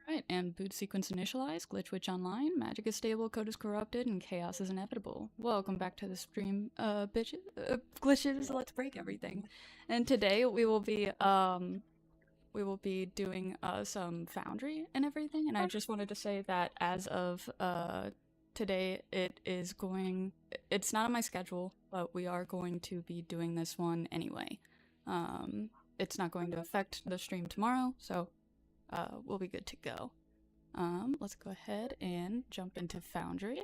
Alright, and boot sequence initialized, glitch witch online, magic is stable, code is corrupted, and chaos is inevitable. Welcome back to the stream, bitches, glitches, let's break everything. And today we will be doing some Foundry and everything, and I just wanted to say that as of today it's not on my schedule, but we are going to be doing this one anyway. It's not going to affect the stream tomorrow, so we'll be good to go. Let's go ahead and jump into Foundry.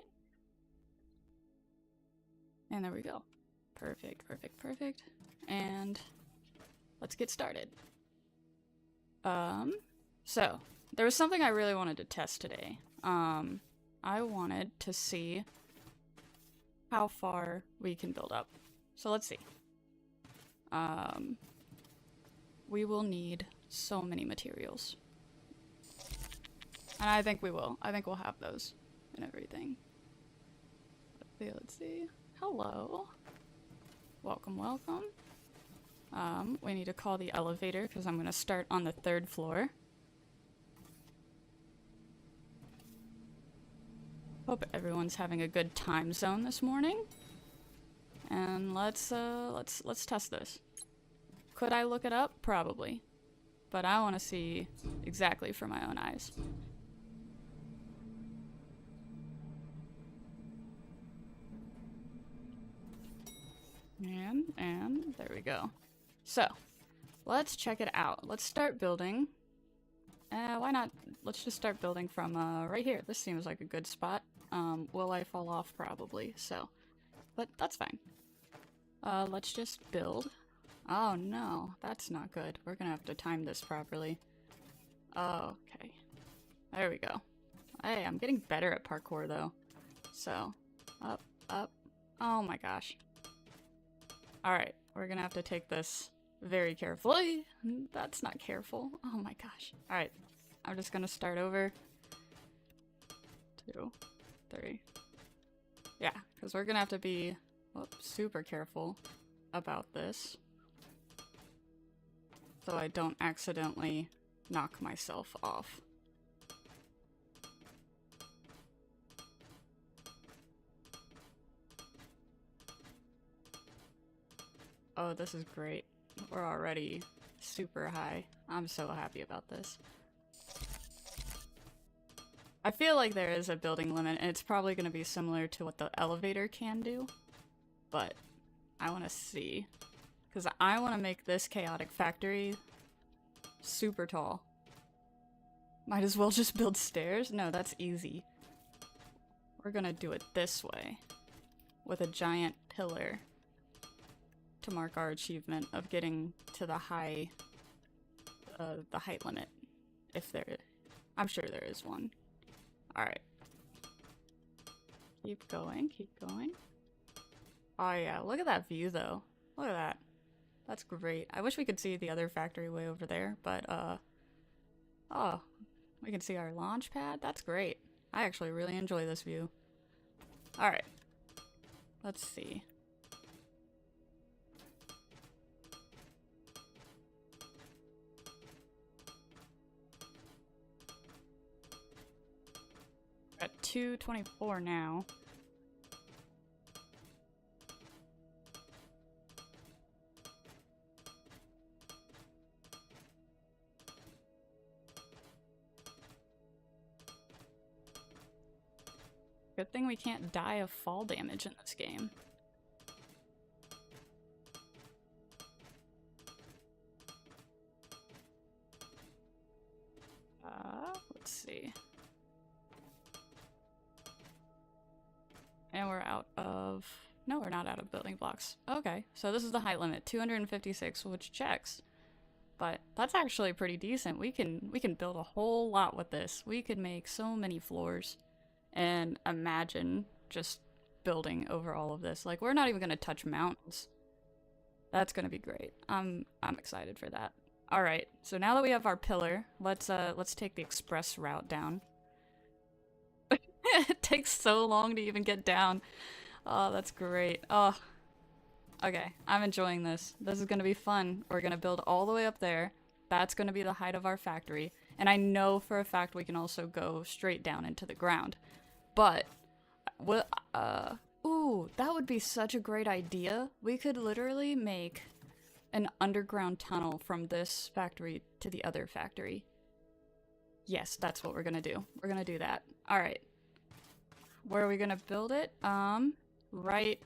And there we go. Perfect, perfect, perfect. And let's get started. So there was something I really wanted to test today. I wanted to see how far we can build up. So let's see. We will need so many materials. And I think we will. I think we'll have those and everything. Let's see. Hello. Welcome, welcome. We need to call the elevator because I'm going to start on the 3rd floor. Hope everyone's having a good time zone this morning. And let's test this. Could I look it up? Probably. But I want to see exactly for my own eyes. And there we go. So, let's check it out. Let's start building. Why not? Let's just start building from right here. This seems like a good spot. Will I fall off? Probably, so. But that's fine. Let's just build. Oh no, that's not good. We're gonna have to time this properly. Okay. There we go. Hey, I'm getting better at parkour though. So, up, up. Oh my gosh. Alright, we're gonna have to take this very carefully. That's not careful. Oh my gosh. Alright, I'm just gonna start over. 2, 3. Yeah, because we're gonna have to be super careful about this. So I don't accidentally knock myself off. Oh, this is great. We're already super high. I'm so happy about this. I feel like there is a building limit, and it's probably going to be similar to what the elevator can do. But I want to see. Because I want to make this chaotic factory super tall. Might as well just build stairs? No, that's easy. We're gonna do it this way. With a giant pillar. To mark our achievement of getting to the height limit. If there is. I'm sure there is one. Alright. Keep going, keep going. Oh yeah, look at that view though. Look at that. That's great. I wish we could see the other factory way over there, but oh, we can see our launch pad. That's great. I actually really enjoy this view. Alright. Let's see. We're at 224 now. Good thing we can't die of fall damage in this game. Let's see. And we're out of... No, we're not out of building blocks. Okay, so this is the height limit, 256, which checks. But that's actually pretty decent. We can build a whole lot with this. We could make so many floors. And imagine just building over all of this. Like, we're not even gonna touch mountains. That's gonna be great. I'm excited for that. Alright, so now that we have our pillar, let's take the express route down. It takes so long to even get down. Oh, that's great. Oh. Okay, I'm enjoying this. This is gonna be fun. We're gonna build all the way up there. That's gonna be the height of our factory. And I know for a fact we can also go straight down into the ground. But, ooh, that would be such a great idea. We could literally make an underground tunnel from this factory to the other factory. Yes, that's what we're gonna do. We're gonna do that. Alright. Where are we gonna build it? Right...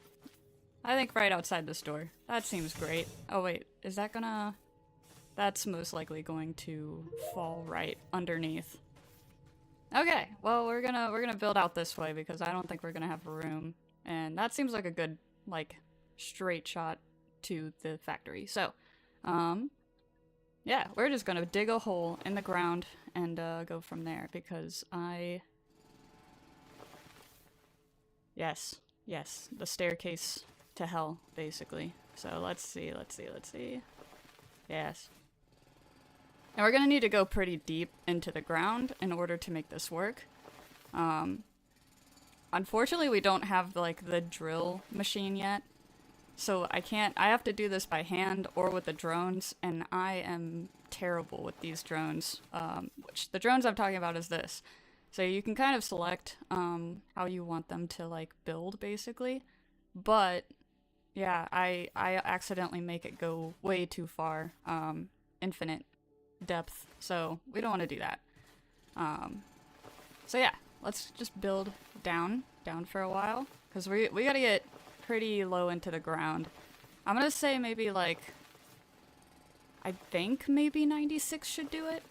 I think right outside this door. That seems great. Oh wait, is that gonna... That's most likely going to fall right underneath. Okay, well we're gonna build out this way because I don't think we're gonna have room. And that seems like a good, like, straight shot to the factory. So, yeah, we're just gonna dig a hole in the ground and go from there because Yes, the staircase to hell, basically. So let's see. Yes. And we're gonna need to go pretty deep into the ground in order to make this work. Unfortunately, we don't have, like, the drill machine yet. So I have to do this by hand or with the drones, and I am terrible with these drones. Which the drones I'm talking about is this. So you can kind of select how you want them to, like, build, basically. But, yeah, I accidentally make it go way too far. Infinite depth. So we don't want to do that. So yeah, let's just build down for a while. Because we gotta get pretty low into the ground. I'm gonna say maybe, like... I think maybe 96 should do it.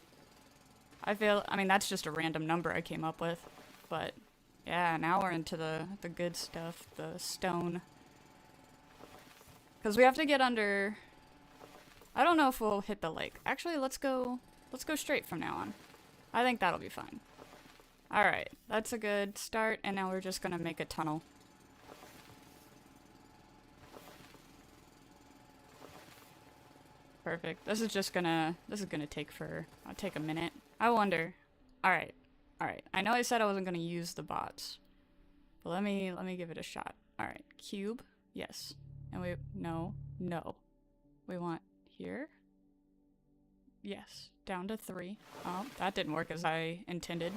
I mean, that's just a random number I came up with. But, yeah, now we're into the good stuff. The stone. Because we have to get under... I don't know if we'll hit the lake. Actually, let's go straight from now on. I think that'll be fine. Alright, that's a good start, and now we're just gonna make a tunnel. Perfect. This is gonna take a minute. I wonder. Alright. I know I said I wasn't gonna use the bots. But let me give it a shot. Alright, cube. Yes. And no. We want here. Yes. Down to 3. Oh, that didn't work as I intended.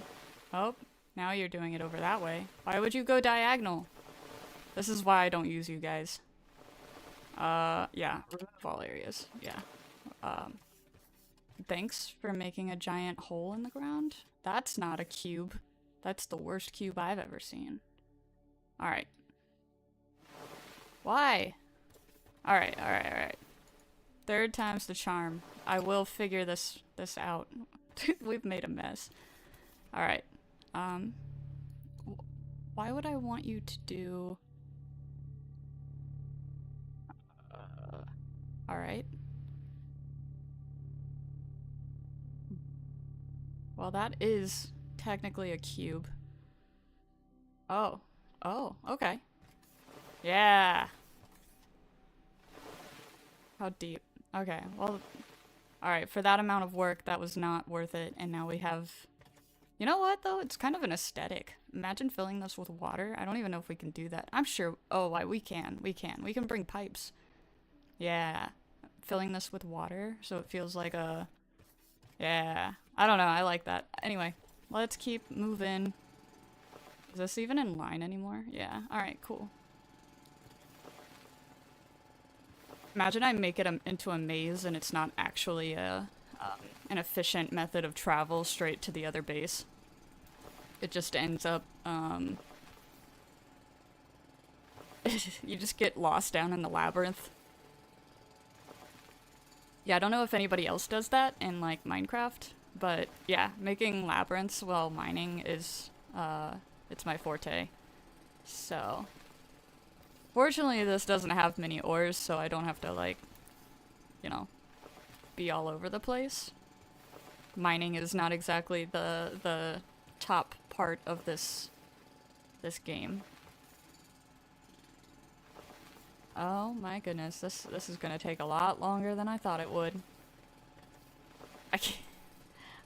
Oh, now you're doing it over that way. Why would you go diagonal? This is why I don't use you guys. Yeah. Remove all areas. Yeah. Thanks for making a giant hole in the ground. That's not a cube. That's the worst cube I've ever seen. Alright. Why? Alright. Third time's the charm. I will figure this out. We've made a mess. Alright. Why would I want you to do... Alright. Well, that is technically a cube. Oh. Oh, okay. Yeah. How deep? Okay, well... Alright, for that amount of work, that was not worth it, and now we have... You know what, though? It's kind of an aesthetic. Imagine filling this with water. I don't even know if we can do that. I'm sure... Oh, why? We can. We can. We can bring pipes. Yeah. Filling this with water, so it feels like a... Yeah. I don't know, I like that. Anyway, let's keep moving. Is this even in line anymore? Yeah. Alright, cool. Imagine I make it into a maze and it's not actually an efficient method of travel straight to the other base. It just ends up, you just get lost down in the labyrinth. Yeah, I don't know if anybody else does that in, like, Minecraft, but yeah, making labyrinths while mining is, it's my forte. So... Fortunately, this doesn't have many ores, so I don't have to, like, you know, be all over the place. Mining is not exactly the top part of this game. Oh my goodness, this is gonna take a lot longer than I thought it would. I can't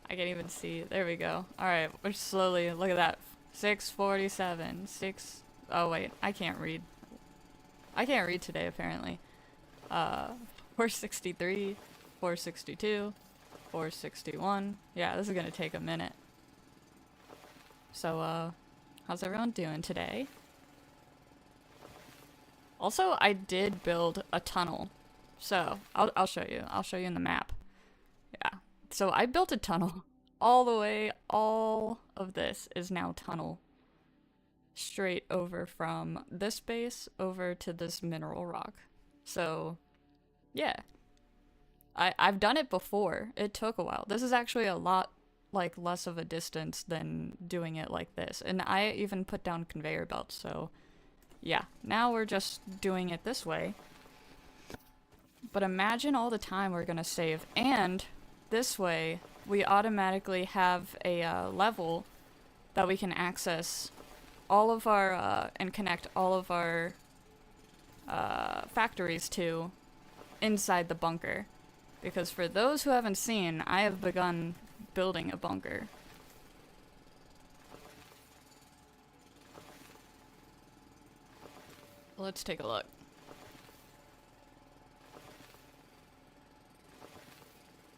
even see. There we go. Alright, we're slowly, look at that. 647, oh wait, I can't read. I can't read today, apparently. 463, 462, 461. Yeah, this is gonna take a minute. So, how's everyone doing today? Also, I did build a tunnel. So, I'll show you. I'll show you in the map. Yeah. So, I built a tunnel. All the way, all of this is now tunnel. Straight over from this base over to this mineral rock. So, yeah. I've done it before. It took a while. This is actually a lot, like, less of a distance than doing it like this. And I even put down conveyor belts, so... Yeah, now we're just doing it this way. But imagine all the time we're gonna save. And, this way, we automatically have a level that we can access all of our, and connect all of our factories to inside the bunker. Because for those who haven't seen, I have begun building a bunker. Let's take a look.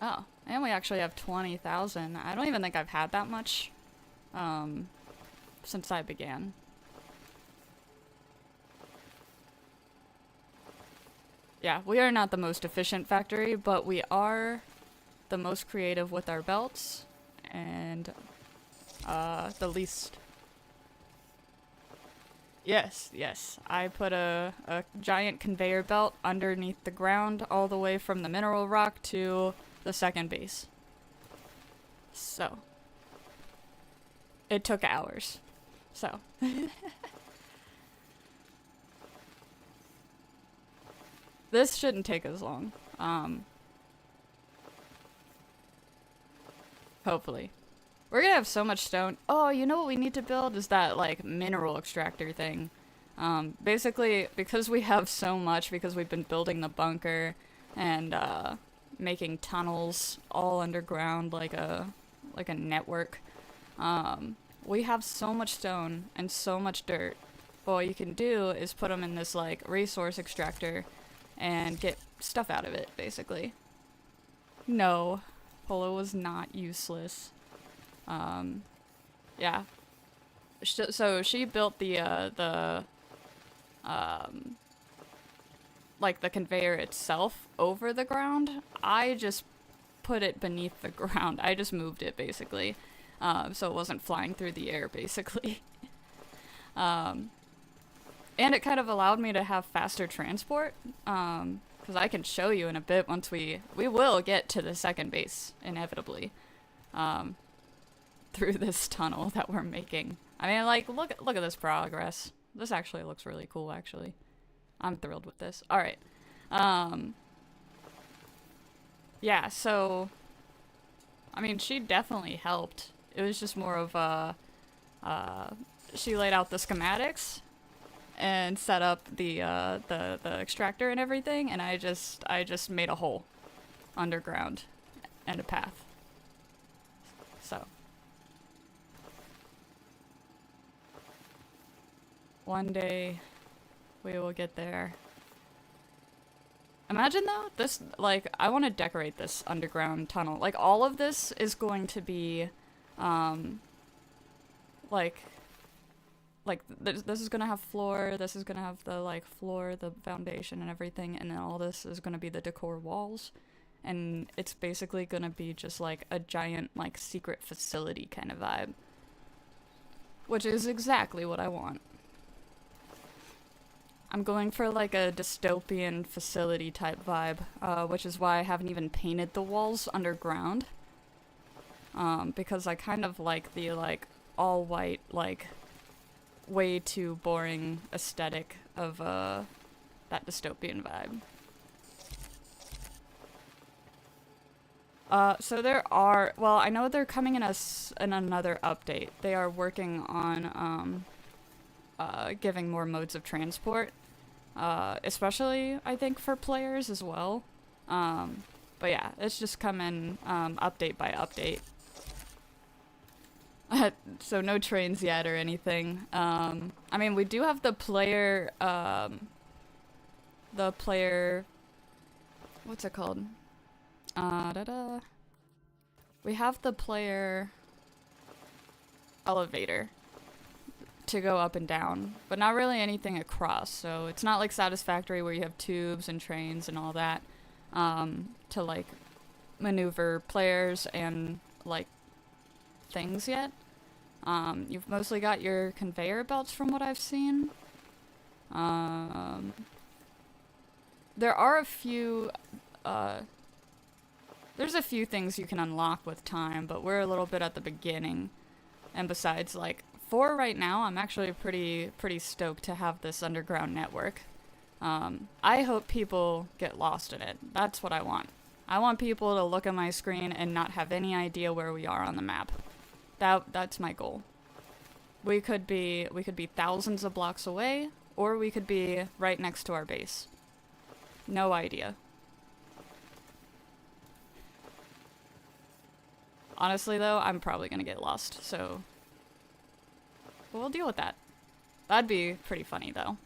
Oh, and we actually have 20,000. I don't even think I've had that much, since I began. Yeah, we are not the most efficient factory, but we are the most creative with our belts, and, the least. Yes, yes. I put a giant conveyor belt underneath the ground all the way from the mineral rock to the second base. So. It took hours. So. This shouldn't take as long. Hopefully. We're gonna have so much stone. Oh, you know what we need to build is that, like, mineral extractor thing. Basically, because we have so much, because we've been building the bunker and, making tunnels all underground like a network. We have so much stone and so much dirt. But what you can do is put them in this, like, resource extractor and get stuff out of it, basically. No, Polo was not useless. Yeah. So she built like the conveyor itself over the ground. I just put it beneath the ground. I just moved it, basically. So it wasn't flying through the air, basically. And it kind of allowed me to have faster transport, because I can show you in a bit once we will get to the second base, inevitably. through this tunnel that we're making. I mean, like, look at this progress. This actually looks really cool, actually. I'm thrilled with this. Alright. Yeah, so... I mean, she definitely helped. It was just more of a... she laid out the schematics and set up the extractor and everything, and I just made a hole underground and a path. So... one day, we will get there. Imagine though, this, like, I want to decorate this underground tunnel. Like, all of this is going to be, this is gonna have floor, this is gonna have the, like, floor, the foundation and everything, and then all this is gonna be the decor walls. And it's basically gonna be just, like, a giant, like, secret facility kind of vibe. Which is exactly what I want. I'm going for like a dystopian facility type vibe, which is why I haven't even painted the walls underground. Because I kind of like the like all white, like way too boring aesthetic of that dystopian vibe. So there are, well, I know they're coming in another update. They are working on giving more modes of transport. Especially, I think, for players as well. But yeah, it's just coming update by update. So no trains yet or anything. I mean, we do have the player, what's it called? We have the player elevator to go up and down, but not really anything across, so it's not like Satisfactory where you have tubes and trains and all that to like maneuver players and like things yet. You've mostly got your conveyor belts from what I've seen. There are a few there's a few things you can unlock with time, but we're a little bit at the beginning. And besides, like, for right now, I'm actually pretty stoked to have this underground network. I hope people get lost in it. That's what I want. I want people to look at my screen and not have any idea where we are on the map. That's my goal. We could be thousands of blocks away, or we could be right next to our base. No idea. Honestly, though, I'm probably gonna get lost, so we'll deal with that. That'd be pretty funny, though.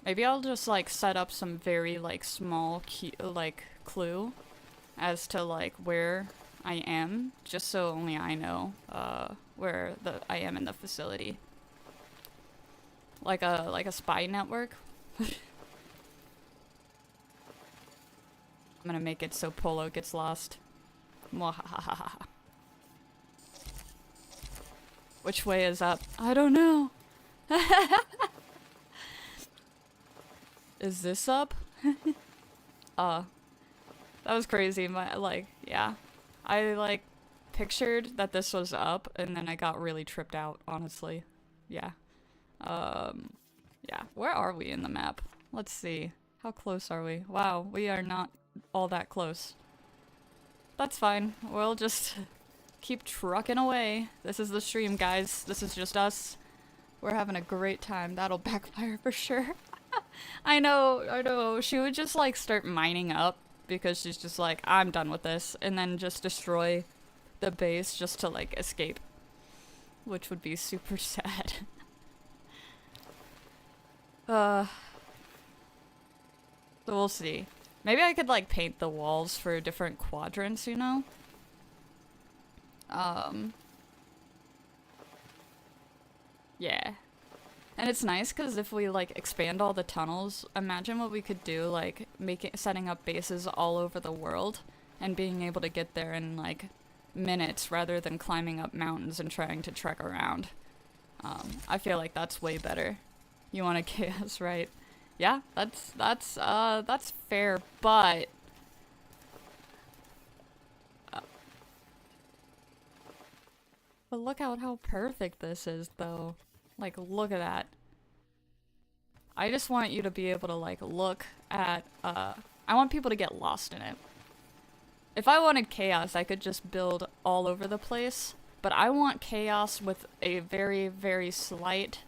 Maybe I'll just, like, set up some very, like, small, clue as to, like, where I am, just so only I know, where I am in the facility. Like a spy network. I'm gonna make it so Polo gets lost. Mwahahaha. Which way is up? I don't know. Is this up? That was crazy. Yeah. I, pictured that this was up, and then I got really tripped out, honestly. Yeah. Yeah. Where are we in the map? Let's see. How close are we? Wow, we are not all that close. That's fine. We'll just keep trucking away. This is the stream, guys. This is just us. We're having a great time. That'll backfire for sure. I know. She would just, start mining up because she's just like, I'm done with this, and then just destroy the base just to, escape. Which would be super sad. So we'll see. Maybe I could, paint the walls for different quadrants, you know? Yeah. And it's nice because if we, expand all the tunnels, imagine what we could do, setting up bases all over the world and being able to get there in, minutes rather than climbing up mountains and trying to trek around. I feel like that's way better. You want to chaos, right? Yeah, that's fair, but But look out how perfect this is, though. Like, look at that. I just want you to be able to, like, look at, I want people to get lost in it. If I wanted chaos, I could just build all over the place. But I want chaos with a very, very slight,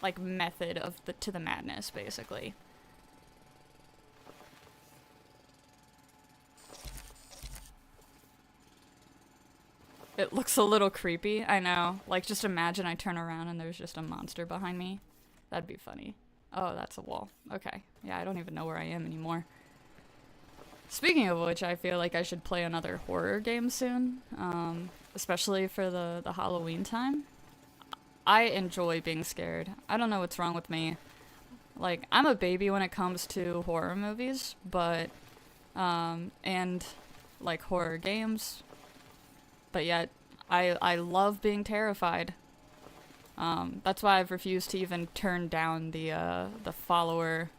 like method of to the madness, basically. It looks a little creepy, I know. Like, just imagine I turn around and there's just a monster behind me. That'd be funny. Oh, that's a wall. Okay. Yeah, I don't even know where I am anymore. Speaking of which, I feel like I should play another horror game soon. Especially for the Halloween time. I enjoy being scared. I don't know what's wrong with me. Like, I'm a baby when it comes to horror movies, but, and, like, horror games. But yet, I love being terrified. That's why I've refused to even turn down the follower,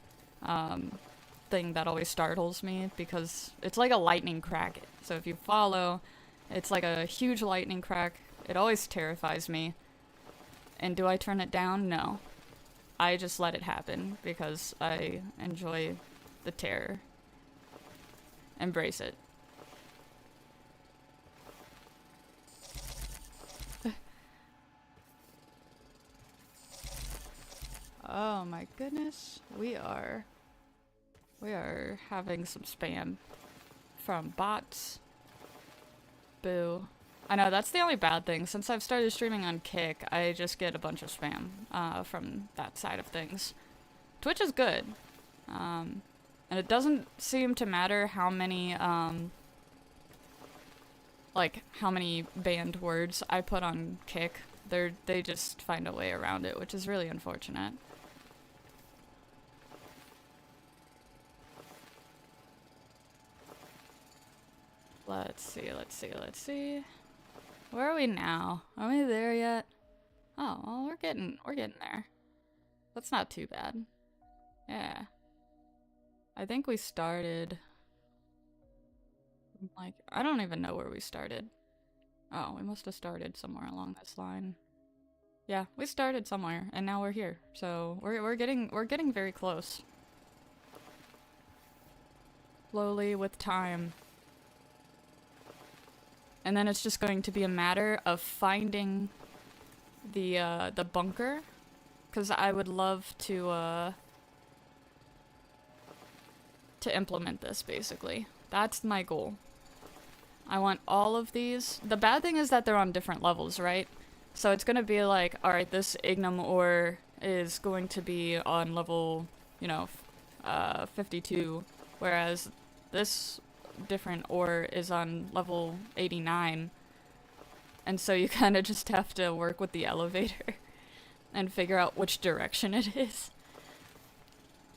thing that always startles me, because it's like a lightning crack. So if you follow, it's like a huge lightning crack. It always terrifies me. And do I turn it down? No. I just let it happen because I enjoy the terror. Embrace it. Oh my goodness. We are having some spam from bots. Boo. I know, that's the only bad thing. Since I've started streaming on Kick, I just get a bunch of spam from that side of things. Twitch is good. And it doesn't seem to matter how many, like, how many banned words I put on Kick. They just find a way around it, which is really unfortunate. Let's see. Where are we now? Are we there yet? Oh, well, we're getting there. That's not too bad. Yeah. I think we started... like, I don't even know where we started. Oh, we must have started somewhere along this line. Yeah, we started somewhere, and now we're here. So, we're getting very close. Slowly with time. And then it's just going to be a matter of finding the bunker, because I would love to implement this, basically. That's my goal. I want all of these. The bad thing is that they're on different levels, right? So it's gonna be like, alright, this Ignum ore is going to be on level, you know, 52, whereas this different ore is on level 89, and so you kind of just have to work with the elevator and figure out which direction it is.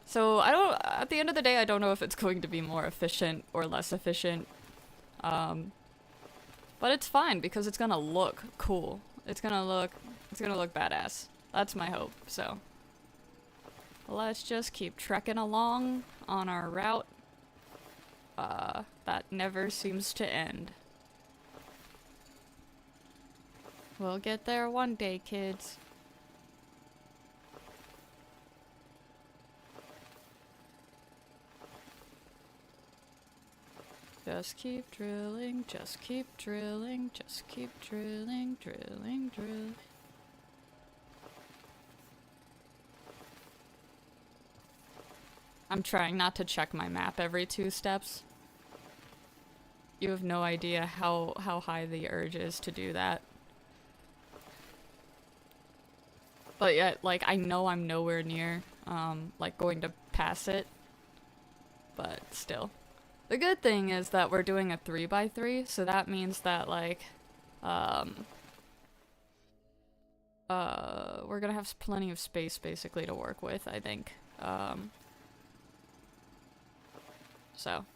So at the end of the day, I don't know if it's going to be more efficient or less efficient, but it's fine because it's gonna look cool. It's gonna look badass. That's my hope. So let's just keep trekking along on our route that never seems to end. We'll get there one day, kids. Just keep drilling, just keep drilling, just keep drilling, drilling, drilling. I'm trying not to check my map every 2 steps. You have no idea how high the urge is to do that. But yet, like, I know I'm nowhere near, like, going to pass it. But still. The good thing is that we're doing a 3x3, so that means that, like, we're gonna have plenty of space, basically, to work with, I think. So,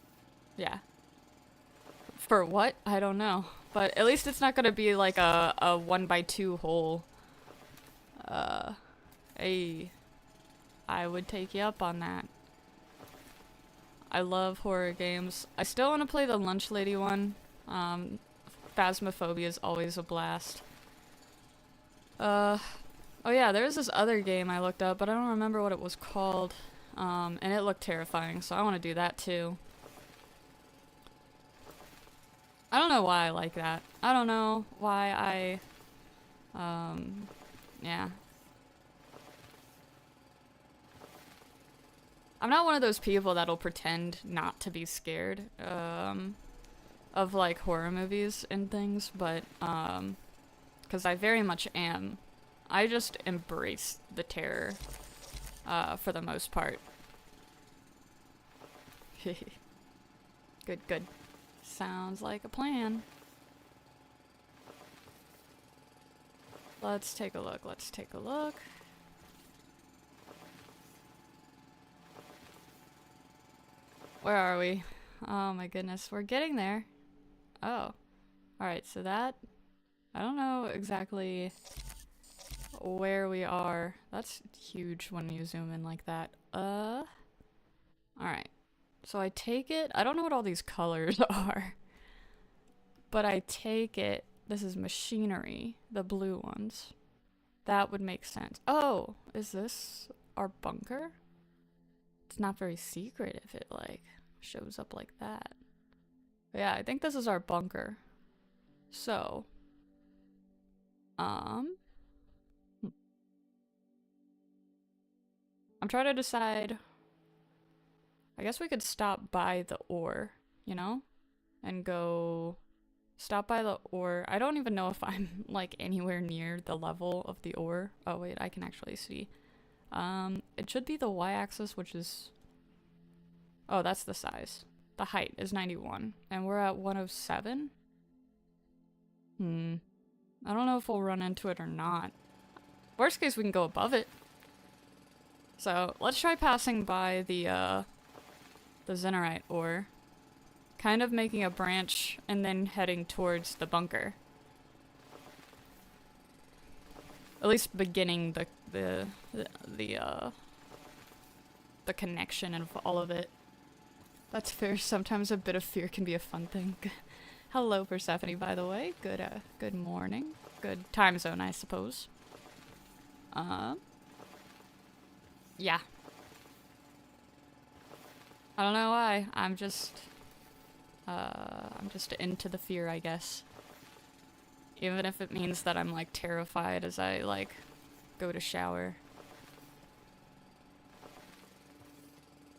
yeah. For what? I don't know. But at least it's not gonna be like a 1x2 hole. I would take you up on that. I love horror games. I still want to play the Lunch Lady one. Phasmophobia is always a blast. Oh yeah, there's this other game I looked up, but I don't remember what it was called. And it looked terrifying, so I want to do that too. I don't know why I like that. I don't know why yeah. I'm not one of those people that'll pretend not to be scared, of like horror movies and things, but, 'cause I very much am. I just embrace the terror, for the most part. Good, good. Sounds like a plan. Let's take a look, let's take a look. Where are we? Oh my goodness, we're getting there. Oh. Alright, so that... I don't know exactly where we are. That's huge when you zoom in like that. Alright. So I take it... I don't know what all these colors are. But I take it... This is machinery. The blue ones. That would make sense. Oh! Is this our bunker? It's not very secret if it, like, shows up like that. But yeah, I think this is our bunker. So... I'm trying to decide... I guess we could stop by the ore, you know? And go... Stop by the ore. I don't even know if I'm, like, anywhere near the level of the ore. Oh, wait, I can actually see. It should be the y-axis, which is... Oh, that's the size. The height is 91. And we're at 107? I don't know if we'll run into it or not. Worst case, we can go above it. So, let's try passing by the Zenarite ore. Kind of making a branch and then heading towards the bunker. At least beginning the connection of all of it. That's fair. Sometimes a bit of fear can be a fun thing. Hello, Persephone, by the way. Good morning. Good time zone, I suppose. Yeah. I don't know why. I'm just into the fear, I guess. Even if it means that I'm, like, terrified as I, like, go to shower.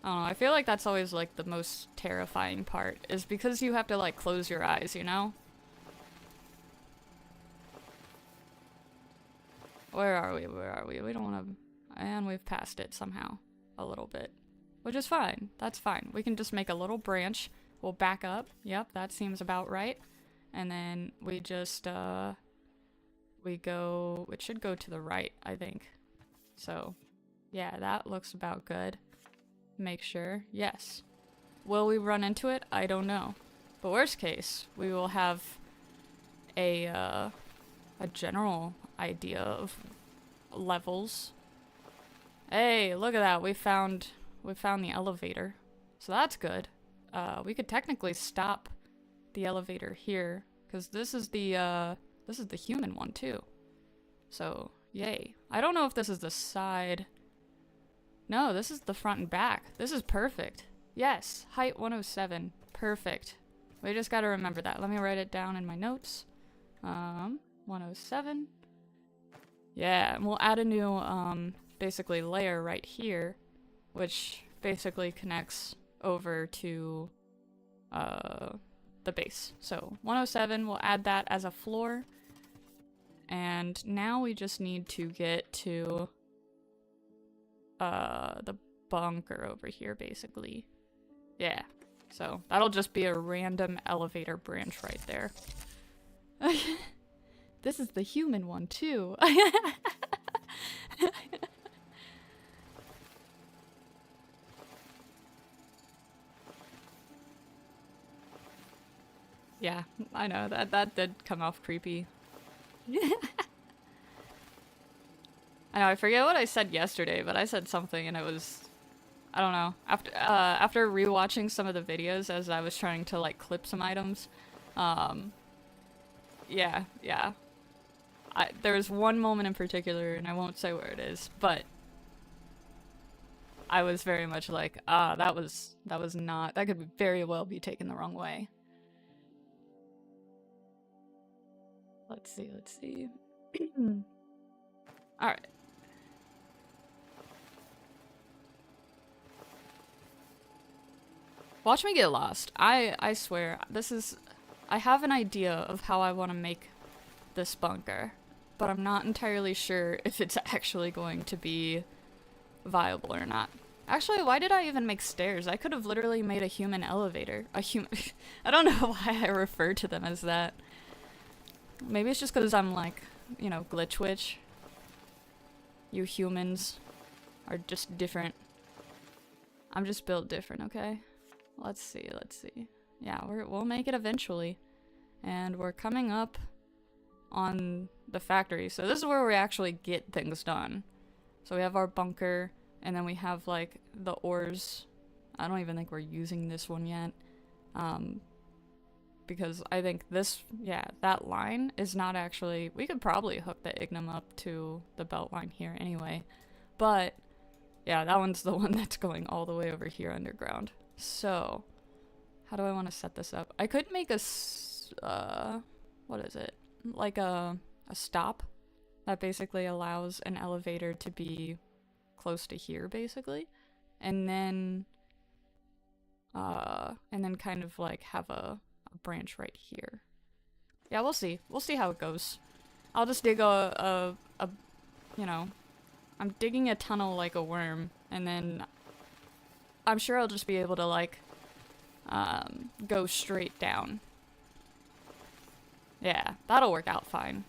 I don't know, I feel like that's always, like, the most terrifying part, is because you have to, like, close your eyes, you know? Where are we? Where are we? We don't want to... And we've passed it somehow. A little bit. Which is fine. That's fine. We can just make a little branch. We'll back up. Yep, that seems about right. And then we just, we go... It should go to the right, I think. So, yeah, that looks about good. Make sure. Yes. Will we run into it? I don't know. But worst case, we will have a general idea of levels. Hey, look at that. We found the elevator. So that's good. We could technically stop the elevator here, because this is the human one too. So, yay. I don't know if this is the side. No, this is the front and back. This is perfect. Yes, height 107. Perfect. We just gotta remember that. Let me write it down in my notes. 107. Yeah, and we'll add a new, basically layer right here, which basically connects over to, the base. So, 107, we'll add that as a floor. And now we just need to get to, the bunker over here, basically. Yeah. So, that'll just be a random elevator branch right there. This is the human one, too. Yeah, I know, that did come off creepy. I know, I forget what I said yesterday, but I said something and it was I don't know. After rewatching some of the videos as I was trying to like clip some items, um, yeah. There was one moment in particular, and I won't say where it is, but I was very much like, that was not, that could very well be taken the wrong way. Let's see. Alright. Watch me get lost. I swear, I have an idea of how I want to make this bunker, but I'm not entirely sure if it's actually going to be viable or not. Actually, why did I even make stairs? I could have literally made a human elevator. I don't know why I refer to them as that. Maybe it's just because I'm like, you know, glitch witch. You humans are just different. I'm just built different, okay? Let's see. Yeah, we'll make it eventually. And we're coming up on the factory. So this is where we actually get things done. So we have our bunker, and then we have like the ores. I don't even think we're using this one yet. Because I think that line is not actually, we could probably hook the ignum up to the belt line here anyway. But yeah, that one's the one that's going all the way over here underground. So, how do I want to set this up? I could make a, what is it? Like a stop that basically allows an elevator to be close to here, basically. And then kind of like have a branch right here. Yeah, we'll see. We'll see how it goes. I'll just dig you know, I'm digging a tunnel like a worm, and then I'm sure I'll just be able to like go straight down. Yeah, that'll work out fine.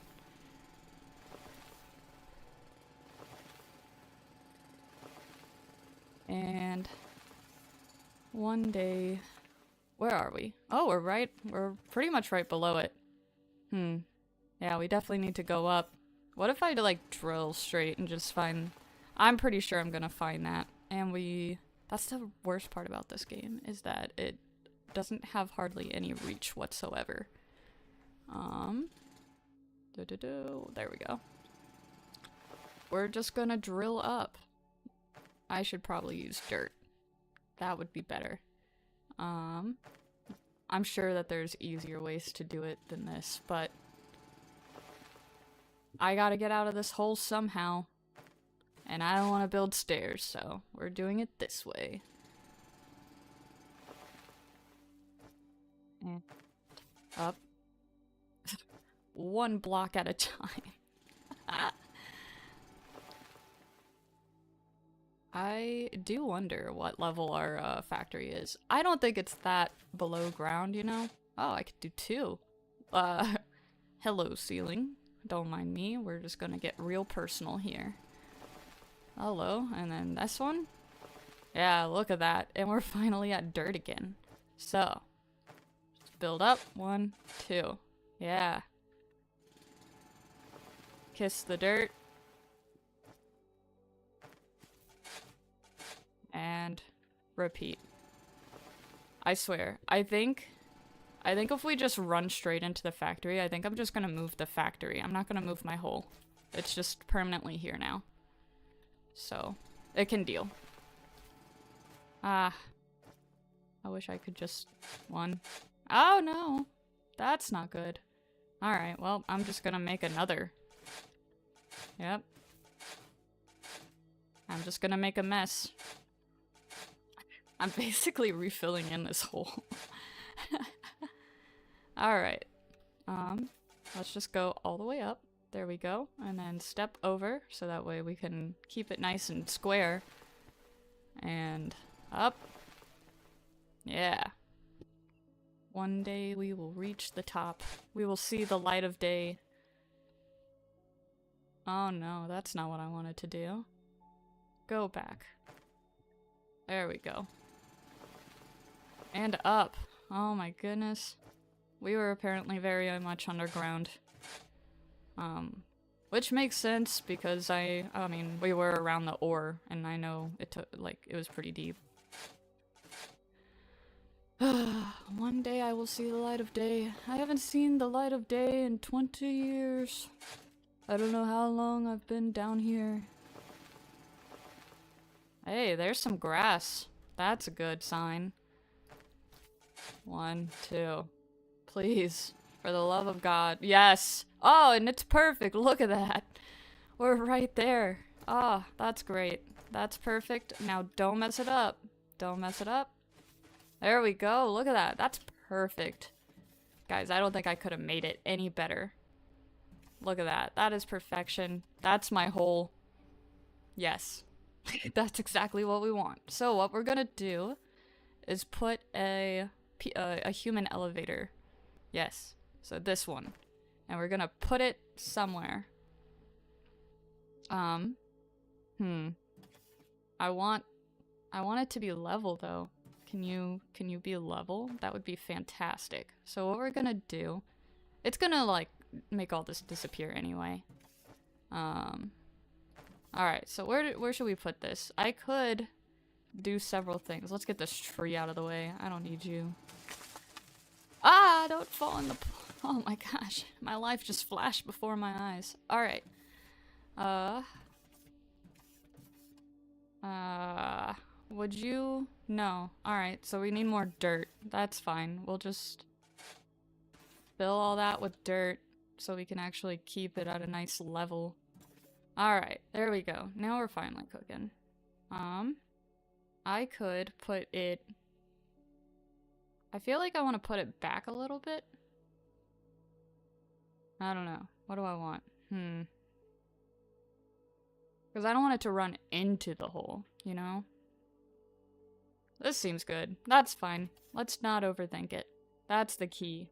And one day, where are we? Oh, we're pretty much right below it. Yeah, we definitely need to go up. What if I like drill straight and just find, I'm pretty sure I'm gonna find that. And that's the worst part about this game, is that it doesn't have hardly any reach whatsoever. There we go. We're just gonna drill up. I should probably use dirt. That would be better. I'm sure that there's easier ways to do it than this, but I gotta get out of this hole somehow. And I don't want to build stairs, so we're doing it this way. And up. One block at a time. I do wonder what level our factory is. I don't think it's that below ground, you know? Oh, I could do 2. Hello, ceiling. Don't mind me. We're just gonna get real personal here. Hello, and then this one? Yeah, look at that. And we're finally at dirt again. So, just build up. 1, 2. Yeah. Kiss the dirt. And repeat. I swear. I think if we just run straight into the factory, I think I'm just gonna move the factory. I'm not gonna move my hole. It's just permanently here now. So, it can deal. I wish I could just... 1. Oh no! That's not good. Alright, well, I'm just gonna make another. Yep. I'm just gonna make a mess. I'm basically refilling in this hole. Alright. Let's just go all the way up. There we go. And then step over, so that way we can keep it nice and square. And up. Yeah. One day we will reach the top. We will see the light of day. Oh no, that's not what I wanted to do. Go back. There we go. And up. Oh my goodness. We were apparently very much underground. Which makes sense because I mean, we were around the ore and I know it took, like, it was pretty deep. One day I will see the light of day. I haven't seen the light of day in 20 years. I don't know how long I've been down here. Hey, there's some grass. That's a good sign. 1, 2. Please. For the love of God. Yes! Oh, and it's perfect. Look at that. We're right there. Ah, oh, that's great. That's perfect. Now don't mess it up. Don't mess it up. There we go. Look at that. That's perfect. Guys, I don't think I could have made it any better. Look at that. That is perfection. That's my hole. Yes. That's exactly what we want. So what we're gonna do is put a human elevator. Yes. So this one. And we're gonna put it somewhere. I want it to be level though. Can you be level? That would be fantastic. So what we're gonna do, it's gonna like make all this disappear anyway. Alright, so where should we put this? I could do several things. Let's get this tree out of the way. I don't need you. Ah, don't fall in the oh my gosh. My life just flashed before my eyes. Alright. Would you? No. Alright, so we need more dirt. That's fine. We'll just fill all that with dirt so we can actually keep it at a nice level. Alright, there we go. Now we're finally cooking. I could put it... I feel like I want to put it back a little bit. I don't know. What do I want? Because I don't want it to run into the hole, you know? This seems good. That's fine. Let's not overthink it. That's the key.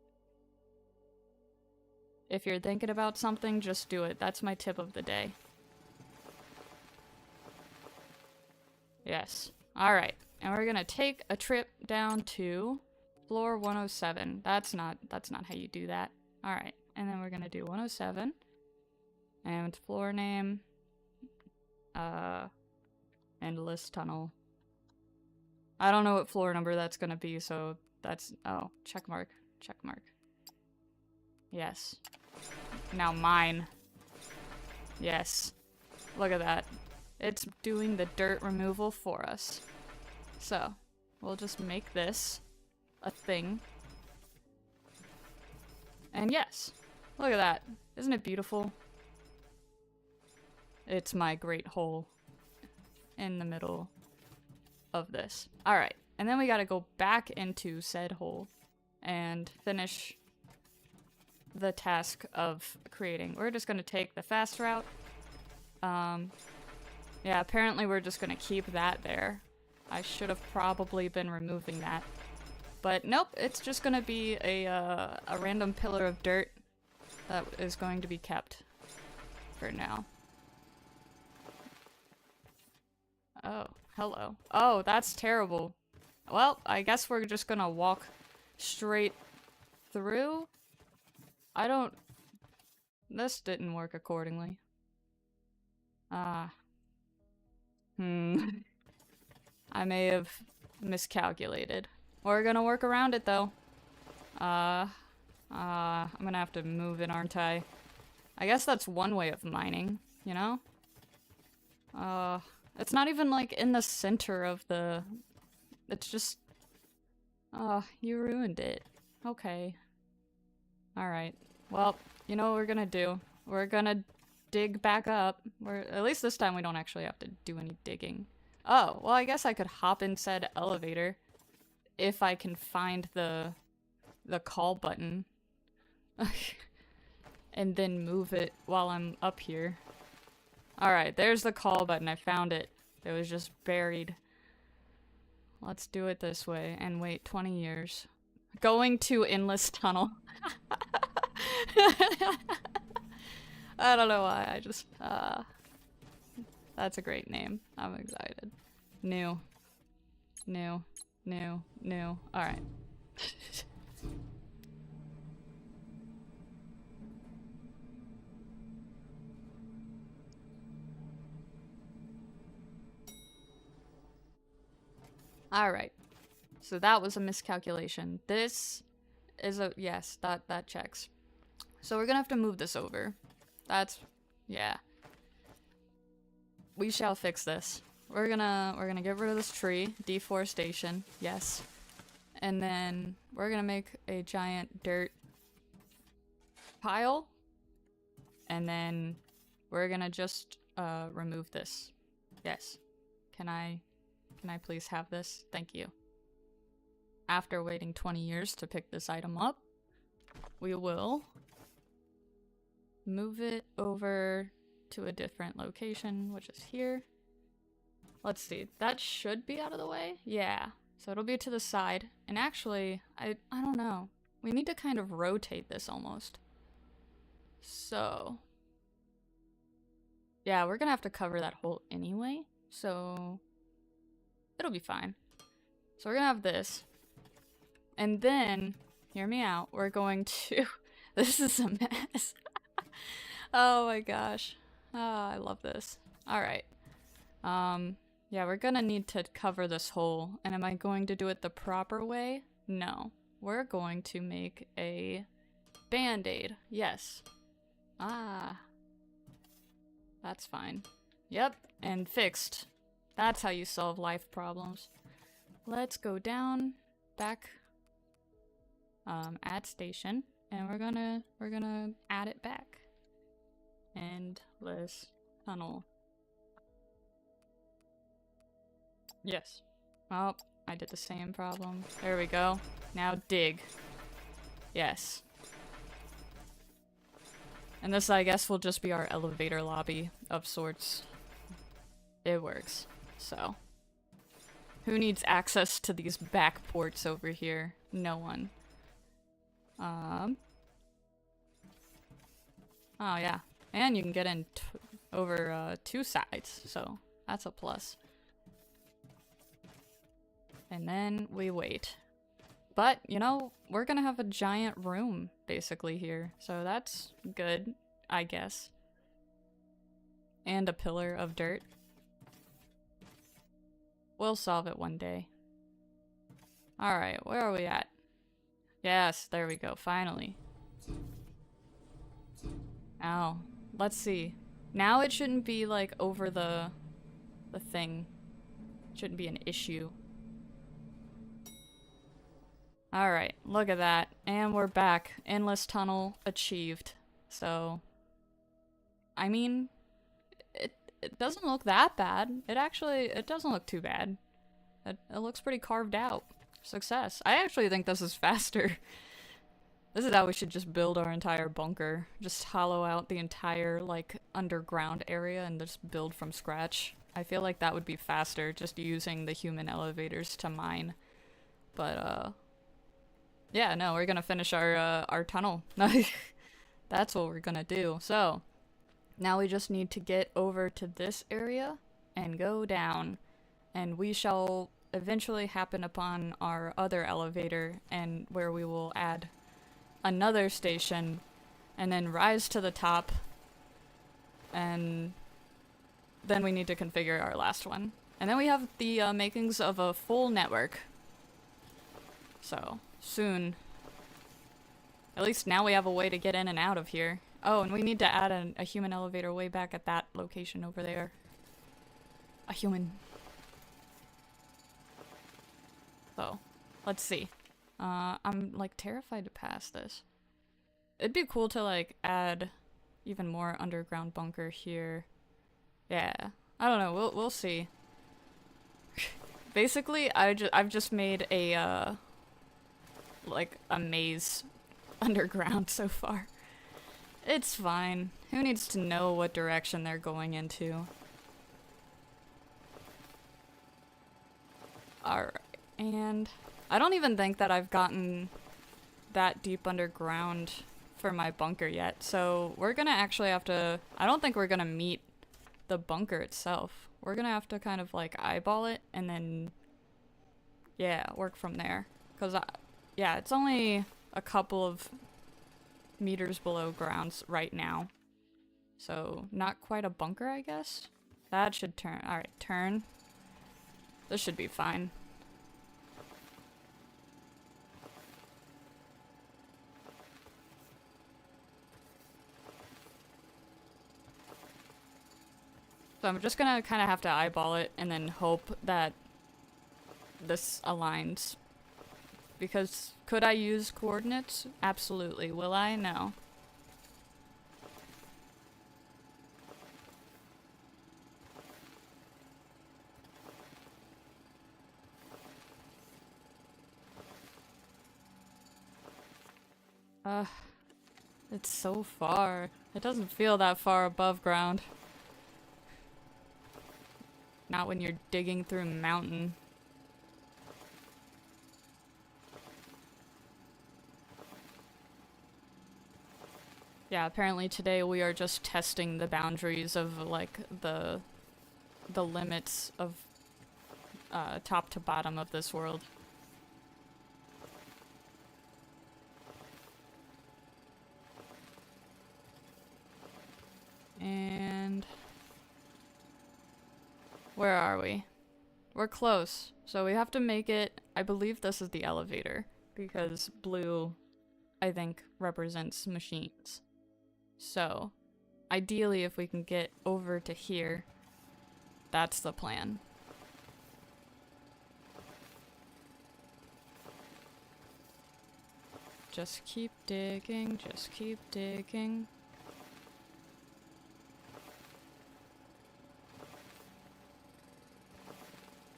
If you're thinking about something, just do it. That's my tip of the day. Yes. Alright. And we're gonna take a trip down to floor 107. That's not how you do that. Alright. And then we're gonna do 107. And floor name. Endless tunnel. I don't know what floor number that's gonna be, so that's... Oh, check mark. Check mark. Yes. Now mine. Yes. Look at that. It's doing the dirt removal for us. So, we'll just make this a thing. And yes. Look at that. Isn't it beautiful? It's my great hole in the middle of this. Alright, and then we gotta go back into said hole and finish the task of creating. We're just gonna take the fast route. Yeah, apparently we're just gonna keep that there. I should have probably been removing that. But nope, it's just gonna be a random pillar of dirt that is going to be kept for now. Oh, hello. Oh, that's terrible. Well, I guess we're just gonna walk straight through. This didn't work accordingly. I may have miscalculated. We're gonna work around it though. I'm gonna have to move it, aren't I? I guess that's one way of mining, you know? It's not even like in the center of the... It's just... you ruined it. Okay. Alright. Well, you know what we're gonna do? We're gonna dig back up. At least this time we don't actually have to do any digging. Oh, well I guess I could hop in said elevator if I can find the call button. And then move it while I'm up here. Alright, there's the call button. I found it. It was just buried. Let's do it this way and wait 20 years. Going to Endless Tunnel. I don't know why, I just, that's a great name. I'm excited. New. Alright. Alright. So that was a miscalculation. This is a... Yes, that checks. So we're gonna have to move this over. That's... Yeah. We shall fix this. We're gonna get rid of this tree. Deforestation. Yes. And then we're gonna make a giant dirt pile. And then we're gonna just remove this. Yes. Can I please have this? Thank you. After waiting 20 years to pick this item up, we will move it over to a different location, which is here. Let's see. That should be out of the way. Yeah. So it'll be to the side. And actually, I don't know. We need to kind of rotate this almost. So yeah, we're gonna have to cover that hole anyway. So it'll be fine. So we're gonna have this. And then, hear me out, we're going to... This is a mess. Oh my gosh. Oh, I love this. Alright. Yeah, we're gonna need to cover this hole. And am I going to do it the proper way? No. We're going to make a band-aid. Yes. Ah. That's fine. Yep, and fixed. That's how you solve life problems. Let's go down, back, add station, and we're gonna add it back. Endless tunnel. Yes. Oh, I did the same problem. There we go. Now dig. Yes. And this, I guess, will just be our elevator lobby of sorts. It works. So. Who needs access to these back ports over here? No one. Oh yeah. And you can get in over 2 sides, so that's a plus. And then we wait. But, you know, we're gonna have a giant room, basically, here. So that's good, I guess. And a pillar of dirt. We'll solve it one day. Alright, where are we at? Yes, there we go, finally. Oh, let's see. Now it shouldn't be, like, over the thing. It shouldn't be an issue. Alright, look at that. And we're back. Endless tunnel achieved. So, I mean, it doesn't look that bad. It doesn't look too bad. It looks pretty carved out. Success. I actually think this is faster. This is how we should just build our entire bunker. Just hollow out the entire, like, underground area and just build from scratch. I feel like that would be faster, just using the human elevators to mine. But, yeah, no, we're gonna finish our tunnel. That's what we're gonna do. So, now we just need to get over to this area and go down. And we shall eventually happen upon our other elevator, and where we will add another station and then rise to the top. And then we need to configure our last one. And then we have the makings of a full network. So, soon. At least now we have a way to get in and out of here. Oh, and we need to add a human elevator way back at that location over there. A human. So, let's see. I'm, like, terrified to pass this. It'd be cool to, like, add even more underground bunker here. Yeah. I don't know. We'll see. Basically, I've just made a, like, a maze underground so far. It's fine. Who needs to know what direction they're going into? Alright, and I don't even think that I've gotten that deep underground for my bunker yet, so we're gonna actually have to... I don't think we're gonna meet the bunker itself. We're gonna have to kind of, like, eyeball it, and then, yeah, work from there. Because, yeah, it's only a couple of meters below grounds right now. So, not quite a bunker, I guess? That should turn. Alright, turn. This should be fine. So I'm just gonna kind of have to eyeball it and then hope that this aligns. Because could I use coordinates? Absolutely. Will I? No. It's so far. It doesn't feel that far above ground. Not when you're digging through a mountain. Yeah, apparently today we are just testing the boundaries of, like, the limits of top to bottom of this world. And where are we? We're close. So we have to make it, I believe this is the elevator, because blue, I think, represents machines. So, ideally if we can get over to here, that's the plan. Just keep digging, just keep digging.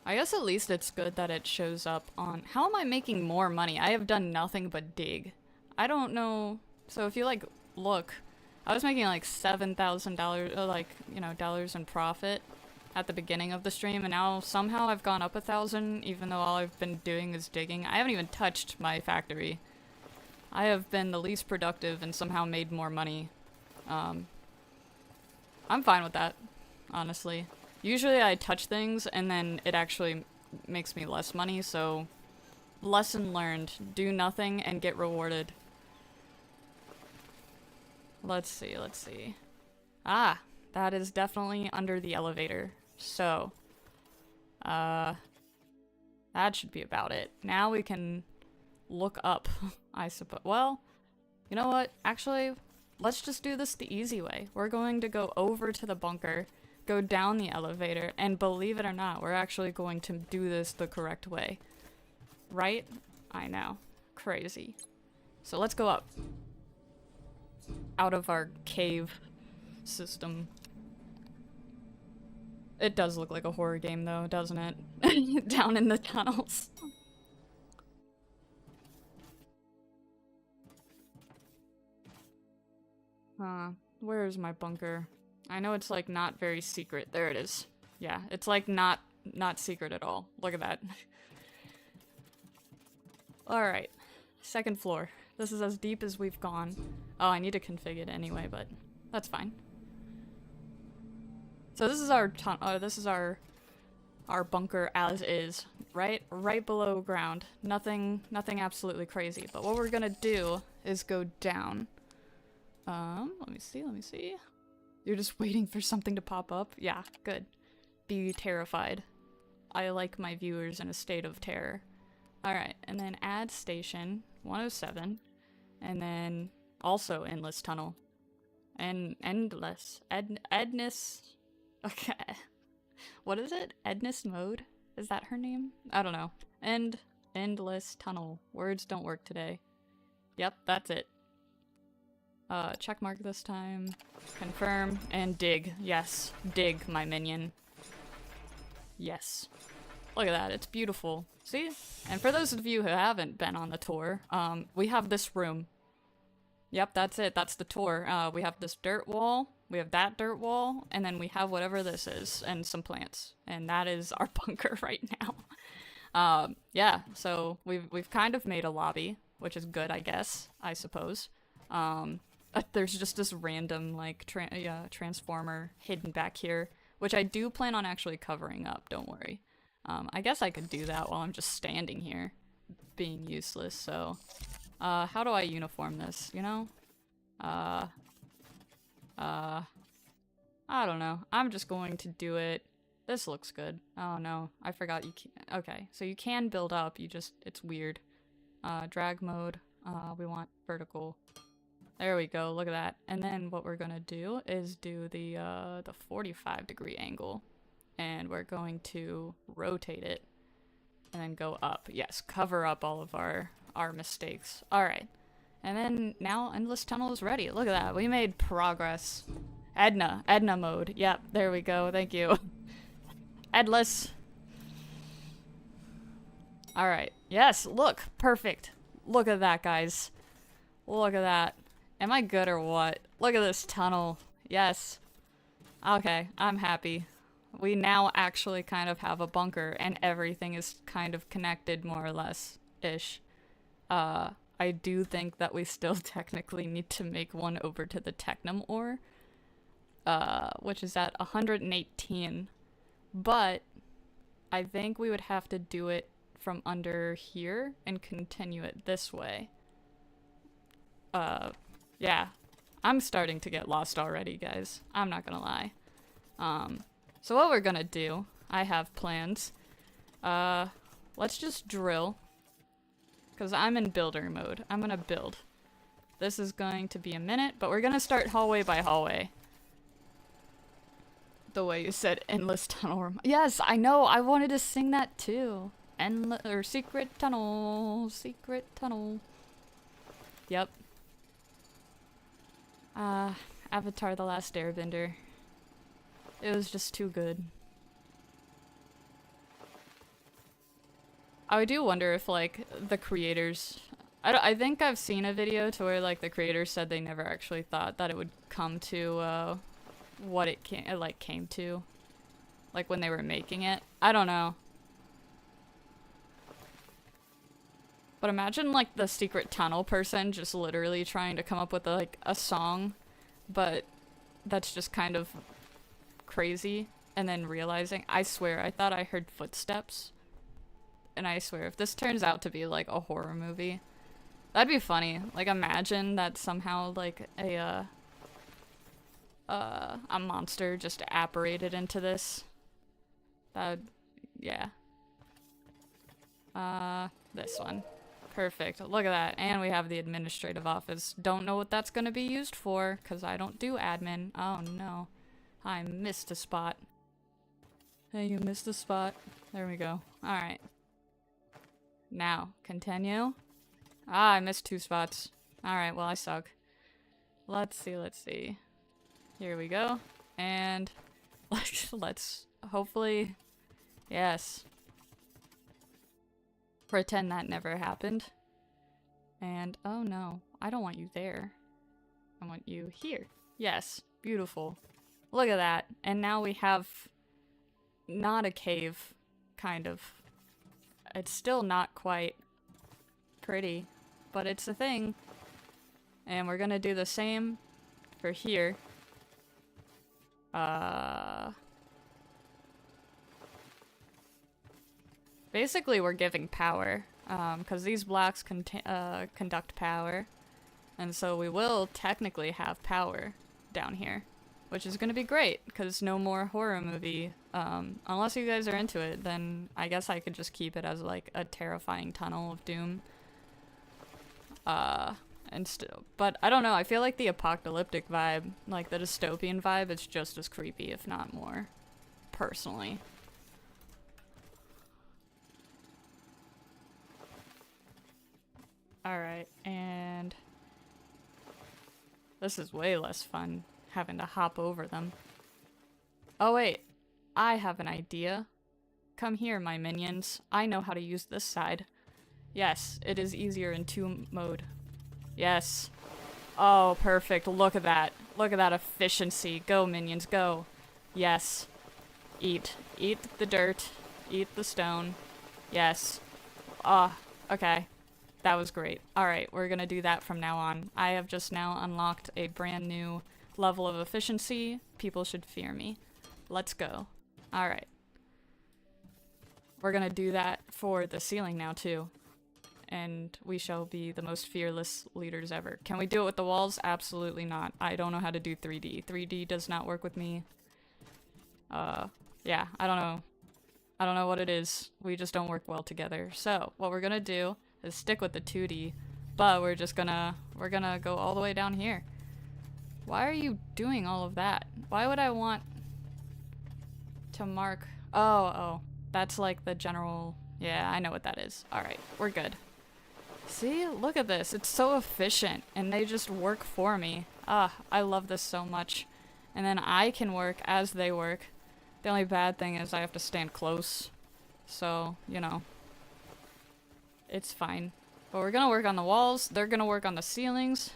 I guess at least it's good that it shows up on... How am I making more money? I have done nothing but dig. I don't know... So if you, like, look, I was making, like, $7,000, like, you know, dollars in profit at the beginning of the stream, and now somehow I've gone up 1,000, even though all I've been doing is digging. I haven't even touched my factory. I have been the least productive and somehow made more money. I'm fine with that, honestly. Usually I touch things and then it actually makes me less money, so lesson learned. Do nothing and get rewarded. Let's see, let's see. Ah, that is definitely under the elevator. So, that should be about it. Now we can look up, I suppose. Well, you know what? Actually, let's just do this the easy way. We're going to go over to the bunker, go down the elevator, and believe it or not, we're actually going to do this the correct way. Right? I know. Crazy. So let's go up. Out of our cave system. It does look like a horror game though, doesn't it? Down in the tunnels. Where is my bunker? I know it's like not very secret. There it is. Yeah, it's like not secret at all. Look at that. Alright. Second floor. This is as deep as we've gone. Oh, I need to configure it anyway, but that's fine. So this is our bunker as is, right below ground. Nothing absolutely crazy. But what we're gonna do is go down. Let me see. You're just waiting for something to pop up? Yeah, good. Be terrified. I like my viewers in a state of terror. Alright, and then add station 107, and then also endless tunnel. And endless. Edness. Okay. What is it? Edness mode? Is that her name? I don't know. Endless tunnel. Words don't work today. Yep, that's it. Check mark this time. Confirm. And dig. Yes. Dig, my minion. Yes. Look at that. It's beautiful. See? And for those of you who haven't been on the tour, we have this room. Yep, that's it. That's the tour. We have this dirt wall. We have that dirt wall. And then we have whatever this is. And some plants. And that is our bunker right now. Yeah, so we've kind of made a lobby, which is good, I guess. I suppose. There's just this random, like, transformer hidden back here, which I do plan on actually covering up, don't worry. I guess I could do that while I'm just standing here, being useless, so... how do I uniform this, you know? I don't know. I'm just going to do it. This looks good. Oh no, I forgot you can- Okay, so you can build up, you just- it's weird. Drag mode, we want vertical. There we go, look at that. And then what we're gonna do is do the 45-degree angle. And we're going to rotate it and then go up. Yes, cover up all of our mistakes. All right. And then now Endless Tunnel is ready. Look at that. We made progress. Edna mode. Yep, there we go. Thank you. Endless. All right. Yes, look. Perfect. Look at that, guys. Look at that. Am I good or what? Look at this tunnel. Yes. Okay, I'm happy. We now actually kind of have a bunker and everything is kind of connected more or less-ish. I do think that we still technically need to make one over to the Technum ore, which is at 118. But I think we would have to do it from under here and continue it this way. Yeah. I'm starting to get lost already, guys. I'm not gonna lie. So what we're gonna do, I have plans. Let's just drill. Because I'm in builder mode. I'm gonna build. This is going to be a minute, but we're gonna start hallway by hallway. The way you said endless tunnel. Yes, I know. I wanted to sing that too. Endless or secret tunnel. Secret tunnel. Yep. Avatar: The Last Airbender. It was just too good. I do wonder if, like, the creators... I think I've seen a video to where, like, the creators said they never actually thought that it would come to, what it came to. Like, when they were making it. I don't know. But imagine, like, the secret tunnel person just literally trying to come up with, like, a song, but that's just kind of crazy, and then realizing, I swear, I thought I heard footsteps. And I swear, if this turns out to be, like, a horror movie, that'd be funny. Like, imagine that somehow, like, a monster just apparated into this. That'd, yeah. This one. Perfect. Look at that. And we have the administrative office. Don't know what that's gonna be used for, because I don't do admin. Oh, no. I missed a spot. Hey, you missed a spot. There we go. Alright. Now, continue. Ah, I missed 2 spots. Alright, well, I suck. Let's see. Here we go. And let's hopefully... Yes. Pretend that never happened. And, oh no, I don't want you there. I want you here. Yes, beautiful. Look at that. And now we have not a cave, kind of. It's still not quite pretty, but it's a thing. And we're gonna do the same for here. Basically, we're giving power, because these blocks conduct power, and so we will technically have power down here, which is going to be great, because no more horror movie. Unless you guys are into it, then I guess I could just keep it as, like, a terrifying tunnel of doom. But I don't know, I feel like the apocalyptic vibe, like the dystopian vibe, is just as creepy, if not more, personally. Alright, and this is way less fun, having to hop over them. Oh wait, I have an idea. Come here, my minions. I know how to use this side. Yes, it is easier in 2 mode. Yes. Oh, perfect. Look at that. Look at that efficiency. Go, minions, go. Yes. Eat. Eat the dirt. Eat the stone. Yes. Ah, okay. That was great. Alright, we're gonna do that from now on. I have just now unlocked a brand new level of efficiency. People should fear me. Let's go. Alright. We're gonna do that for the ceiling now, too. And we shall be the most fearless leaders ever. Can we do it with the walls? Absolutely not. I don't know how to do 3D. 3D does not work with me. Yeah, I don't know. I don't know what it is. We just don't work well together. So, what we're gonna do is stick with the 2D. But we're gonna go all the way down here. Why are you doing all of that? Why would I want to mark? Oh, that's like the general. Yeah, I know what that is. All right, we're good. See, look at this. It's so efficient, and they just work for me. Ah, I love this so much. And then I can work as they work. The only bad thing is I have to stand close. So, you know, it's fine. But we're gonna work on the walls, they're gonna work on the ceilings,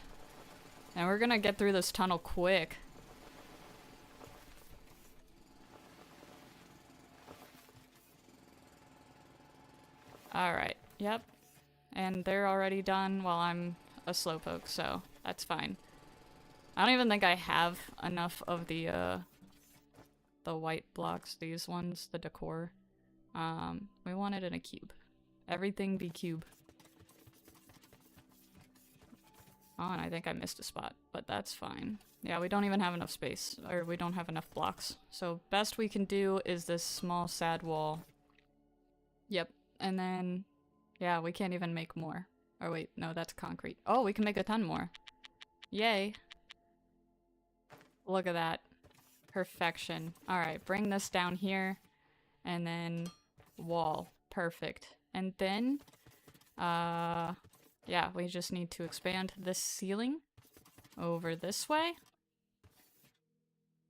and we're gonna get through this tunnel quick. Alright, yep. And they're already done while I'm a slowpoke, so that's fine. I don't even think I have enough of the white blocks, these ones, the decor. We want it in a cube. Everything be cube. Oh, and I think I missed a spot, but that's fine. Yeah, we don't even have enough space, or we don't have enough blocks. So best we can do is this small sad wall. Yep, and then, yeah, we can't even make more. Or wait, no, that's concrete. Oh, we can make a ton more. Yay. Look at that. Perfection. Alright, bring this down here, and then wall. Perfect. And then, yeah, we just need to expand this ceiling over this way.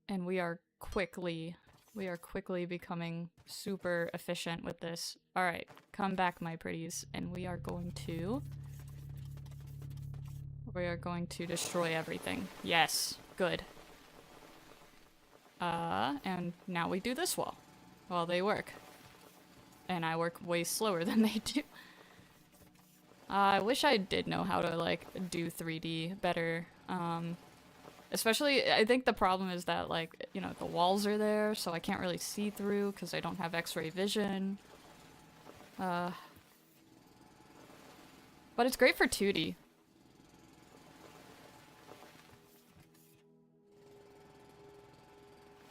And we are quickly becoming super efficient with this. Alright, come back, my pretties, and we are going to destroy everything. Yes, good. And now we do this wall while they work. And I work way slower than they do. I wish I did know how to, like, do 3D better. Especially, I think the problem is that, like, you know, the walls are there, so I can't really see through because I don't have X-ray vision. But it's great for 2D.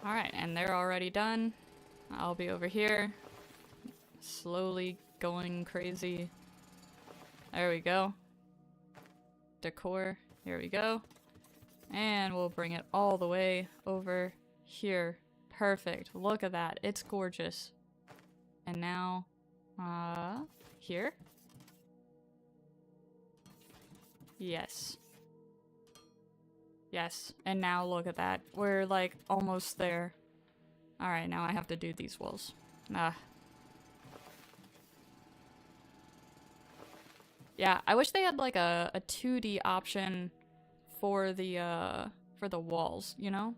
Alright, and they're already done. I'll be over here, slowly going crazy. There we go. Decor, here we go. And we'll bring it all the way over here. Perfect, look at that, it's gorgeous. And now, here? Yes. Yes, and now look at that. We're like almost there. Alright, now I have to do these walls. Yeah, I wish they had like a 2D option for the walls, you know?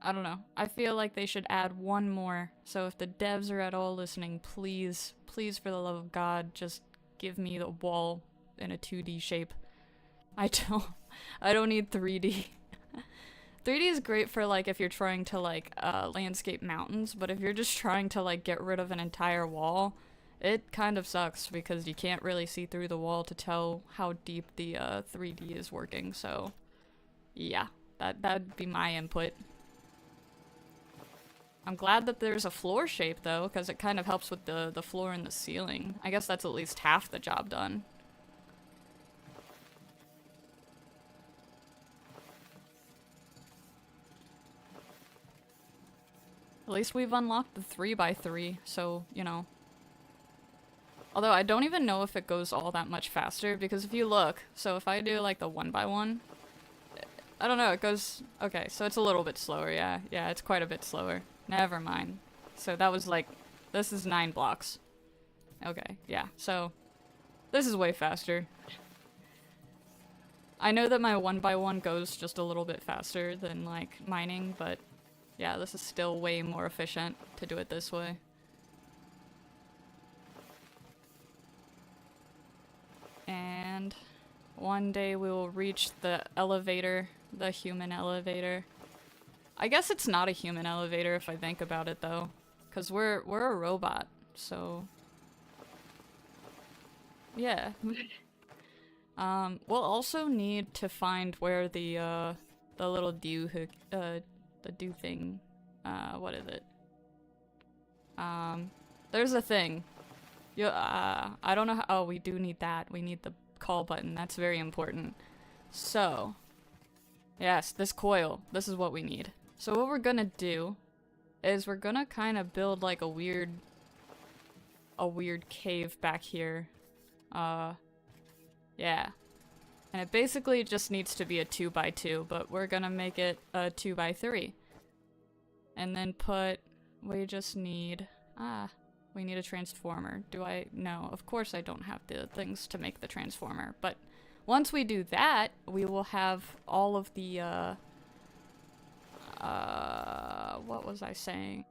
I don't know. I feel like they should add one more. So if the devs are at all listening, please, please for the love of God, just give me the wall in a 2D shape. I don't need 3D. 3D is great for like if you're trying to like landscape mountains, but if you're just trying to like get rid of an entire wall, it kind of sucks because you can't really see through the wall to tell how deep the 3D is working. So yeah, that'd be my input. I'm glad that there's a floor shape though, because it kind of helps with the floor and the ceiling. I guess that's at least half the job done. At least we've unlocked the 3x3, so, you know. Although I don't even know if it goes all that much faster, because if you look, so if I do like the 1x1, I don't know, it goes, okay, so it's a little bit slower, yeah, it's quite a bit slower. Never mind. So that was like, this is 9 blocks. Okay, yeah, so this is way faster. I know that my 1x1 goes just a little bit faster than like mining, but yeah, this is still way more efficient to do it this way. And one day we will reach the elevator, the human elevator. I guess it's not a human elevator if I think about it though, because we're a robot, so yeah. We'll also need to find where the little dew hook, the dew thing, what is it? There's a thing. I don't know how, oh, we do need that. We need the call button. That's very important. So, yes, this coil. This is what we need. So what we're gonna do is we're gonna kind of build like a weird cave back here. Yeah. And it basically just needs to be a 2x2, but we're gonna make it a 2x3. And then we just need, we need a transformer. No, of course I don't have the things to make the transformer, but once we do that, we will have all of the, what was I saying?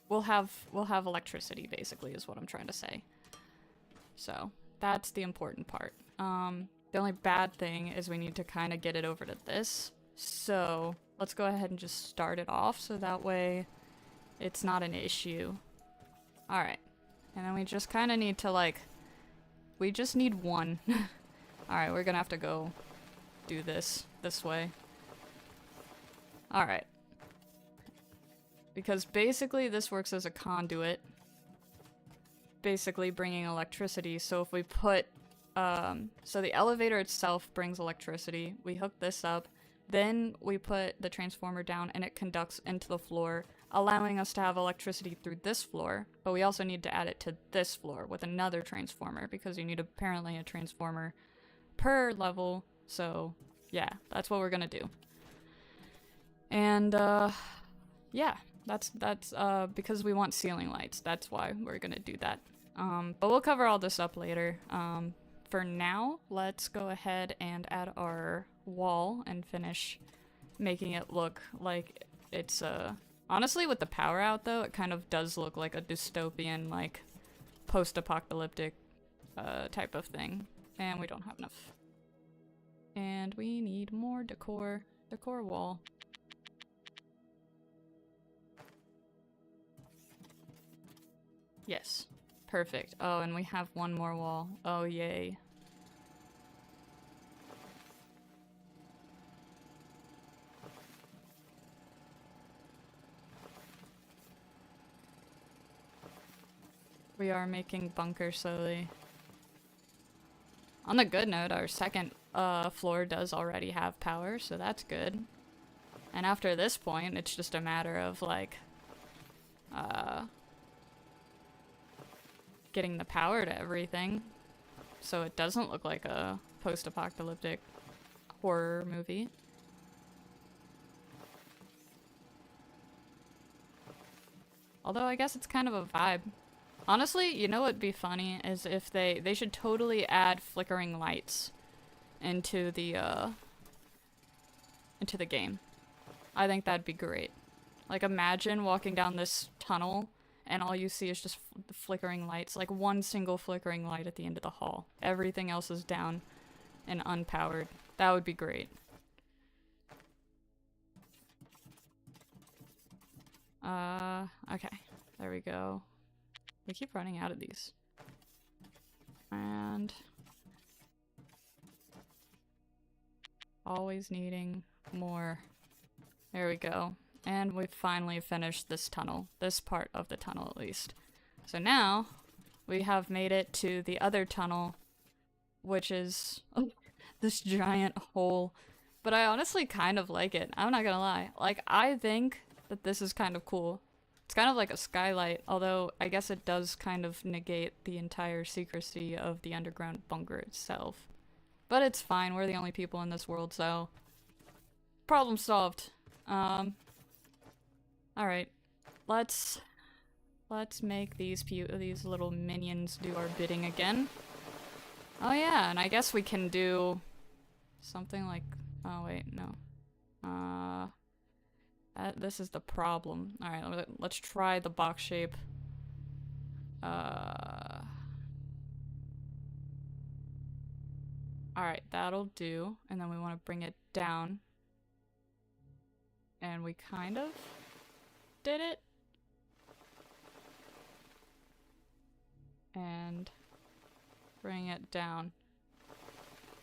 We'll have electricity, basically, is what I'm trying to say. So, that's the important part. The only bad thing is we need to kind of get it over to this. So, let's go ahead and just start it off so that way it's not an issue. Alright. And then we just kind of need to, like, we just need one. Alright, we're gonna have to go do this way. Alright. Because basically this works as a conduit. Basically bringing electricity. So if we put, so the elevator itself brings electricity. We hook this up. Then we put the transformer down and it conducts into the floor, allowing us to have electricity through this floor. But we also need to add it to this floor with another transformer because you need apparently a transformer per level. So yeah, that's what we're gonna do. And yeah, that's because we want ceiling lights. That's why we're gonna do that. But we'll cover all this up later. For now, let's go ahead and add our wall and finish making it look like it's honestly, with the power out though, it kind of does look like a dystopian, like post-apocalyptic type of thing. And we don't have enough. And we need more decor wall. Yes. Perfect. Oh, and we have one more wall. Oh, yay. We are making bunkers slowly. On the good note, our second floor does already have power, so that's good. And after this point, it's just a matter of, like, getting the power to everything, so it doesn't look like a post-apocalyptic horror movie. Although I guess it's kind of a vibe. Honestly, you know what'd be funny is if they should totally add flickering lights into the game. I think that'd be great. Like, imagine walking down this tunnel and all you see is just the flickering lights, like one single flickering light at the end of the hall. Everything else is down and unpowered. That would be great. Okay. There we go. We keep running out of these. And always needing more. There we go. And we finally finished this tunnel. This part of the tunnel, at least. So now, we have made it to the other tunnel, which is this giant hole. But I honestly kind of like it. I'm not gonna lie. Like, I think that this is kind of cool. It's kind of like a skylight, although I guess it does kind of negate the entire secrecy of the underground bunker itself. But it's fine. We're the only people in this world, so problem solved. Alright, let's make these little minions do our bidding again. Oh yeah, and I guess we can do something like, oh wait, no. This is the problem. Alright, let's try the box shape. Alright, that'll do. And then we want to bring it down. And we kind of did it. And bring it down.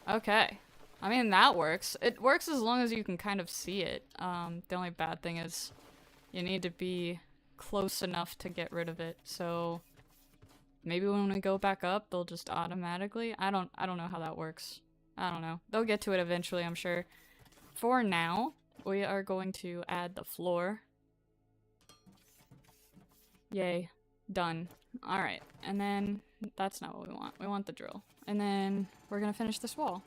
Okay. I mean, that works. It works as long as you can kind of see it. The only bad thing is you need to be close enough to get rid of it. So maybe when we go back up, they'll just automatically. I don't know how that works. I don't know. They'll get to it eventually, I'm sure. For now, we are going to add the floor. Yay. Done. Alright, and then that's not what we want. We want the drill. And then we're gonna finish this wall.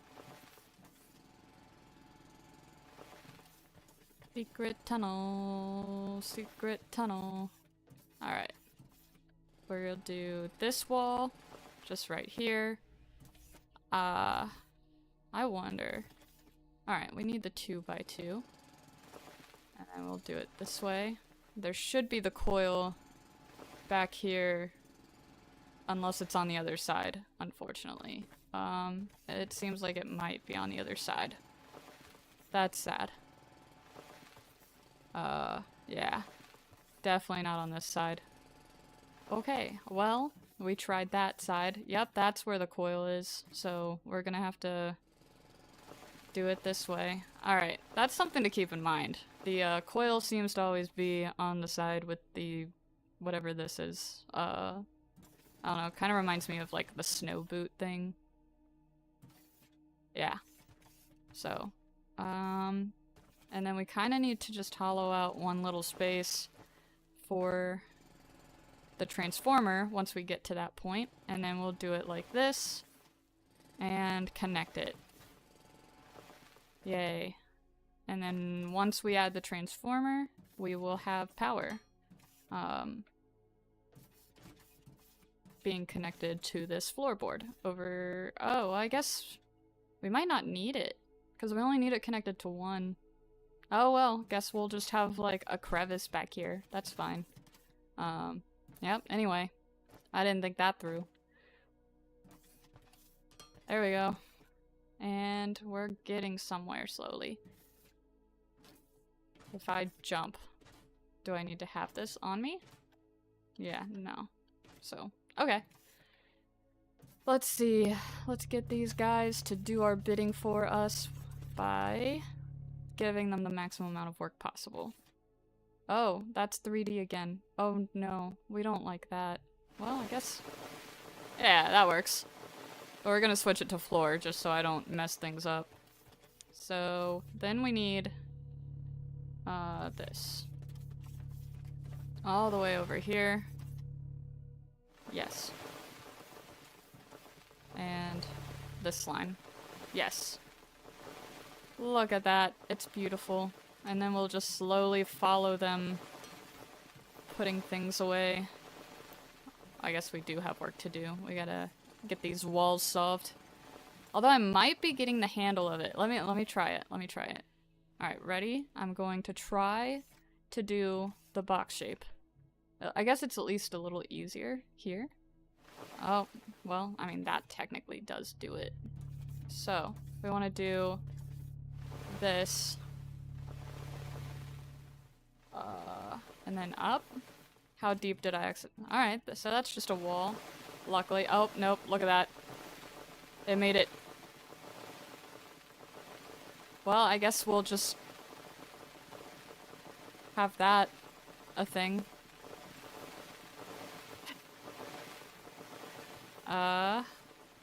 Secret tunnel. Secret tunnel. Alright. We're gonna do this wall. Just right here. I wonder. Alright, we need the 2x2. And then we'll do it this way. There should be the coil back here. Unless it's on the other side, unfortunately. It seems like it might be on the other side. That's sad. Yeah. Definitely not on this side. Okay, well, we tried that side. Yep, that's where the coil is. So we're gonna have to do it this way. Alright, that's something to keep in mind. The coil seems to always be on the side with the whatever this is. I don't know, kind of reminds me of like the snow boot thing. Yeah. So, and then we kind of need to just hollow out one little space for the transformer once we get to that point, and then we'll do it like this and connect it. Yay. And then once we add the transformer, we will have power being connected to this floorboard over... Oh, I guess we might not need it because we only need it connected to one. Oh well, guess we'll just have like a crevice back here. That's fine. Yep, anyway. I didn't think that through. There we go. And we're getting somewhere slowly. If I jump, do I need to have this on me? Yeah, no. So, okay. Let's see. Let's get these guys to do our bidding for us by giving them the maximum amount of work possible. Oh, that's 3D again. Oh no, we don't like that. Well, I guess... Yeah, that works. But we're gonna switch it to floor just so I don't mess things up. So, then we need... this. All the way over here. Yes. And this line. Yes. Look at that. It's beautiful. And then we'll just slowly follow them putting things away. I guess we do have work to do. We gotta get these walls solved. Although I might be getting the handle of it. Let me try it. Let me try it. Alright, ready? I'm going to try to do the box shape. I guess it's at least a little easier here. Oh, well, I mean, that technically does do it. So, we want to do this. And then up. How deep did I exit? Alright, so that's just a wall. Luckily. Oh, nope, look at that. It made it. Well, I guess we'll just have that a thing.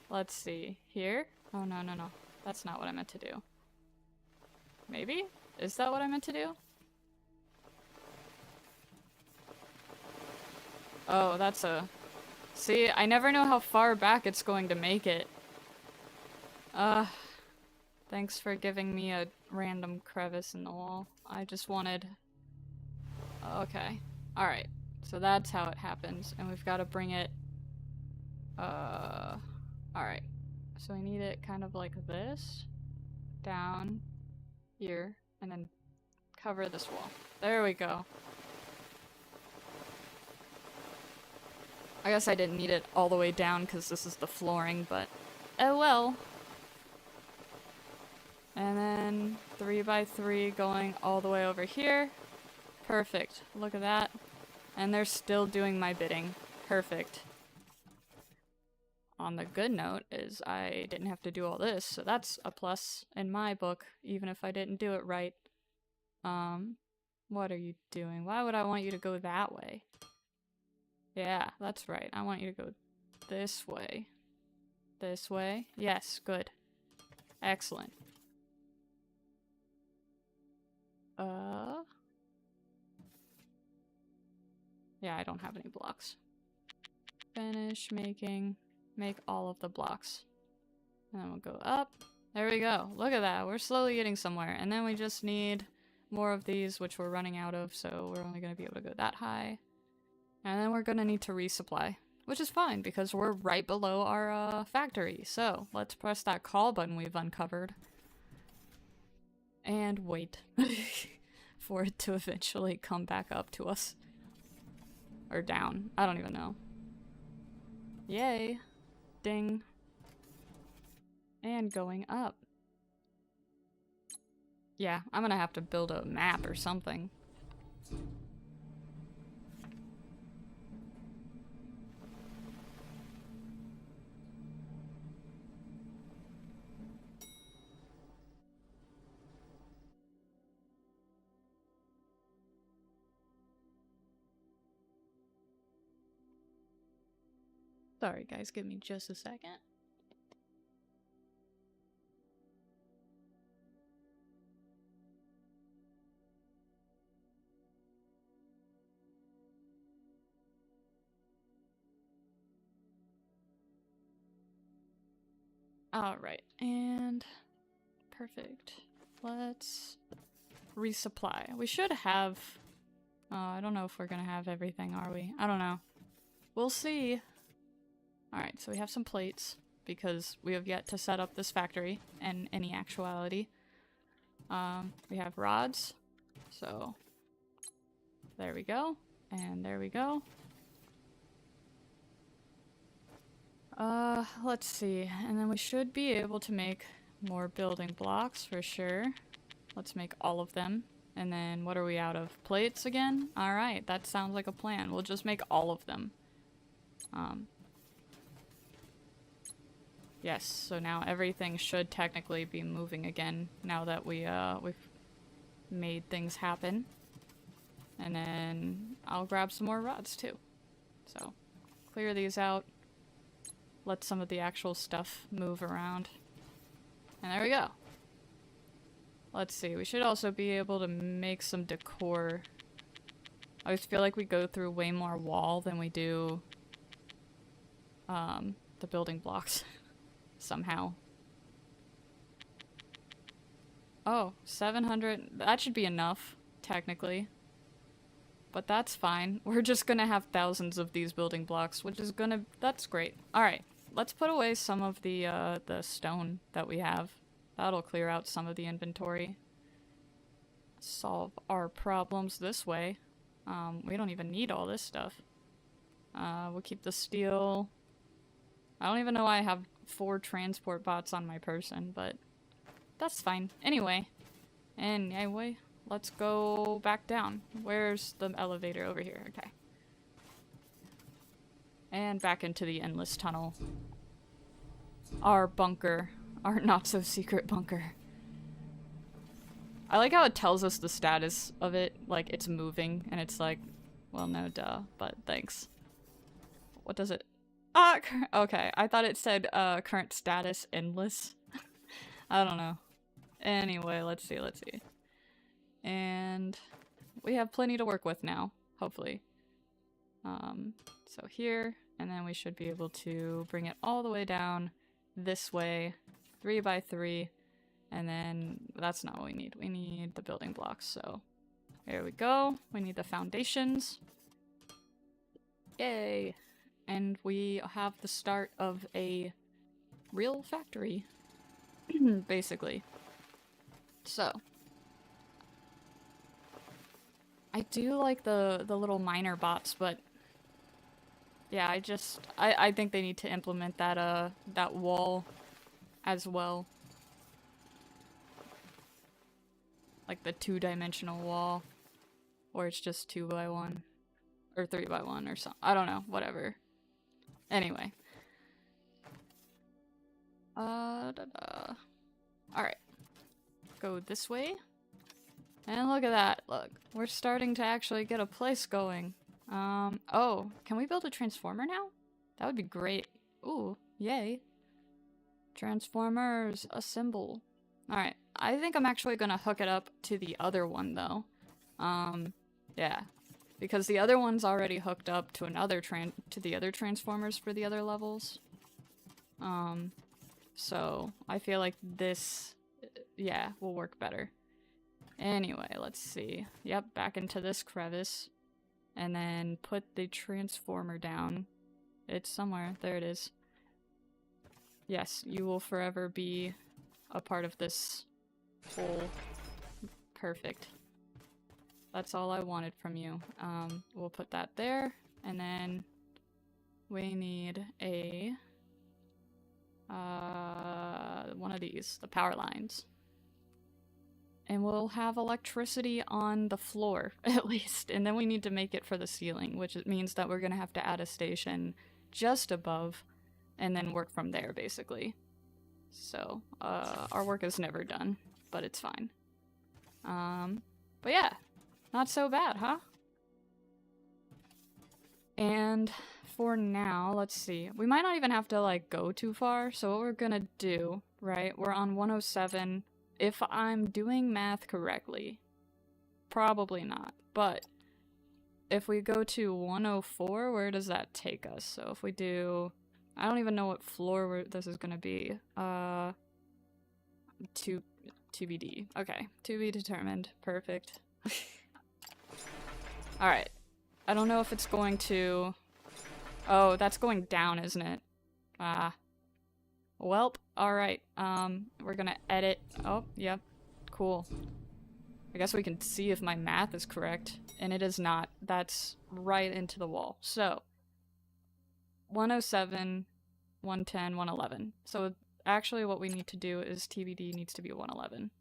Let's see. Here? Oh, no, no, no. That's not what I meant to do. Maybe? Is that what I meant to do? Oh, that's a... See, I never know how far back it's going to make it. Thanks for giving me a random crevice in the wall. I just wanted... Okay. Alright. So that's how it happens. And we've got to bring it... Alright. So we need it kind of like this. Down. Here. And then cover this wall. There we go. I guess I didn't need it all the way down because this is the flooring, but oh well. And then 3x3 going all the way over here. Perfect. Look at that. And they're still doing my bidding. Perfect. On the good note is I didn't have to do all this, so that's a plus in my book, even if I didn't do it right. What are you doing? Why would I want you to go that way? Yeah, that's right. I want you to go this way. This way. Yes, good. Excellent. Yeah, I don't have any blocks. Finish making. Make all of the blocks. And then we'll go up. There we go. Look at that. We're slowly getting somewhere. And then we just need more of these, which we're running out of, so we're only going to be able to go that high. And then we're going to need to resupply, which is fine because we're right below our factory. So let's press that call button we've uncovered. And wait for it to eventually come back up to us. Or down. I don't even know. Yay. Ding. And going up. Yeah, I'm gonna have to build a map or something. Sorry guys, give me just a second. Alright, and perfect. Let's resupply. We should have... I don't know if we're gonna have everything, are we? I don't know. We'll see. Alright, so we have some plates, because we have yet to set up this factory in any actuality. We have rods, so there we go, and there we go. Let's see, and then we should be able to make more building blocks for sure. Let's make all of them. And then what are we out of? Plates again? Alright, that sounds like a plan. We'll just make all of them. Yes, so now everything should technically be moving again now that we've made things happen. And then I'll grab some more rods too. So, clear these out. Let some of the actual stuff move around. And there we go. Let's see, we should also be able to make some decor. I always feel like we go through way more wall than we do the building blocks. Somehow. Oh, 700. That should be enough, technically. But that's fine. We're just gonna have thousands of these building blocks, which is gonna... That's great. Alright, let's put away some of the stone that we have. That'll clear out some of the inventory. Solve our problems this way. We don't even need all this stuff. We'll keep the steel. I don't even know why I have 4 transport bots on my person, but that's fine. Anyway, let's go back down. Where's the elevator? Over here, okay. And back into the endless tunnel. Our bunker. Our not-so-secret bunker. I like how it tells us the status of it, like it's moving, and it's like, well, no, duh, but thanks. What does it... okay, I thought it said, current status endless. I don't know. Anyway, let's see. And we have plenty to work with now, hopefully. So here, and then we should be able to bring it all the way down this way, 3 by 3, and then that's not what we need. We need the building blocks, so there we go. We need the foundations. Yay! And we have the start of a real factory, basically. So, I do like the little miner bots, but yeah, I think they need to implement that that wall as well. Like the 2-dimensional wall, or it's just 2 by 1 or 3 by 1 or something. I don't know, whatever. Anyway. Alright. Go this way. And look at that. Look, we're starting to actually get a place going. Oh, can we build a transformer now? That would be great. Ooh, yay. Transformers, assemble. Alright, I think I'm actually gonna hook it up to the other one, though. Yeah. Because the other one's already hooked up to the other transformers for the other levels. So I feel like this, yeah, will work better. Anyway, let's see. Yep, back into this crevice. And then put the transformer down. It's somewhere. There it is. Yes, you will forever be a part of this whole. Perfect. That's all I wanted from you. We'll put that there, and then we need a one of these, the power lines. And we'll have electricity on the floor, at least. And then we need to make it for the ceiling, which means that we're gonna have to add a station just above, and then work from there, basically. So, our work is never done, but it's fine. But yeah, not so bad, huh? And for now, let's see. We might not even have to, like, go too far, so what we're gonna do, right, we're on 107. If I'm doing math correctly, probably not, but if we go to 104, where does that take us? So if we do, I don't even know what floor this is gonna be. TBD. Okay, to be determined. Perfect. Alright. I don't know if it's going to... Oh, that's going down, isn't it? Welp. Alright. We're gonna edit. Oh, yep. Cool. I guess we can see if my math is correct. And it is not. That's right into the wall. So, 107, 110, 111. So, actually what we need to do is TBD needs to be 111.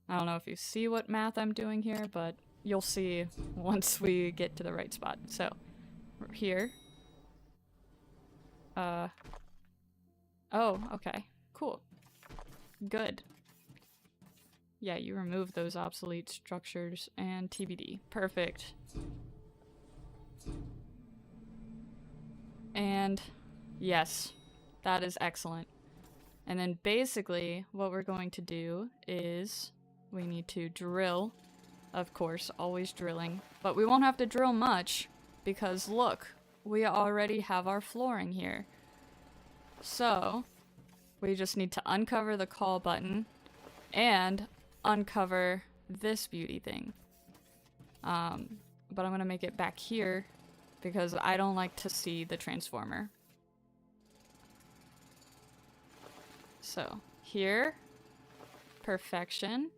I don't know if you see what math I'm doing here, but you'll see once we get to the right spot. So, we're here. Oh, okay. Cool. Good. Yeah, you remove those obsolete structures and TBD. Perfect. And yes, that is excellent. And then basically what we're going to do is we need to drill, of course, always drilling, but we won't have to drill much because look, we already have our flooring here. So we just need to uncover the call button and uncover this beauty thing. But I'm gonna make it back here because I don't like to see the transformer. So here, perfection,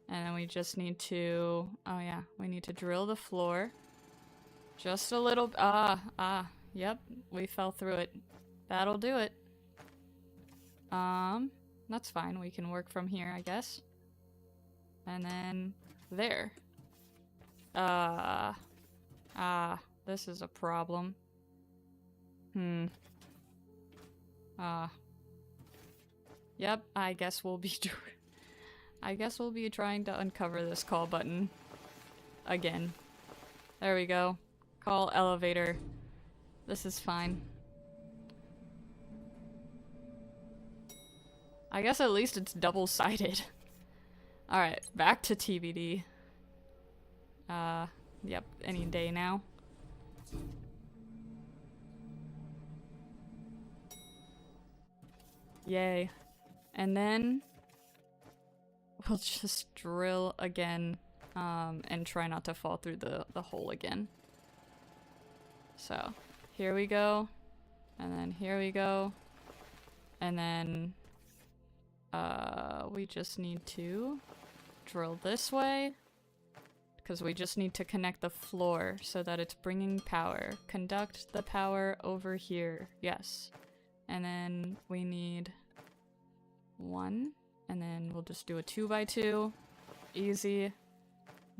and then we just need to, oh yeah, we need to drill the floor. Just a little, yep, we fell through it. That'll do it. That's fine, we can work from here, I guess. And then there. This is a problem. Yep, I guess we'll be trying to uncover this call button again. There we go. Call elevator. This is fine. I guess at least it's double-sided. Alright, back to TBD. Yep, any day now. Yay. And then we'll just drill again, and try not to fall through the hole again. So, here we go. And then here we go. And then, we just need to drill this way. Because we just need to connect the floor so that it's bringing power. Conduct the power over here. Yes. And then we need one. And then we'll just do a 2x2. Easy.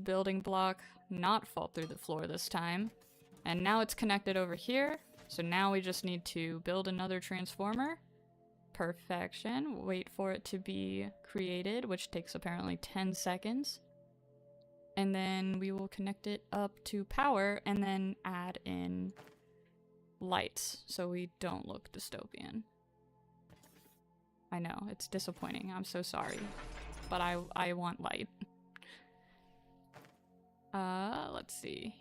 Building block. Not fall through the floor this time. And now it's connected over here. So now we just need to build another transformer. Perfection. Wait for it to be created, which takes apparently 10 seconds. And then we will connect it up to power and then add in lights so we don't look dystopian. I know, it's disappointing. I'm so sorry. But I want light. Let's see.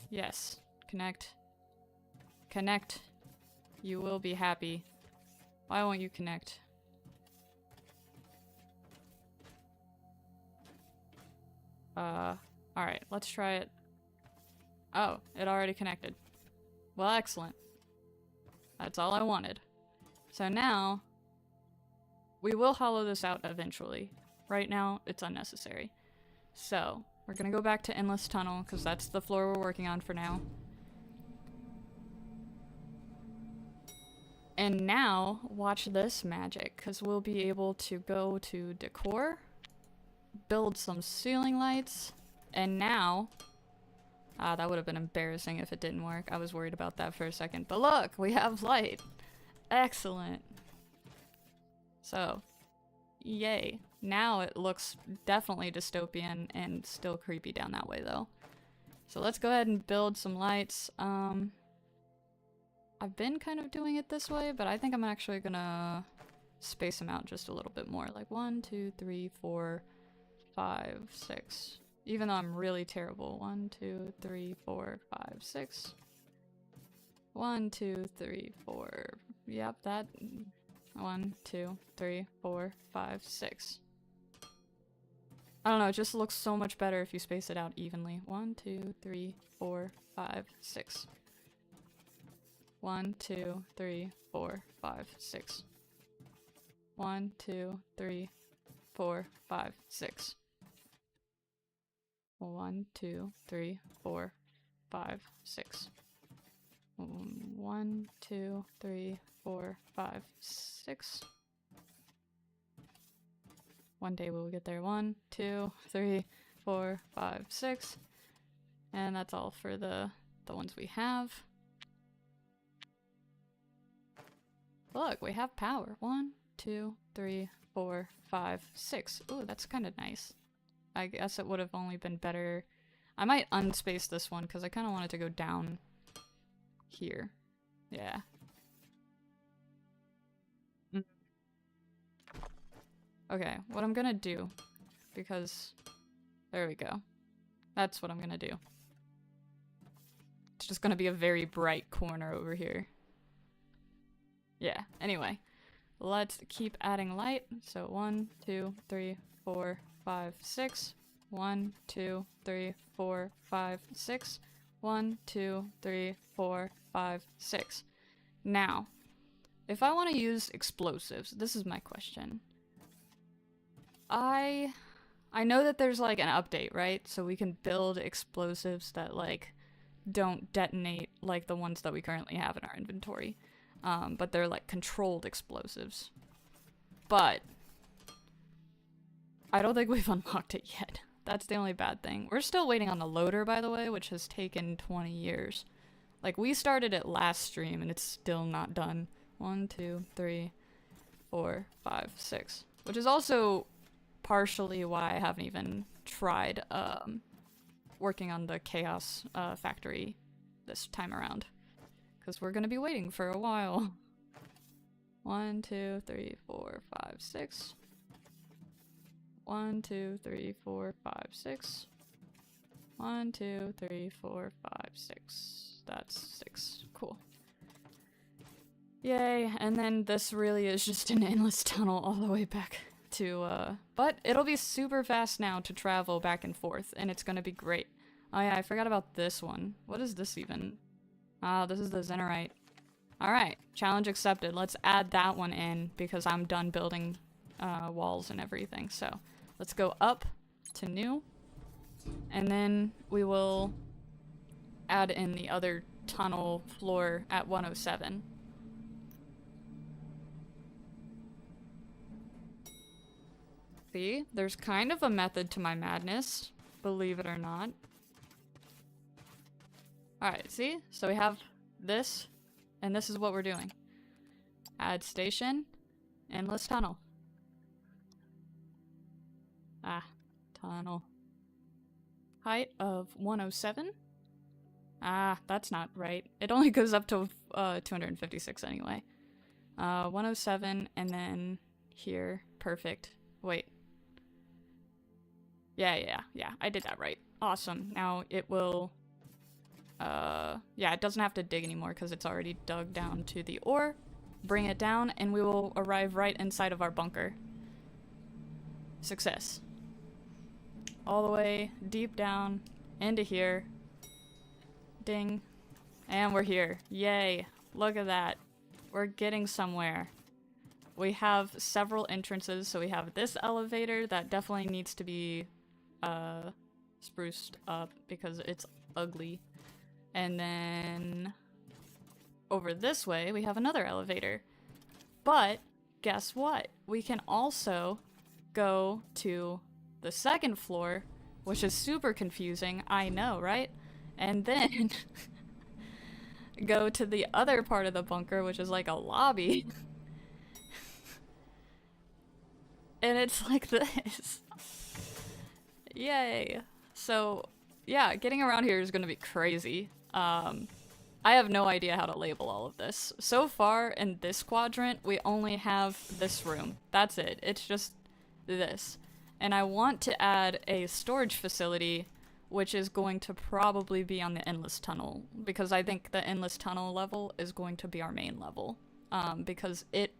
Yes. Connect. Connect. You will be happy. Why won't you connect? Alright, let's try it. Oh, it already connected. Well, excellent. That's all I wanted. So now, we will hollow this out eventually. Right now, it's unnecessary. So, we're gonna go back to Endless Tunnel, because that's the floor we're working on for now. And now, watch this magic, because we'll be able to go to Decor, build some ceiling lights, and now... that would have been embarrassing if it didn't work. I was worried about that for a second. But look, we have light. Excellent. So, yay. Now it looks definitely dystopian and still creepy down that way though. So let's go ahead and build some lights. I've been kind of doing it this way, but I think I'm actually gonna space them out just a little bit more. Like 1, 2, 3, 4, 5, 6. Even though I'm really terrible. 1, 2, 3, 4, 5, 6. 1, 2, 3, 4. Yep, that. 1, 2, 3, 4, 5, 6. I don't know, it just looks so much better if you space it out evenly. 1, 2, 3, 4, 5, 6. 1, 2, 3, 4, 5, 6. 1, 2, 3, 4, 5, 6. 1, 2, 3, 4, 5, 6. 1, 2, 3, 4, 5, 6. One day we'll get there. 1, 2, 3, 4, 5, 6. And that's all for the ones we have. Look, we have power. 1, 2, 3, 4, 5, 6. Ooh, that's kind of nice. I guess it would have only been better. I might unspace this one because I kind of want it to go down here. Yeah. Okay, what I'm gonna do, because there we go. That's what I'm gonna do. It's just gonna be a very bright corner over here. Yeah, anyway. Let's keep adding light. So 1, 2, 3, 4, 5, 6. 1, 2, 3, 4, 5, 6. 1, 2, 3, 4, 5, 6. Now, if I want to use explosives, this is my question. I know that there's like an update, right? So we can build explosives that like don't detonate like the ones that we currently have in our inventory. But they're like controlled explosives. But I don't think we've unlocked it yet. That's the only bad thing. We're still waiting on the loader, by the way, which has taken 20 years. Like, we started it last stream and it's still not done. 1, 2, 3, 4, 5, 6. Which is also partially why I haven't even tried working on the chaos factory this time around. Because we're gonna be waiting for a while. 1, 2, 3, 4, 5, 6. 1, 2, 3, 4, 5, 6. 1, 2, 3, 4, 5, 6. That's 6. Cool. Yay, and then this really is just an endless tunnel all the way back to, but it'll be super fast now to travel back and forth, and it's gonna be great. Oh yeah, I forgot about this one. What is this even? Ah, this is the Zenerite. Alright, challenge accepted. Let's add that one in, because I'm done building walls and everything. So, let's go up to new, and then we will add in the other tunnel floor at 107. See, there's kind of a method to my madness, believe it or not. Alright, see? So we have this, and this is what we're doing. Add station, endless tunnel. Ah, tunnel. Height of 107. Ah, that's not right. It only goes up to 256 anyway. 107 and then here. Perfect. Wait. Yeah, I did that right. Awesome. Now it will, yeah, it doesn't have to dig anymore because it's already dug down to the ore. Bring it down and we will arrive right inside of our bunker. Success. All the way deep down into here. Ding. And we're here. Yay. Look at that. We're getting somewhere. We have several entrances, so we have this elevator that definitely needs to be spruced up because it's ugly. And then over this way we have another elevator. But guess what? We can also go to the second floor, which is super confusing, I know, right? And then go to the other part of the bunker, which is like a lobby. And it's like this. Yay. So, yeah, getting around here is gonna be crazy. I have no idea how to label all of this. So far, in this quadrant, we only have this room. That's it. It's just this. And I want to add a storage facility, which is going to probably be on the endless tunnel, because I think the endless tunnel level is going to be our main level. Because it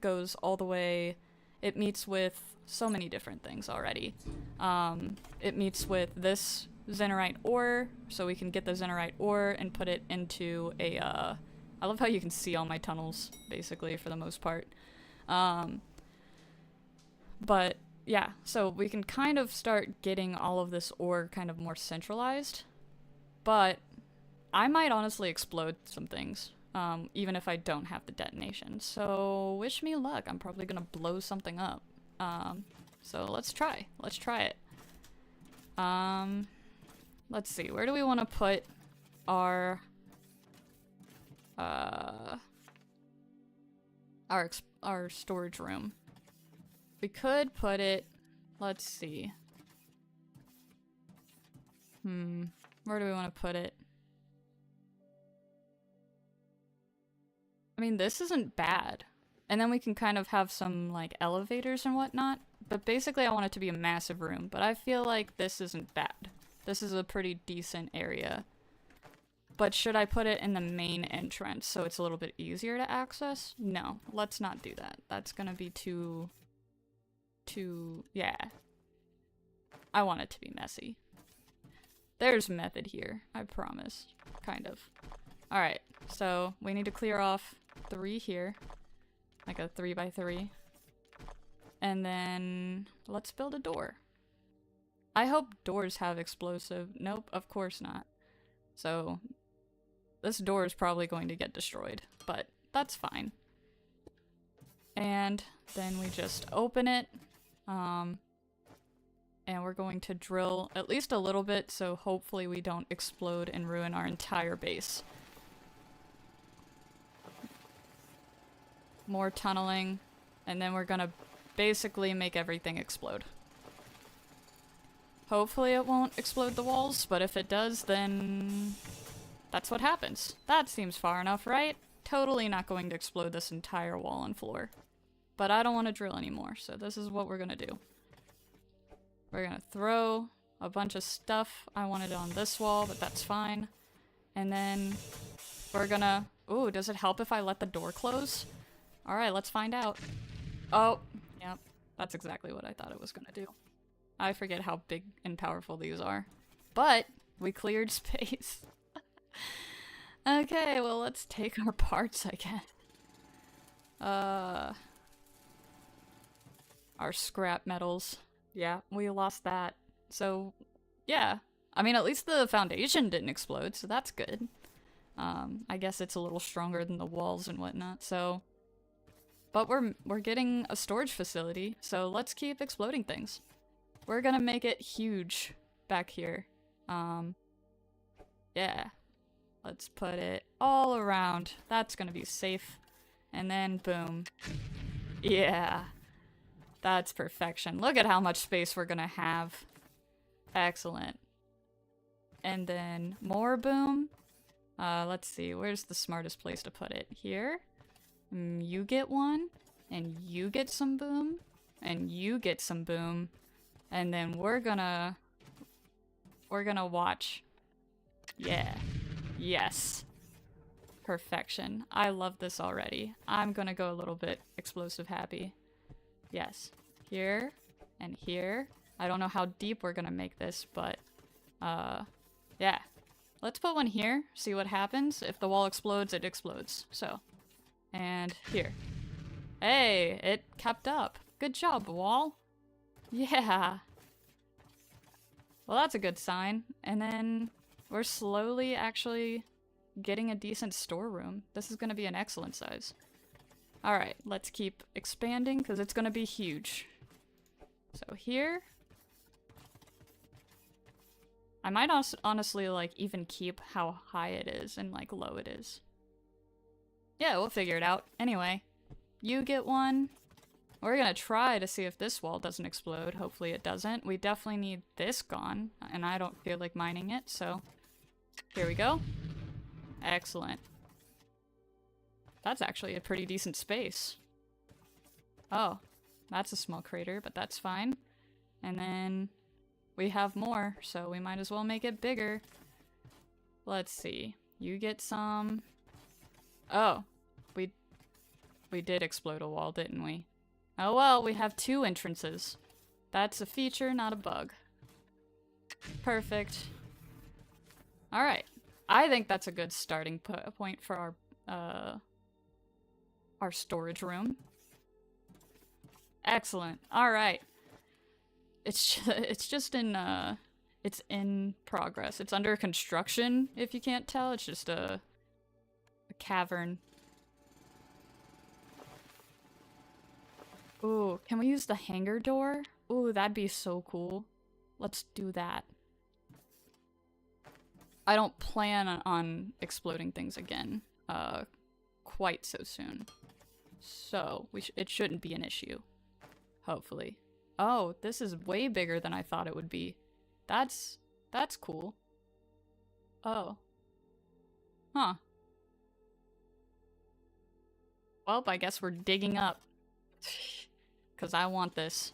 goes all the way... It meets with so many different things already. It meets with this Zenerite ore, so we can get the Zenerite ore and put it into a, I love how you can see all my tunnels, basically, for the most part. But, yeah, so we can kind of start getting all of this ore kind of more centralized. But I might honestly explode some things. Even if I don't have the detonation. So, wish me luck. I'm probably gonna blow something up. So let's try. Let's try it. Let's see. Where do we want to put our storage room? We could put it... Let's see. Where do we want to put it? I mean, this isn't bad. And then we can kind of have some, like, elevators and whatnot. But basically, I want it to be a massive room. But I feel like this isn't bad. This is a pretty decent area. But should I put it in the main entrance so it's a little bit easier to access? No, let's not do that. That's gonna be too... yeah. I want it to be messy. There's method here, I promise. Kind of. Alright, so we need to clear off 3 here. Like a 3x3. And then let's build a door. I hope doors have explosive. Nope, of course not. So this door is probably going to get destroyed, but that's fine. And then we just open it. And we're going to drill at least a little bit, so hopefully we don't explode and ruin our entire base. More tunneling, and then we're gonna basically make everything explode. Hopefully it won't explode the walls, but if it does, then that's what happens. That seems far enough, right? Totally not going to explode this entire wall and floor. But I don't want to drill anymore, so this is what we're gonna do. We're gonna throw a bunch of stuff. I wanted it on this wall, but that's fine. And then we're gonna... Ooh, does it help if I let the door close? Alright, let's find out. Oh, yep. That's exactly what I thought it was gonna do. I forget how big and powerful these are. But we cleared space. Okay, well, let's take our parts, I guess. Our scrap metals. Yeah, we lost that. So, yeah. I mean, at least the foundation didn't explode, so that's good. I guess it's a little stronger than the walls and whatnot, so... But we're getting a storage facility, so let's keep exploding things. We're gonna make it huge back here. Yeah. Let's put it all around. That's gonna be safe. And then, boom. Yeah. That's perfection. Look at how much space we're gonna have. Excellent. And then more boom. Let's see, where's the smartest place to put it? Here? You get one, and you get some boom, and you get some boom, and then we're gonna watch. Yeah. Yes. Perfection. I love this already. I'm gonna go a little bit explosive happy. Yes. Here, and here. I don't know how deep we're gonna make this, but, yeah. Let's put one here, see what happens. If the wall explodes, it explodes. So, and here. Hey, it kept up. Good job, wall. Yeah. Well, that's a good sign. And then we're slowly actually getting a decent storeroom. This is gonna be an excellent size. Alright, let's keep expanding because it's gonna be huge. So here. I might honestly, like, even keep how high it is and, like, low it is. Yeah, we'll figure it out. Anyway, you get one. We're gonna try to see if this wall doesn't explode. Hopefully it doesn't. We definitely need this gone, and I don't feel like mining it, so here we go. Excellent. That's actually a pretty decent space. Oh, that's a small crater, but that's fine. And then we have more, so we might as well make it bigger. Let's see. You get some. Oh, we did explode a wall, didn't we? Oh well, we have 2 entrances. That's a feature, not a bug. Perfect. Alright. I think that's a good starting point for our storage room. Excellent. Alright. It's just in, it's in progress. It's under construction, if you can't tell. It's just a cavern. Ooh, can we use the hangar door? Ooh, that'd be so cool. Let's do that. I don't plan on exploding things again, quite so soon. So, it shouldn't be an issue. Hopefully. Oh, this is way bigger than I thought it would be. That's cool. Oh. Huh. Well, I guess we're digging up. Because I want this.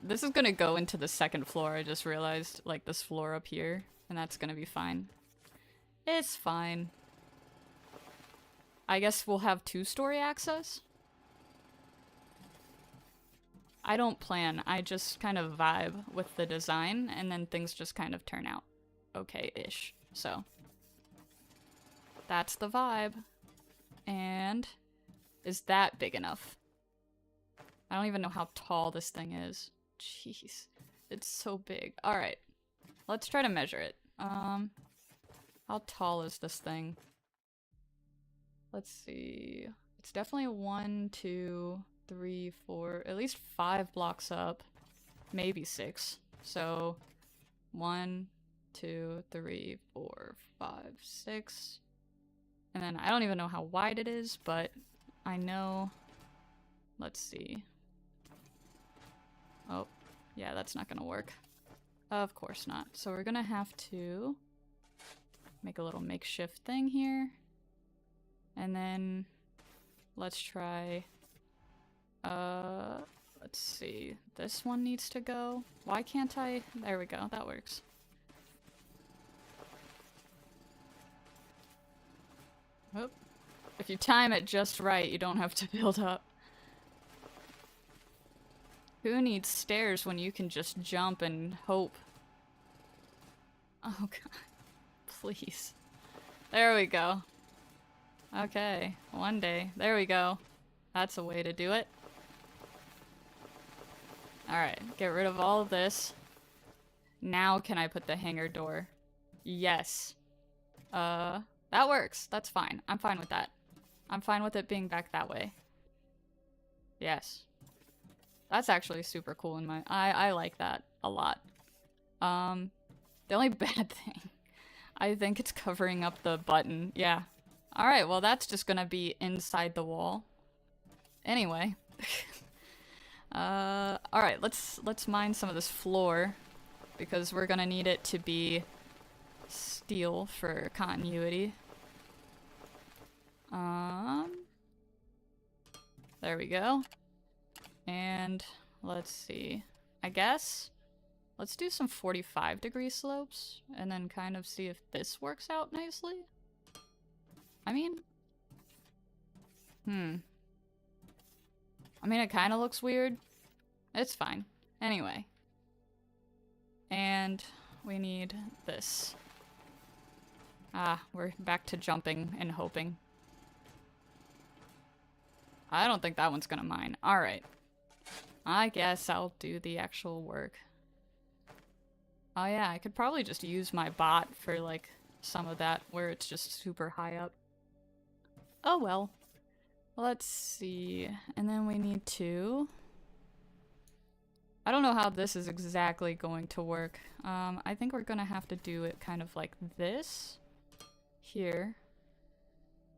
This is gonna go into the 2nd floor, I just realized. Like, this floor up here. And that's gonna be fine. It's fine. I guess we'll have 2-story access? I don't plan, I just kind of vibe with the design, and then things just kind of turn out okay-ish. So, that's the vibe. And is that big enough? I don't even know how tall this thing is. Jeez, it's so big. Alright, let's try to measure it. How tall is this thing? Let's see. It's definitely 1, 2, 3, 4, at least 5 blocks up. Maybe 6. So, 1, 2, 3, 4, 5, 6. And then I don't even know how wide it is, but I know. Let's see. Oh, yeah, that's not gonna work. Of course not. So we're gonna have to make a little makeshift thing here. And then let's try, let's see. This one needs to go. Why can't I? There we go, that works. Oh. If you time it just right, you don't have to build up. Who needs stairs when you can just jump and hope? Oh god. Please. There we go. Okay, one day. There we go. That's a way to do it. Alright, get rid of all of this. Now can I put the hangar door? Yes. That works. That's fine. I'm fine with that. I'm fine with it being back that way. Yes. That's actually super cool in my— I like that a lot. The only bad thing, I think it's covering up the button. Yeah. Alright, well that's just gonna be inside the wall. Anyway. Alright, let's mine some of this floor, because we're gonna need it to be steel for continuity. There we go. And let's see. I guess let's do some 45-degree slopes and then kind of see if this works out nicely. I mean, it kind of looks weird. It's fine. Anyway. And we need this. Ah, we're back to jumping and hoping. I don't think that one's gonna mine. Alright. I guess I'll do the actual work. Oh yeah, I could probably just use my bot for like some of that where it's just super high up. Oh well. Let's see. And then we need to... I don't know how this is exactly going to work. I think we're gonna have to do it kind of like this. Here.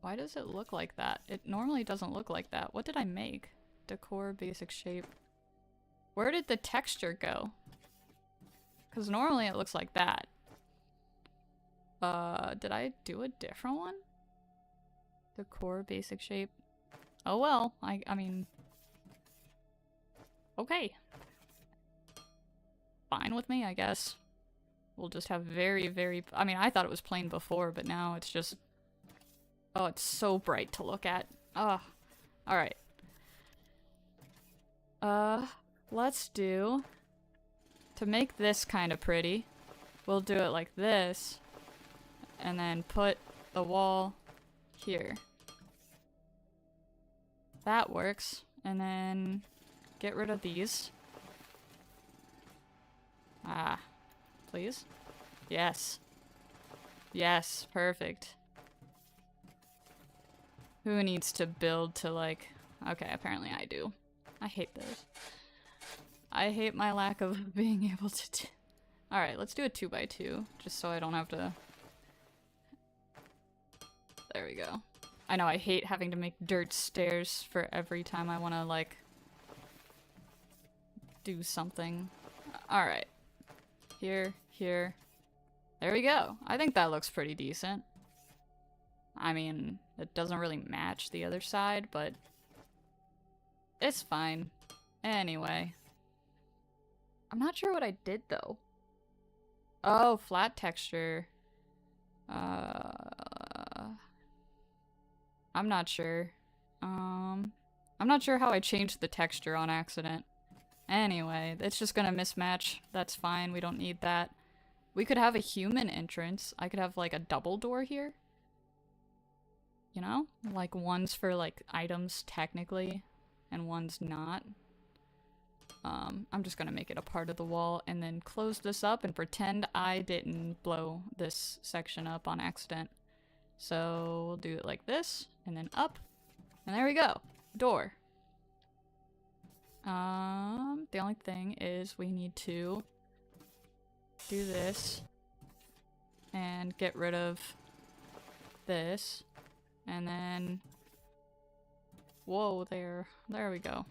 Why does it look like that? It normally doesn't look like that. What did I make? Decor, basic shape. Where did the texture go? Because normally it looks like that. Did I do a different one? Decor, basic shape. Oh well, I mean... Okay. Fine with me, I guess. We'll just have very, very... I mean, I thought it was plain before, but now it's just... Oh, it's so bright to look at. Ugh. Alright. Let's do... To make this kind of pretty, we'll do it like this. And then put the wall here. That works. And then get rid of these. Ah. Please? Yes. Yes, perfect. Who needs to build to like... Okay, apparently I do. I hate this. I hate my lack of being able to do... Alright, let's do a 2x2, just so I don't have to... There we go. I know, I hate having to make dirt stairs for every time I want to, like... do something. Alright. Here, here. There we go. I think that looks pretty decent. I mean, it doesn't really match the other side, but... It's fine. Anyway. I'm not sure what I did, though. Oh, flat texture. I'm not sure. I'm not sure how I changed the texture on accident. Anyway, it's just gonna mismatch. That's fine, we don't need that. We could have a human entrance. I could have, like, a double door here. You know? Like, one's for, like, items, technically, and one's not. I'm just gonna make it a part of the wall and then close this up and pretend I didn't blow this section up on accident. So we'll do it like this, and then up, and there we go. Door. The only thing is we need to do this and get rid of this, and then whoa, there we go.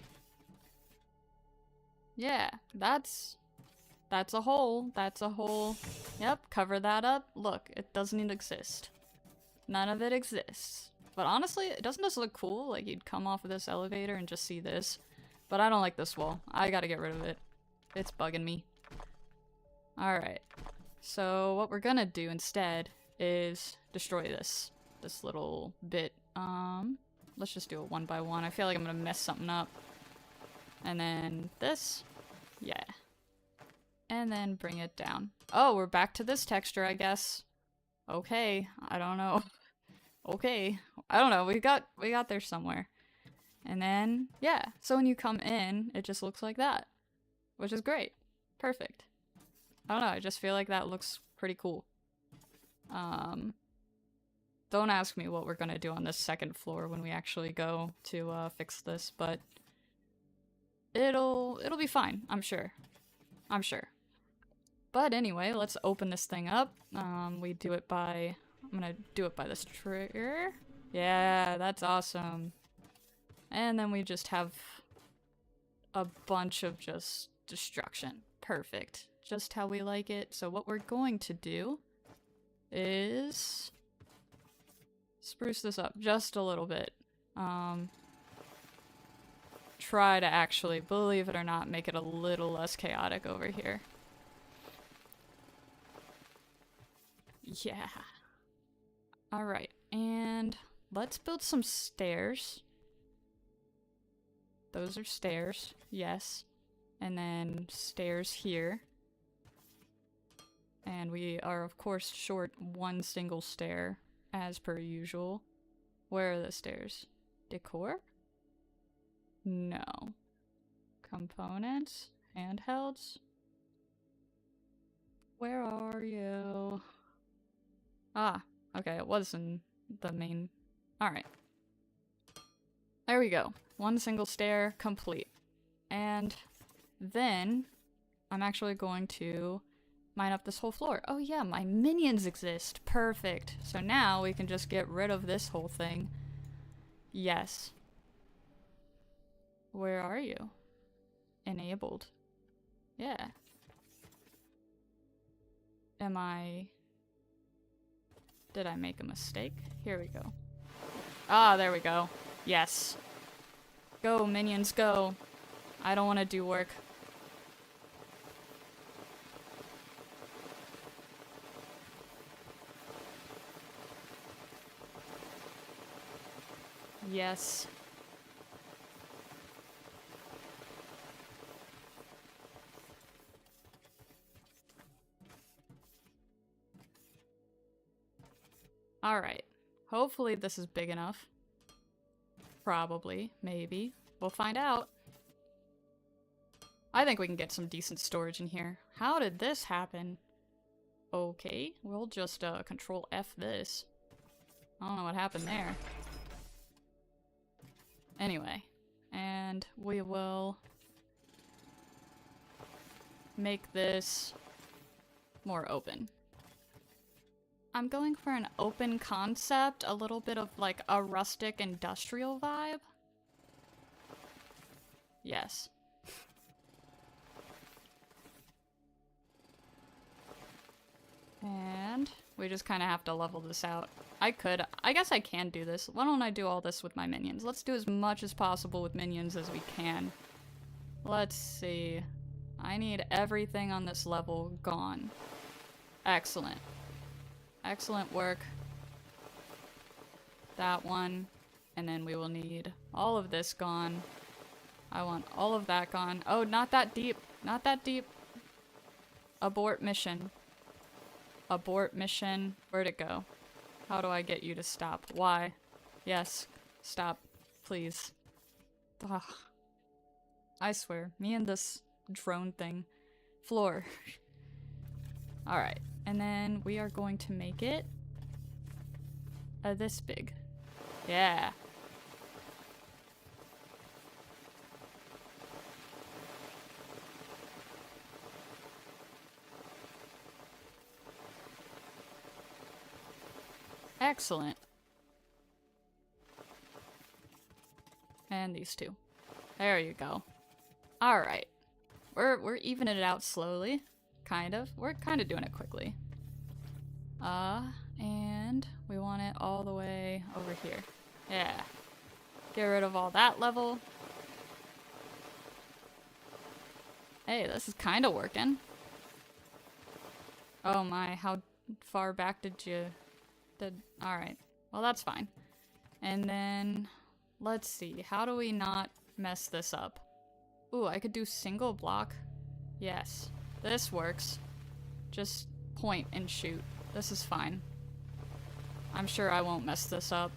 Yeah, that's a hole. That's a hole. Yep, cover that up. Look, it doesn't exist. None of it exists. But honestly, doesn't this look cool? Like, you'd come off of this elevator and just see this. But I don't like this wall. I gotta get rid of it. It's bugging me. Alright. So, what we're gonna do instead is destroy this little bit. Let's just do it one by one. I feel like I'm gonna mess something up. And then this. Yeah. And then bring it down. Oh, we're back to this texture, I guess. Okay. I don't know. Okay. I don't know. We got there somewhere. And then, yeah. So when you come in, it just looks like that. Which is great. Perfect. I don't know. I just feel like that looks pretty cool. Don't ask me what we're gonna do on this second floor when we actually go to fix this, but it'll be fine, I'm sure. I'm sure. But anyway, let's open this thing up. We do it by... I'm gonna do it by this trigger. Yeah, that's awesome. And then we just have a bunch of just destruction. Perfect. Just how we like it. So what we're going to do is spruce this up just a little bit. Try to actually, believe it or not, make it a little less chaotic over here. Yeah. Alright, and let's build some stairs. Those are stairs, yes. And then stairs here. And we are, of course, short one single stair, as per usual. Where are the stairs? Decor? No. Components? Handhelds? Where are you? Ah, okay, it was in the main... Alright. There we go. One single stair, complete. And then I'm actually going to mine up this whole floor. Oh yeah, my minions exist. Perfect. So now we can just get rid of this whole thing. Yes. Where are you? Enabled. Yeah. Am I... Did I make a mistake? Here we go. Ah, there we go. Yes. Go, minions, go. I don't want to do work. Yes. Alright. Hopefully this is big enough. Probably. Maybe. We'll find out. I think we can get some decent storage in here. How did this happen? Okay. We'll just control F this. I don't know what happened there. Anyway. And we will make this more open. I'm going for an open concept, a little bit of like a rustic industrial vibe. Yes. And we just kind of have to level this out. I guess I can do this. Why don't I do all this with my minions? Let's do as much as possible with minions as we can. Let's see. I need everything on this level gone. Excellent. Excellent work. That one. And then we will need all of this gone. I want all of that gone. Oh, not that deep. Not that deep. Abort mission. Abort mission. Where'd it go? How do I get you to stop? Why? Yes. Stop. Please. Ugh. I swear. Me and this drone thing. Floor. Alright. And then we are going to make it this big. Yeah. Excellent. And these two. There you go. Alright. We're evening it out slowly. Kind of. We're kind of doing it quickly. And we want it all the way over here. Yeah. Get rid of all that level. Hey, this is kind of working. Oh my, how far back did you... Alright. Well, that's fine. And then, let's see. How do we not mess this up? Ooh, I could do single block. Yes. This works. Just point and shoot. This is fine. I'm sure I won't mess this up.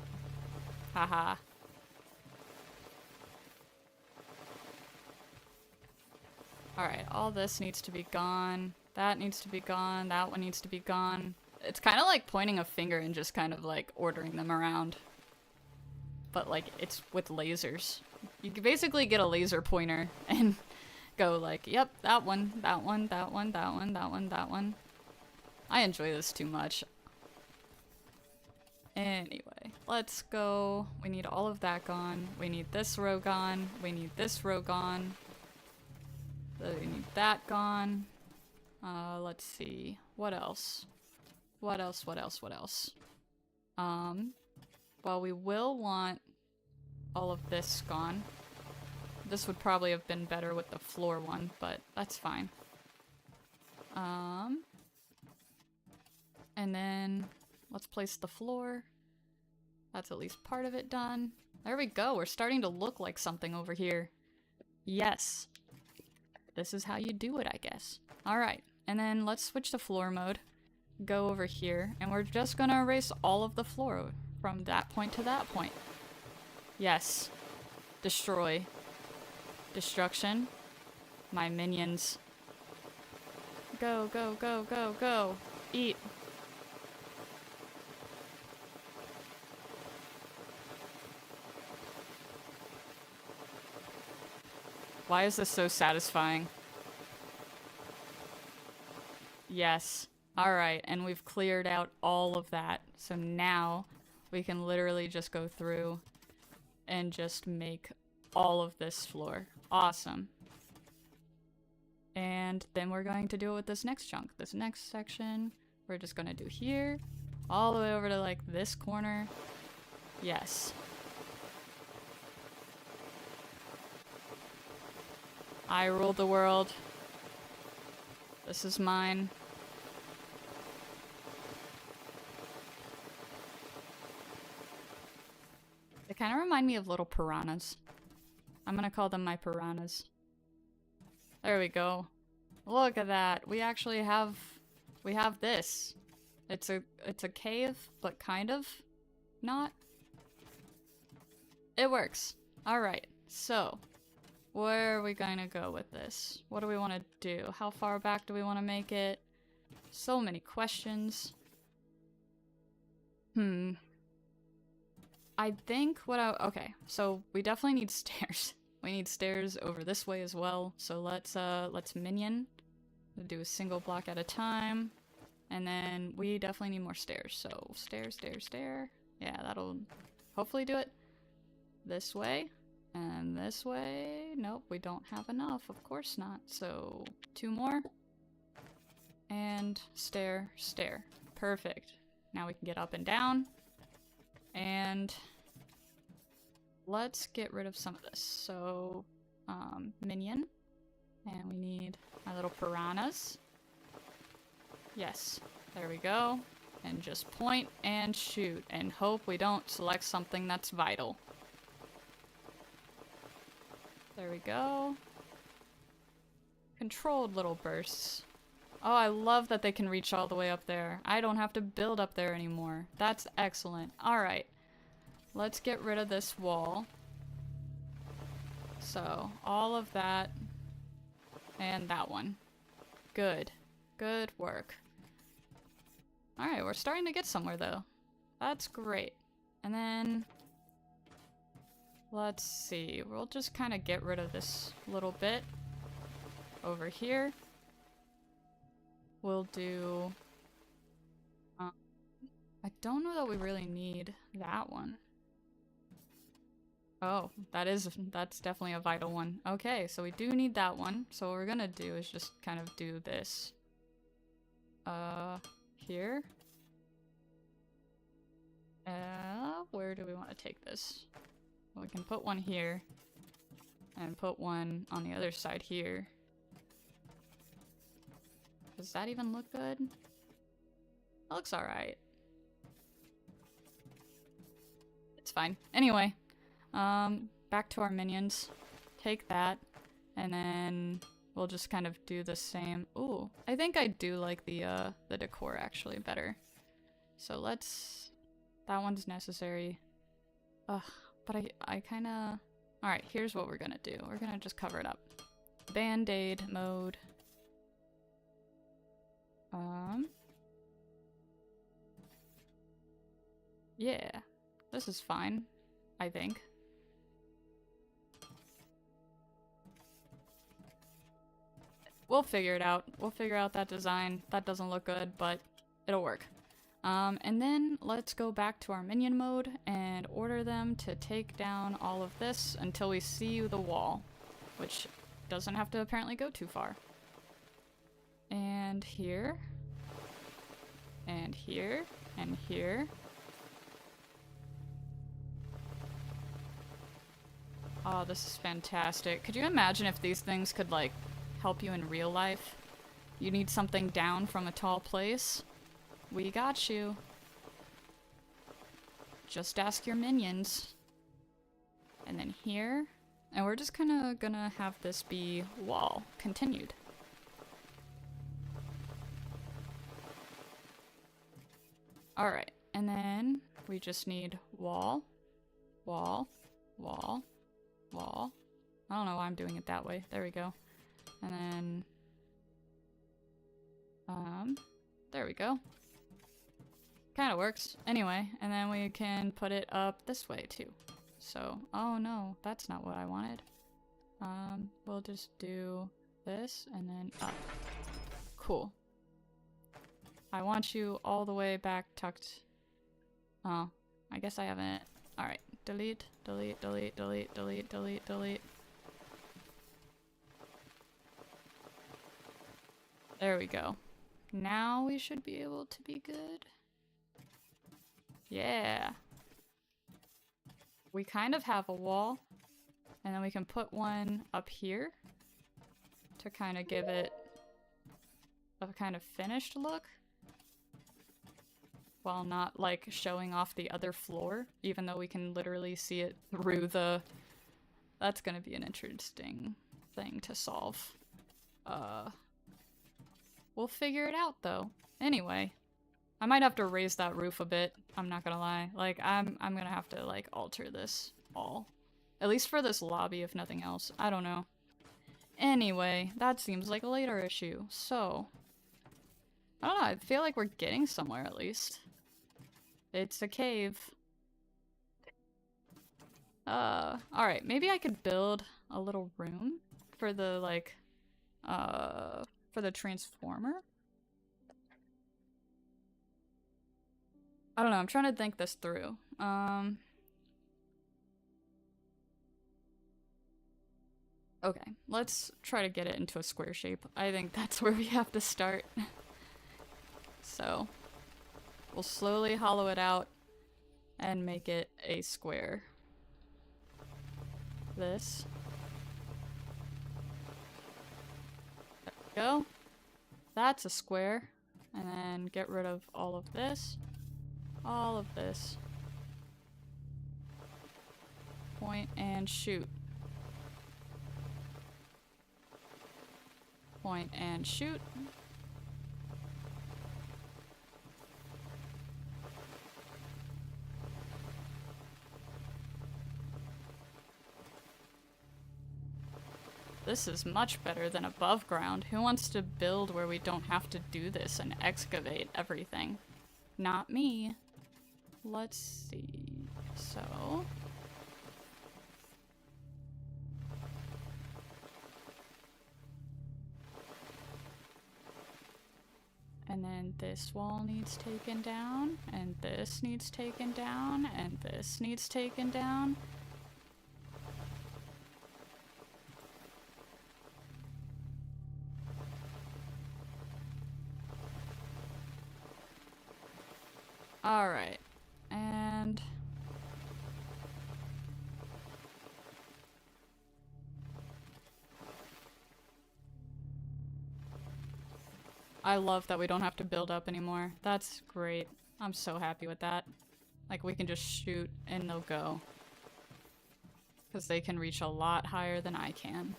Haha. Alright, all this needs to be gone. That needs to be gone. That one needs to be gone. It's kind of like pointing a finger and just kind of like ordering them around. But like, it's with lasers. You can basically get a laser pointer and go like, yep, that one, that one, that one, that one, that one, that one. I enjoy this too much. Anyway, let's go. We need all of that gone. We need this row gone. We need this row gone. We need that gone. Let's see. What else? What else, what else, what else? Well, we will want all of this gone. This would probably have been better with the floor one, but that's fine. And then let's place the floor. That's at least part of it done. There we go. We're starting to look like something over here. Yes. This is how you do it, I guess. All right. And then let's switch to floor mode. Go over here. And we're just going to erase all of the floor from that point to that point. Yes. Destroy. Destruction. My minions. Go, go, go, go, go. Eat. Why is this so satisfying? Yes. Alright, and we've cleared out all of that. So now we can literally just go through and just make all of this floor. Awesome. And then we're going to do it with this next chunk. This next section, we're just going to do here, all the way over to like this corner. Yes. I ruled the world. This is mine. They kind of remind me of little piranhas. I'm gonna call them my piranhas. There we go. Look at that. We actually have this. It's a cave, but kind of not. It works. All right. So, where are we going to go with this? What do we want to do? How far back do we want to make it? So many questions. I think okay, so we definitely need stairs. We need stairs over this way as well. So let's minion. We'll do a single block at a time. And then we definitely need more stairs. So stair, stair, stair. Yeah, that'll hopefully do it. This way. And this way. Nope, we don't have enough. Of course not. So 2 more. And stair, stair. Perfect. Now we can get up and down. And let's get rid of some of this. So, minion. And we need our little piranhas. Yes, there we go. And just point and shoot and hope we don't select something that's vital. There we go. Controlled little bursts. Oh, I love that they can reach all the way up there. I don't have to build up there anymore. That's excellent. Alright. Let's get rid of this wall. So, all of that. And that one. Good. Good work. Alright, we're starting to get somewhere though. That's great. And then... let's see. We'll just kind of get rid of this little bit. Over here. We'll do... I don't know that we really need that one. Oh, that's definitely a vital one. Okay, so we do need that one. So what we're gonna do is just kind of do this. Here. Where do we want to take this? Well, we can put one here. And put one on the other side here. Does that even look good? That looks alright. It's fine. Anyway. Back to our minions. Take that. And then we'll just kind of do the same. Ooh, I think I do like the decor actually better. So let's... that one's necessary. Ugh, but I kinda... Alright, here's what we're gonna do. We're gonna just cover it up. Band-aid mode. Yeah. This is fine. I think. We'll figure it out. We'll figure out that design. That doesn't look good, but it'll work. And then let's go back to our minion mode and order them to take down all of this until we see the wall, which doesn't have to apparently go too far. And here. and here, and here. Oh, this is fantastic. Could you imagine if these things could, like, help you in real life? You need something down from a tall place? We got you. Just ask your minions. And then here. And we're just kinda gonna have this be wall. Continued. Alright, and then we just need wall, wall, wall, wall. I don't know why I'm doing it that way. There we go. And then... there we go. Kinda works. Anyway, and then we can put it up this way too. So, oh no, that's not what I wanted. We'll just do this and then up. Cool. I want you all the way back tucked. Oh, I guess I haven't. Alright, delete, delete, delete, delete, delete, delete, delete. There we go. Now we should be able to be good. Yeah. We kind of have a wall, and then we can put one up here to kind of give it a kind of finished look while not like showing off the other floor, even though we can literally see it through the... That's gonna be an interesting thing to solve. We'll figure it out though. Anyway, I might have to raise that roof a bit, I'm not gonna lie. Like, I'm gonna have to, like, alter this all. At least for this lobby, if nothing else. I don't know. Anyway, that seems like a later issue, so... I don't know, I feel like we're getting somewhere at least. It's a cave. Alright, maybe I could build a little room for the, like, for the transformer? I don't know, I'm trying to think this through. Okay, let's try to get it into a square shape. I think that's where we have to start. So, we'll slowly hollow it out and make it a square. This. There we go. That's a square. And then get rid of all of this. All of this. Point and shoot. Point and shoot. This is much better than above ground. Who wants to build where we don't have to do this and excavate everything? Not me. Let's see. So... and then this wall needs taken down, and this needs taken down, and this needs taken down. Alright, and... I love that we don't have to build up anymore. That's great. I'm so happy with that. Like, we can just shoot and they'll go. Because they can reach a lot higher than I can.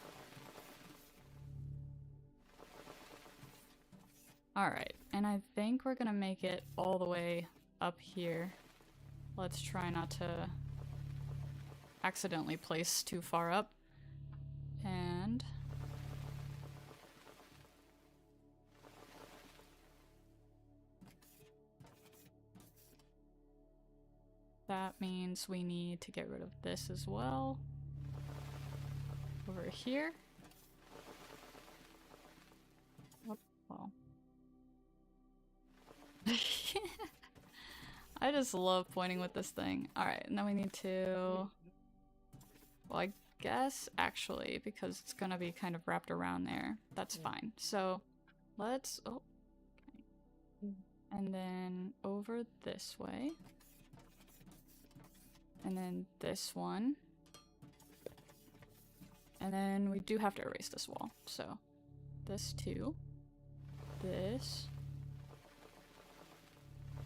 Alright, and I think we're gonna make it all the way up here. Let's try not to accidentally place too far up. And... that means we need to get rid of this as well. Over here. Oh, well. I just love pointing with this thing. Alright, and then we need to... well, I guess, actually, because it's gonna be kind of wrapped around there, that's fine. So, let's... oh. Okay. And then over this way. And then this one. And then we do have to erase this wall. So this too. This.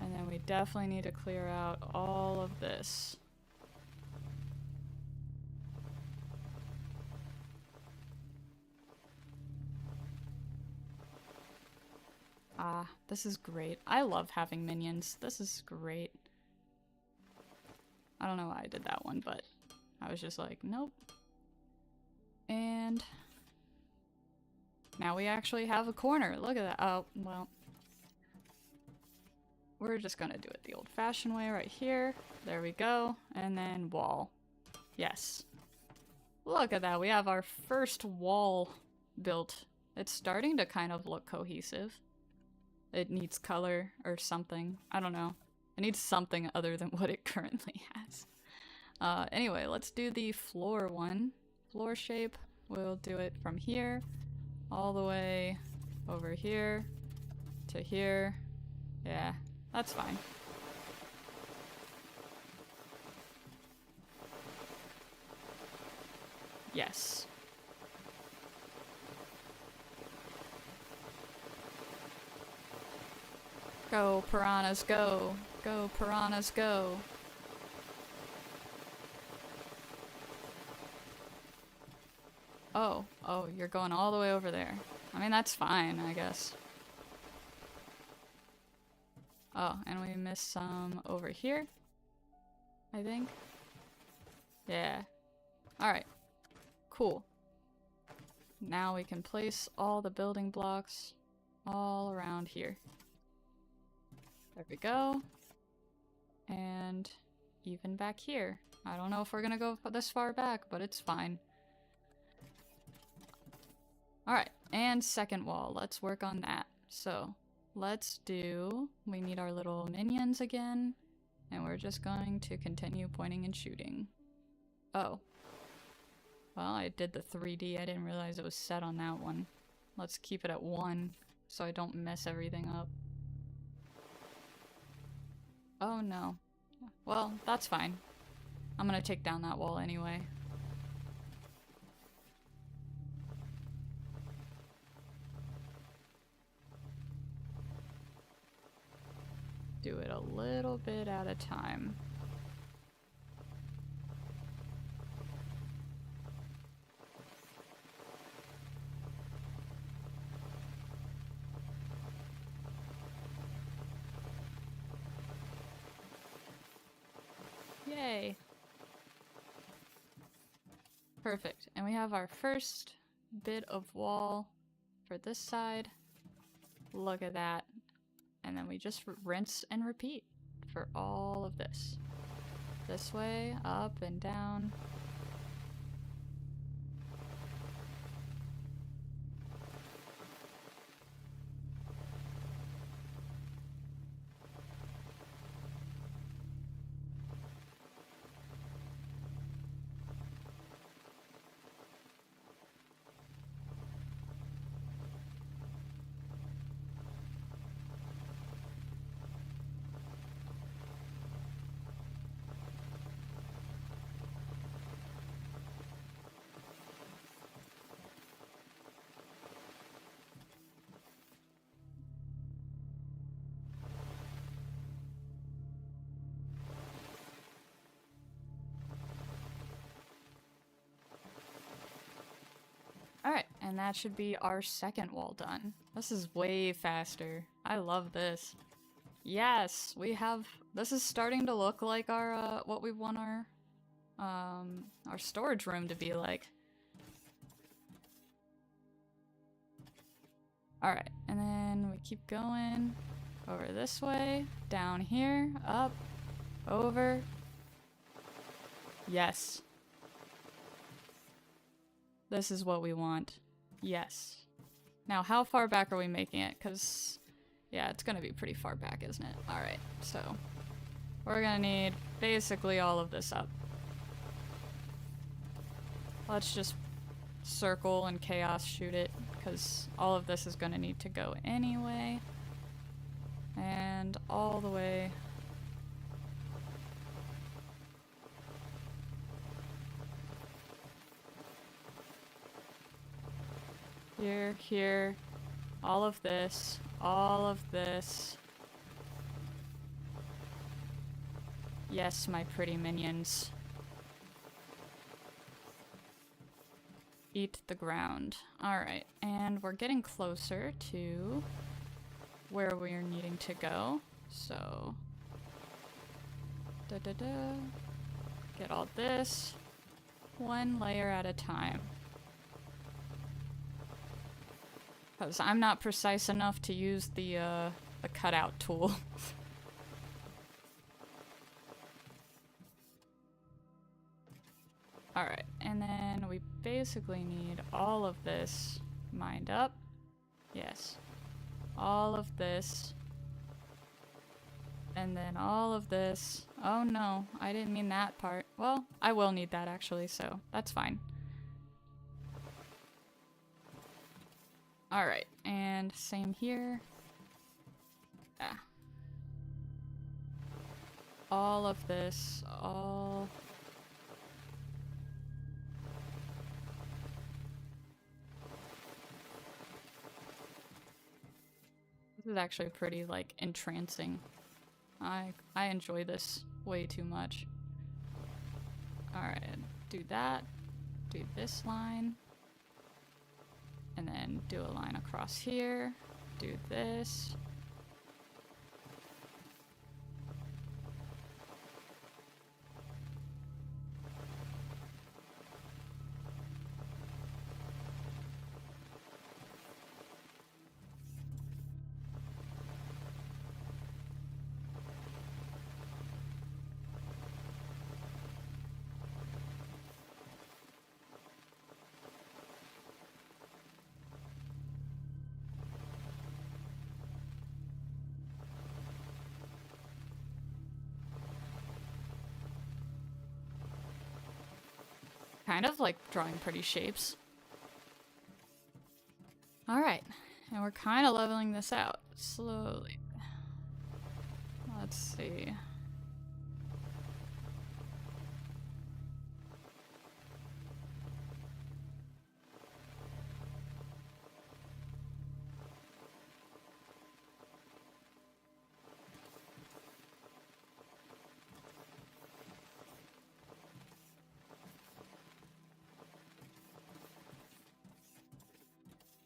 And then we definitely need to clear out all of this. Ah, this is great. I love having minions. This is great. I don't know why I did that one, but I was just like, nope. And now we actually have a corner. Look at that. Oh, well. We're just gonna do it the old-fashioned way right here. There we go. And then wall. Yes. Look at that. We have our first wall built. It's starting to kind of look cohesive. It needs color or something. I don't know. It needs something other than what it currently has. Anyway, let's do the floor one. Floor shape. We'll do it from here all the way over here to here. Yeah, that's fine. Yes. Go, piranhas, go. Go, piranhas, go. Oh, you're going all the way over there. I mean, that's fine, I guess. Oh, and we missed some over here, I think. Yeah. Alright. Cool. Now we can place all the building blocks all around here. There we go. And even back here. I don't know if we're gonna go this far back, but it's fine. Alright, and second wall. Let's work on that. So, let's do... We need our little minions again. And we're just going to continue pointing and shooting. Oh. Well, I did the 3D. I didn't realize it was set on that one. Let's keep it at 1 so I don't mess everything up. Oh no. Well, that's fine. I'm gonna take down that wall anyway. Do it a little bit at a time. Yay! Perfect. And we have our first bit of wall for this side. Look at that. And then we just rinse and repeat for all of this. This way, up and down. Alright, and that should be our second wall done. This is way faster. I love this. Yes, we have... This is starting to look like our, what we want our storage room to be like. Alright, and then we keep going over this way, down here, up, over. Yes. This is what we want. Yes. Now, how far back are we making it? Because, yeah, it's gonna be pretty far back, isn't it? Alright, so we're gonna need basically all of this up. Let's just circle and chaos shoot it, because all of this is gonna need to go anyway. And all the way. Here, here. All of this. All of this. Yes, my pretty minions. Eat the ground. Alright, and we're getting closer to where we're needing to go. So, get all this, one layer at a time. Because I'm not precise enough to use the cutout tool. Alright, and then we basically need all of this mined up. Yes. All of this. And then all of this. Oh no, I didn't mean that part. Well, I will need that actually, so that's fine. Alright, and same here. Ah. All of this, all... This is actually pretty, like, entrancing. I enjoy this way too much. Alright, do that. Do this line. And then do a line across here. Do this. Kind of like drawing pretty shapes. Alright, and we're kind of leveling this out slowly. Let's see.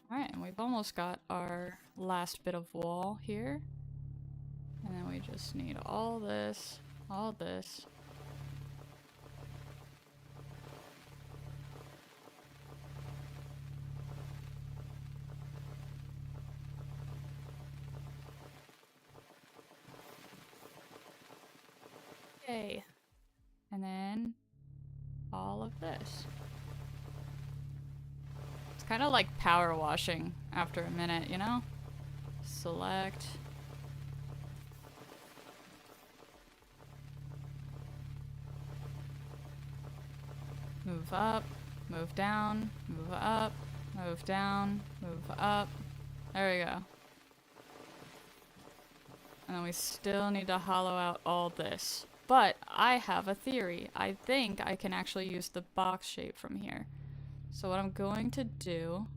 Alright, and we've almost got our last bit of wall here. And then we just need all this, all this. Okay. And then all of this. Kind of like power washing after a minute, you know? Select. Move up, move down, move up, move down, move up. There we go. And then we still need to hollow out all this. But I have a theory. I think I can actually use the box shape from here. So what I'm going to do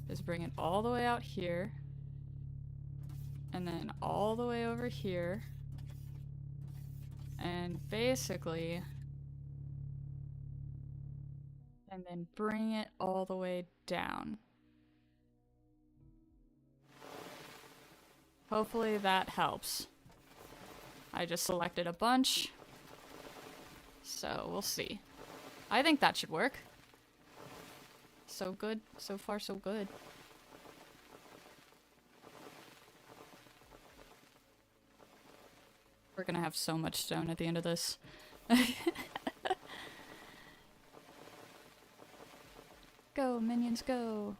is bring it all the way out here, and then all the way over here, and basically, and then bring it all the way down. Hopefully that helps. I just selected a bunch, so we'll see. I think that should work. So good. So far, so good. We're gonna have so much stone at the end of this. Go, minions, go!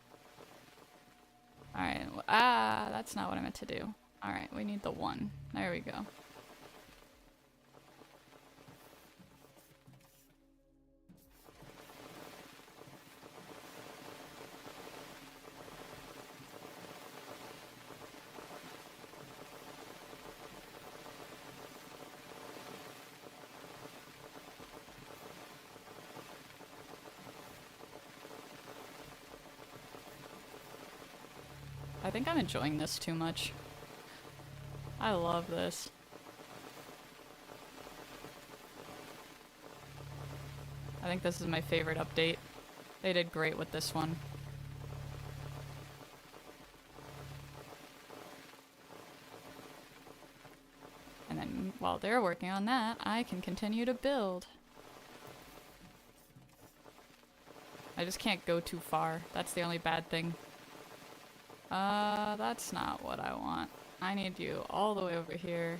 Alright, that's not what I meant to do. Alright, we need the one. There we go. I think I'm enjoying this too much. I love this. I think this is my favorite update. They did great with this one. And then while they're working on that, I can continue to build. I just can't go too far. That's the only bad thing. That's not what I want. I need you all the way over here.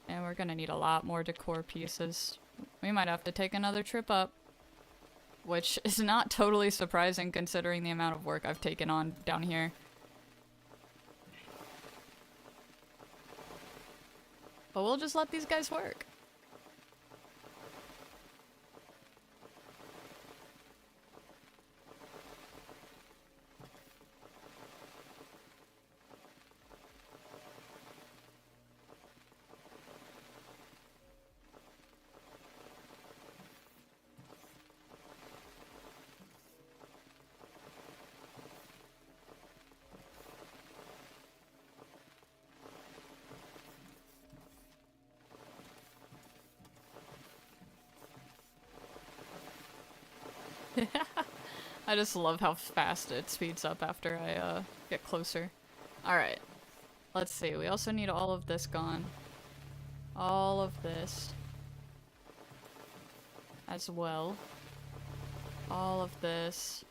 And we're gonna need a lot more decor pieces. We might have to take another trip up. Which is not totally surprising considering the amount of work I've taken on down here. But we'll just let these guys work. I just love how fast it speeds up after I get closer. Alright, let's see. We also need all of this gone. All of this. As well. All of this.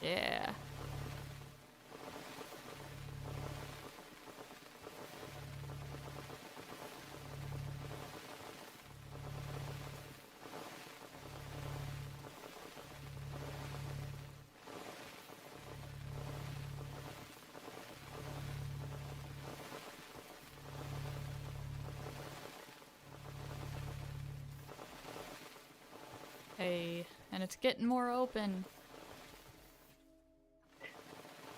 Yeah. Hey, and it's getting more open.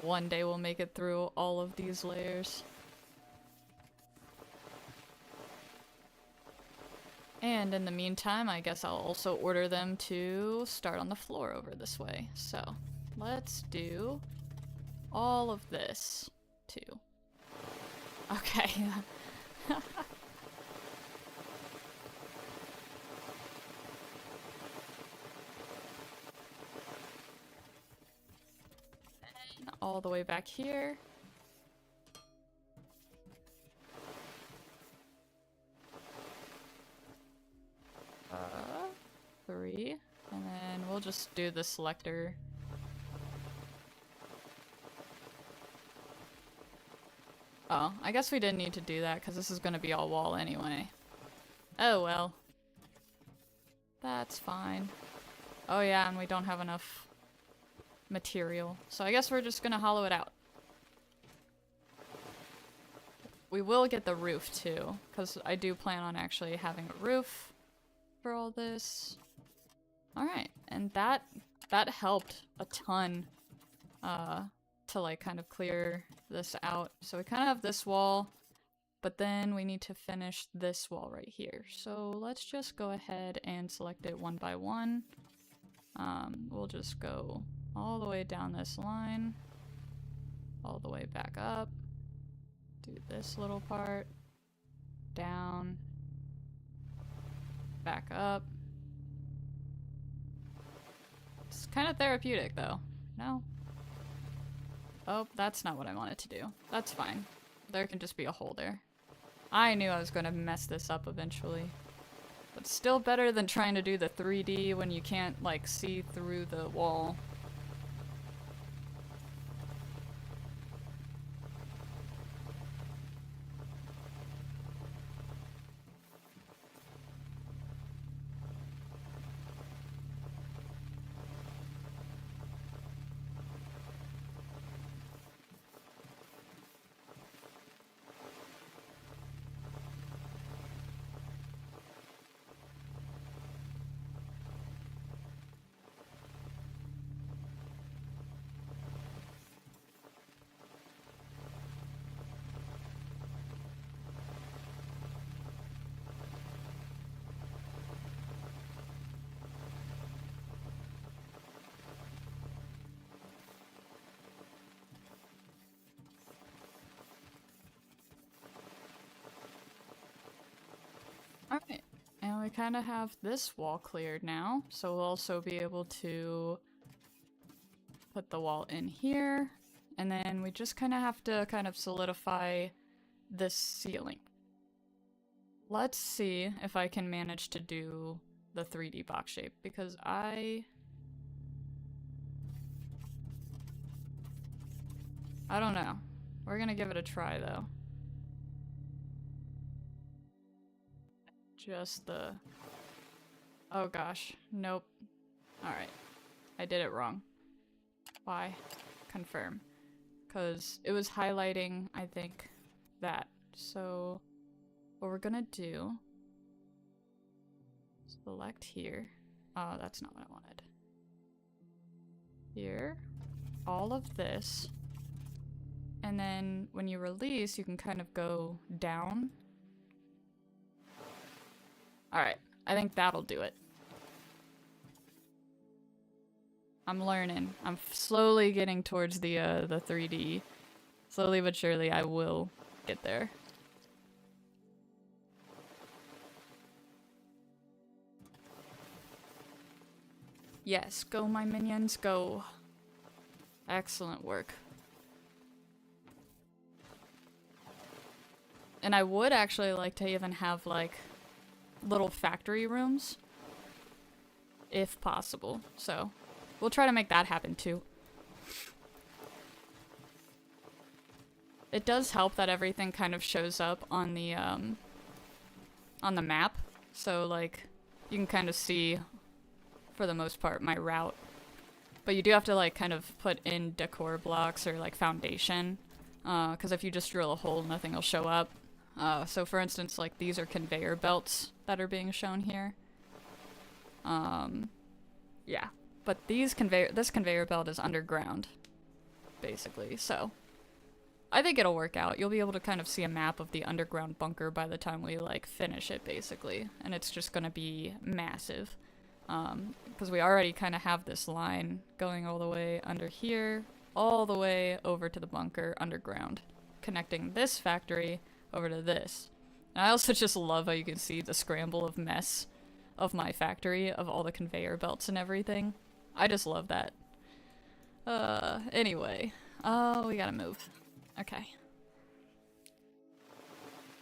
One day we'll make it through all of these layers. And in the meantime, I guess I'll also order them to start on the floor over this way. So, let's do all of this, too. Okay. All the way back here. Three. And then we'll just do the selector. Oh, I guess we didn't need to do that because this is going to be all wall anyway. Oh well. That's fine. Oh yeah, and we don't have enough material. So I guess we're just gonna hollow it out. We will get the roof too, because I do plan on actually having a roof for all this. Alright, and that helped a ton to like kind of clear this out. So we kind of have this wall, but then we need to finish this wall right here. So let's just go ahead and select it one by one. We'll just go all the way down this line, all the way back up, do this little part, down, back up. It's kind of therapeutic though, no? Oh, that's not what I wanted to do. That's fine. There can just be a hole there. I knew I was going to mess this up eventually. But still better than trying to do the 3D when you can't, like, see through the wall. kind of have this wall cleared now, so we'll also be able to put the wall in here, and then we just kind of have to kind of solidify this ceiling. Let's see if I can manage to do the 3D box shape, because I don't know. We're gonna give it a try though. Just the... Oh gosh, nope. Alright, I did it wrong. Why? Confirm. Because it was highlighting, I think, that. So, what we're gonna do... Select here. Oh, that's not what I wanted. Here. All of this. And then when you release, you can kind of go down. Alright, I think that'll do it. I'm learning. I'm slowly getting towards the 3D. Slowly but surely, I will get there. Yes, go my minions, go. Excellent work. And I would actually like to even have, like, little factory rooms. If possible. So, we'll try to make that happen too. It does help that everything kind of shows up on the map. So, like, you can kind of see, for the most part, my route. But you do have to, like, kind of put in decor blocks or, like, foundation. Because if you just drill a hole, nothing will show up. So for instance, like, these are conveyor belts that are being shown here. Yeah. But this conveyor belt is underground, basically, so I think it'll work out. You'll be able to kind of see a map of the underground bunker by the time we, like, finish it, basically. And it's just gonna be massive. Because we already kind of have this line going all the way under here, all the way over to the bunker underground, connecting this factory over to this. And I also just love how you can see the scramble of mess of my factory, of all the conveyor belts and everything. I just love that. Anyway. Oh, we gotta move. Okay.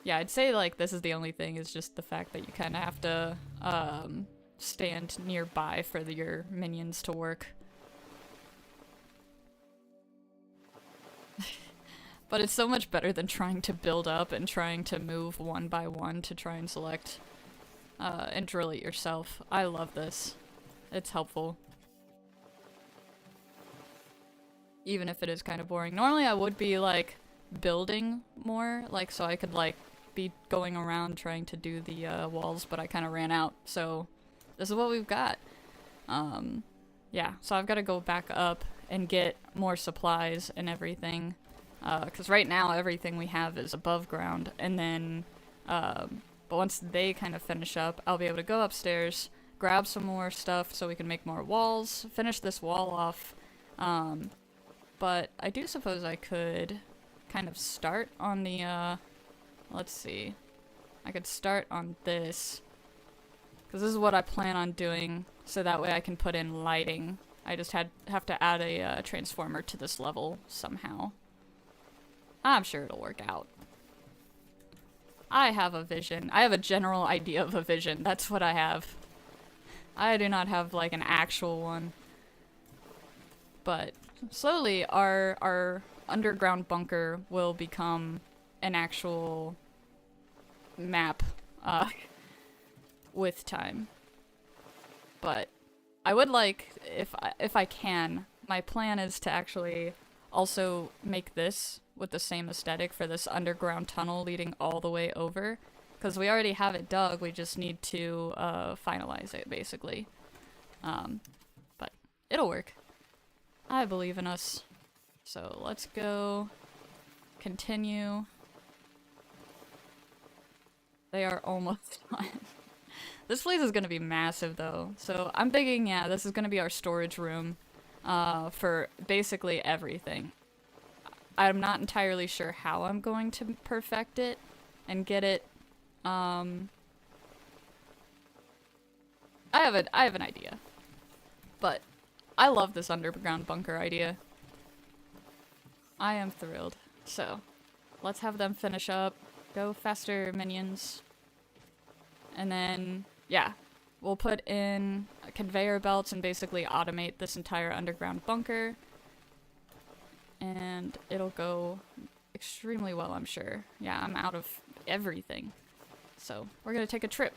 Yeah, I'd say, like, this is the only thing, is just the fact that you kind of have to, stand nearby for your minions to work. But it's so much better than trying to build up and trying to move one by one to try and select and drill it yourself. I love this. It's helpful. Even if it is kind of boring. Normally I would be, like, building more, like, so I could, like, be going around trying to do the walls, but I kind of ran out. So this is what we've got. Yeah, so I've got to go back up and get more supplies and everything. Because right now everything we have is above ground, and then, but once they kind of finish up, I'll be able to go upstairs, grab some more stuff so we can make more walls, finish this wall off, but I do suppose I could kind of start on the, let's see, I could start on this, because this is what I plan on doing, so that way I can put in lighting. I just have to add a transformer to this level somehow. I'm sure it'll work out. I have a vision. I have a general idea of a vision. That's what I have. I do not have, like, an actual one. But slowly our underground bunker will become an actual map with time. But I would like, if I can, my plan is to actually also make this with the same aesthetic for this underground tunnel leading all the way over. Because we already have it dug, we just need to finalize it, basically. But it'll work. I believe in us. So let's go continue. They are almost done. This place is going to be massive, though. So I'm thinking, yeah, this is going to be our storage room for basically everything. I'm not entirely sure how I'm going to perfect it and get it I have an idea. But I love this underground bunker idea. I am thrilled. So, let's have them finish up. Go faster, minions. And then, yeah, we'll put in conveyor belts and basically automate this entire underground bunker. And it'll go extremely well, I'm sure. Yeah, I'm out of everything. So, we're gonna take a trip.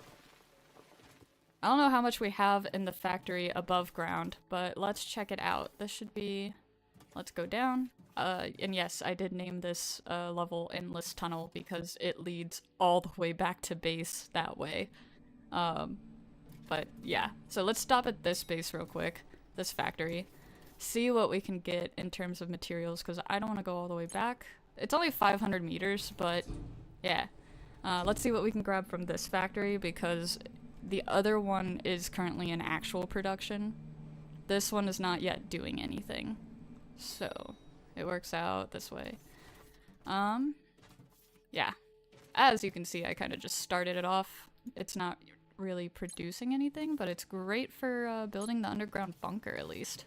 I don't know how much we have in the factory above ground, but let's check it out. This should be... Let's go down. And yes, I did name this level Endless Tunnel because it leads all the way back to base that way. But yeah, so let's stop at this base real quick, this factory. See what we can get in terms of materials, because I don't want to go all the way back. It's only 500 meters, but yeah. Let's see what we can grab from this factory, because the other one is currently in actual production. This one is not yet doing anything. So, it works out this way. Yeah. As you can see, I kind of just started it off. It's not really producing anything, but it's great for building the underground bunker, at least.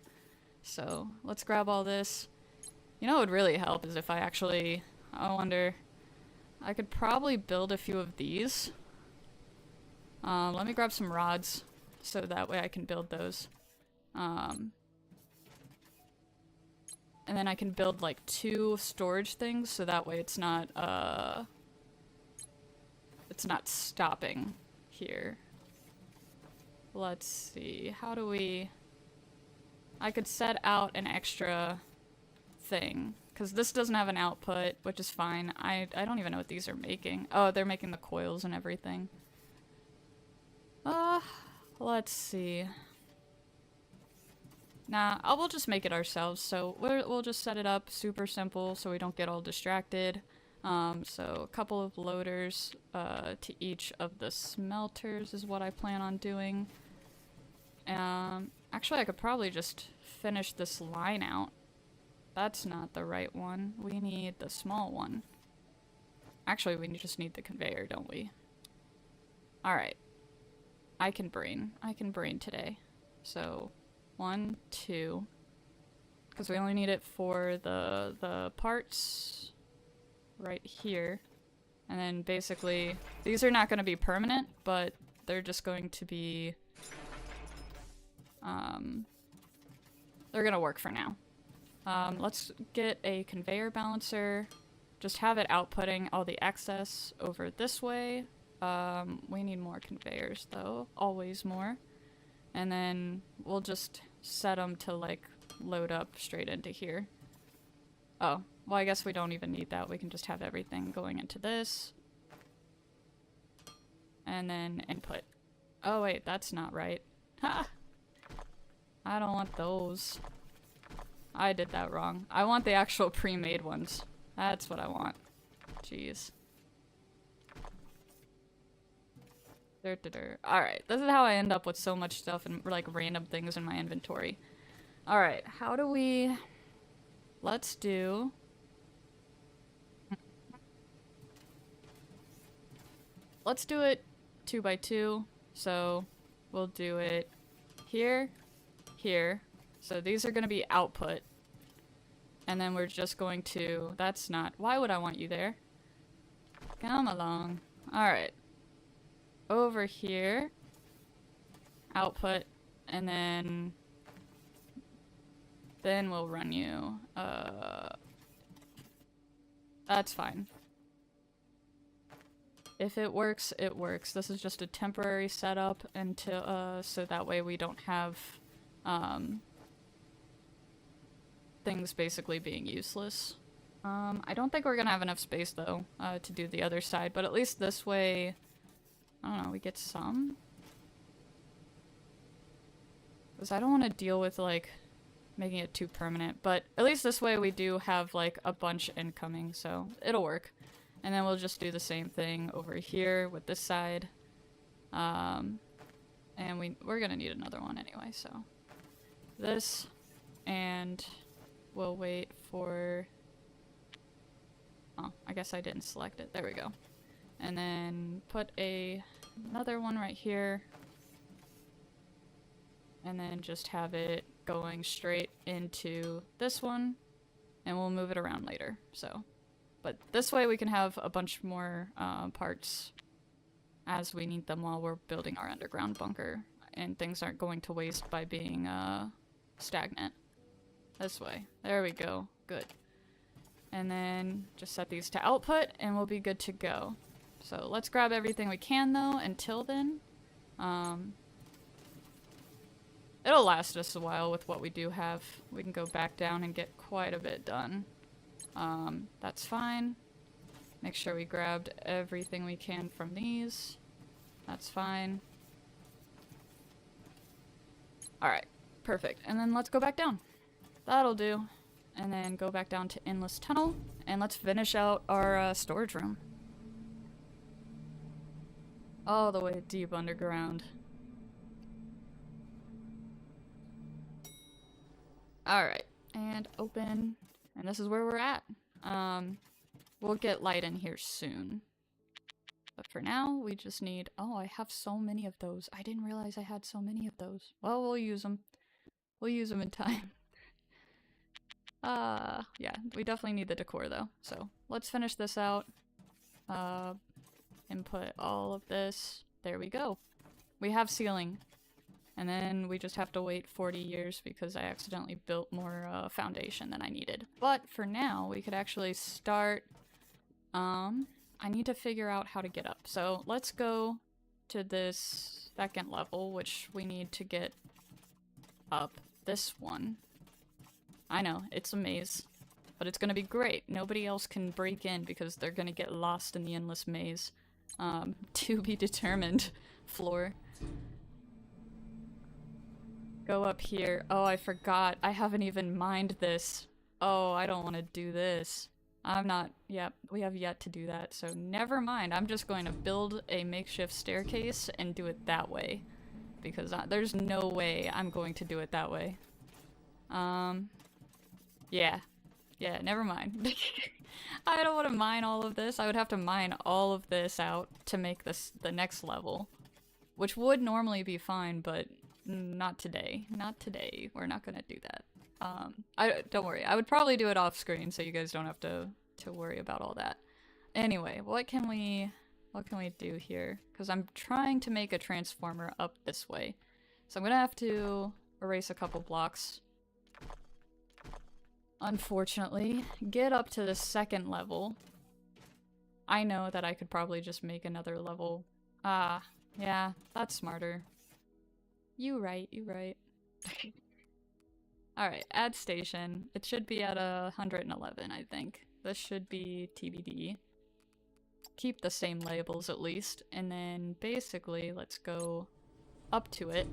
So, let's grab all this. You know what would really help is if I actually... I wonder... I could probably build a few of these. Let me grab some rods, so that way I can build those. And then I can build like 2 storage things, so that way it's not stopping here. Let's see, how do we... I could set out an extra thing, because this doesn't have an output, which is fine. I don't even know what these are making. Oh, they're making the coils and everything. Let's see. Nah, we'll just make it ourselves, so we'll just set it up super simple so we don't get all distracted. So a couple of loaders to each of the smelters is what I plan on doing. Actually, I could probably just finish this line out. That's not the right one. We need the small one. Actually, we just need the conveyor, don't we? Alright. I can brain today. So... 1, 2, because we only need it for the parts right here, and then basically these are not going to be permanent, but they're just going to be they're going to work for now. Let's get a conveyor balancer, just have it outputting all the excess over this way. We need more conveyors though, always more. And then we'll just set them to, like, load up straight into here. Oh, well, I guess we don't even need that. We can just have everything going into this. And then input. Oh, wait, that's not right. Ha! I don't want those. I did that wrong. I want the actual pre-made ones. That's what I want. Jeez. Alright, this is how I end up with so much stuff and like random things in my inventory. Alright, how do we... Let's do... Let's do it 2 by 2. So we'll do it here, here. So these are going to be output. And then we're just going to... That's not... Why would I want you there? Come along. Alright. Over here, output, and then we'll run you. That's fine. If it works, it works. This is just a temporary setup until so that way we don't have things basically being useless. I don't think we're gonna have enough space though to do the other side, but at least this way. I don't know, we get some? Because I don't want to deal with, like, making it too permanent. But at least this way we do have, like, a bunch incoming, so it'll work. And then we'll just do the same thing over here with this side. And we're gonna need another one anyway, so. This, and we'll wait for... Oh, I guess I didn't select it. There we go. And then put another one right here. and then just have it going straight into this one, and we'll move it around later, so. But this way we can have a bunch more parts as we need them while we're building our underground bunker, and things aren't going to waste by being stagnant. This way. There we go. Good. And then just set these to output and we'll be good to go. So let's grab everything we can though until then. It'll last us a while with what we do have. We can go back down and get quite a bit done. That's fine. Make sure we grabbed everything we can from these. That's fine. Alright, perfect. And then let's go back down. That'll do. And then go back down to Endless Tunnel. And let's finish out our storage room. All the way deep underground. Alright, and open. And this is where we're at. We'll get light in here soon. But for now, we just need... Oh, I have so many of those. I didn't realize I had so many of those. Well, we'll use them. We'll use them in time. Yeah, we definitely need the decor though. So, let's finish this out. Input all of this. There we go. We have ceiling. And then we just have to wait 40 years because I accidentally built more foundation than I needed. But for now, we could actually start... I need to figure out how to get up. So let's go to this second level, which we need to get up this one. I know, it's a maze, but it's gonna be great. Nobody else can break in because they're gonna get lost in the endless maze. To be determined floor. Go up here. Oh, I forgot. I haven't even mined this. Oh, I don't want to do this. I'm not... Yep, we have yet to do that, so never mind. I'm just going to build a makeshift staircase and do it that way. Because there's no way I'm going to do it that way. Yeah. Yeah, never mind. I don't want to mine all of this. I would have to mine all of this out to make this the next level. Which would normally be fine, but not today. Not today. We're not gonna do that. Don't worry. I would probably do it off screen so you guys don't have to worry about all that. Anyway, what can we do here? Because I'm trying to make a transformer up this way. So I'm gonna have to erase a couple blocks. Unfortunately, get up to the second level. I know that I could probably just make another level. Yeah, that's smarter. You right. Alright, add station. It should be at 111, I think. This should be TBD. Keep the same labels at least. And then basically, let's go up to it.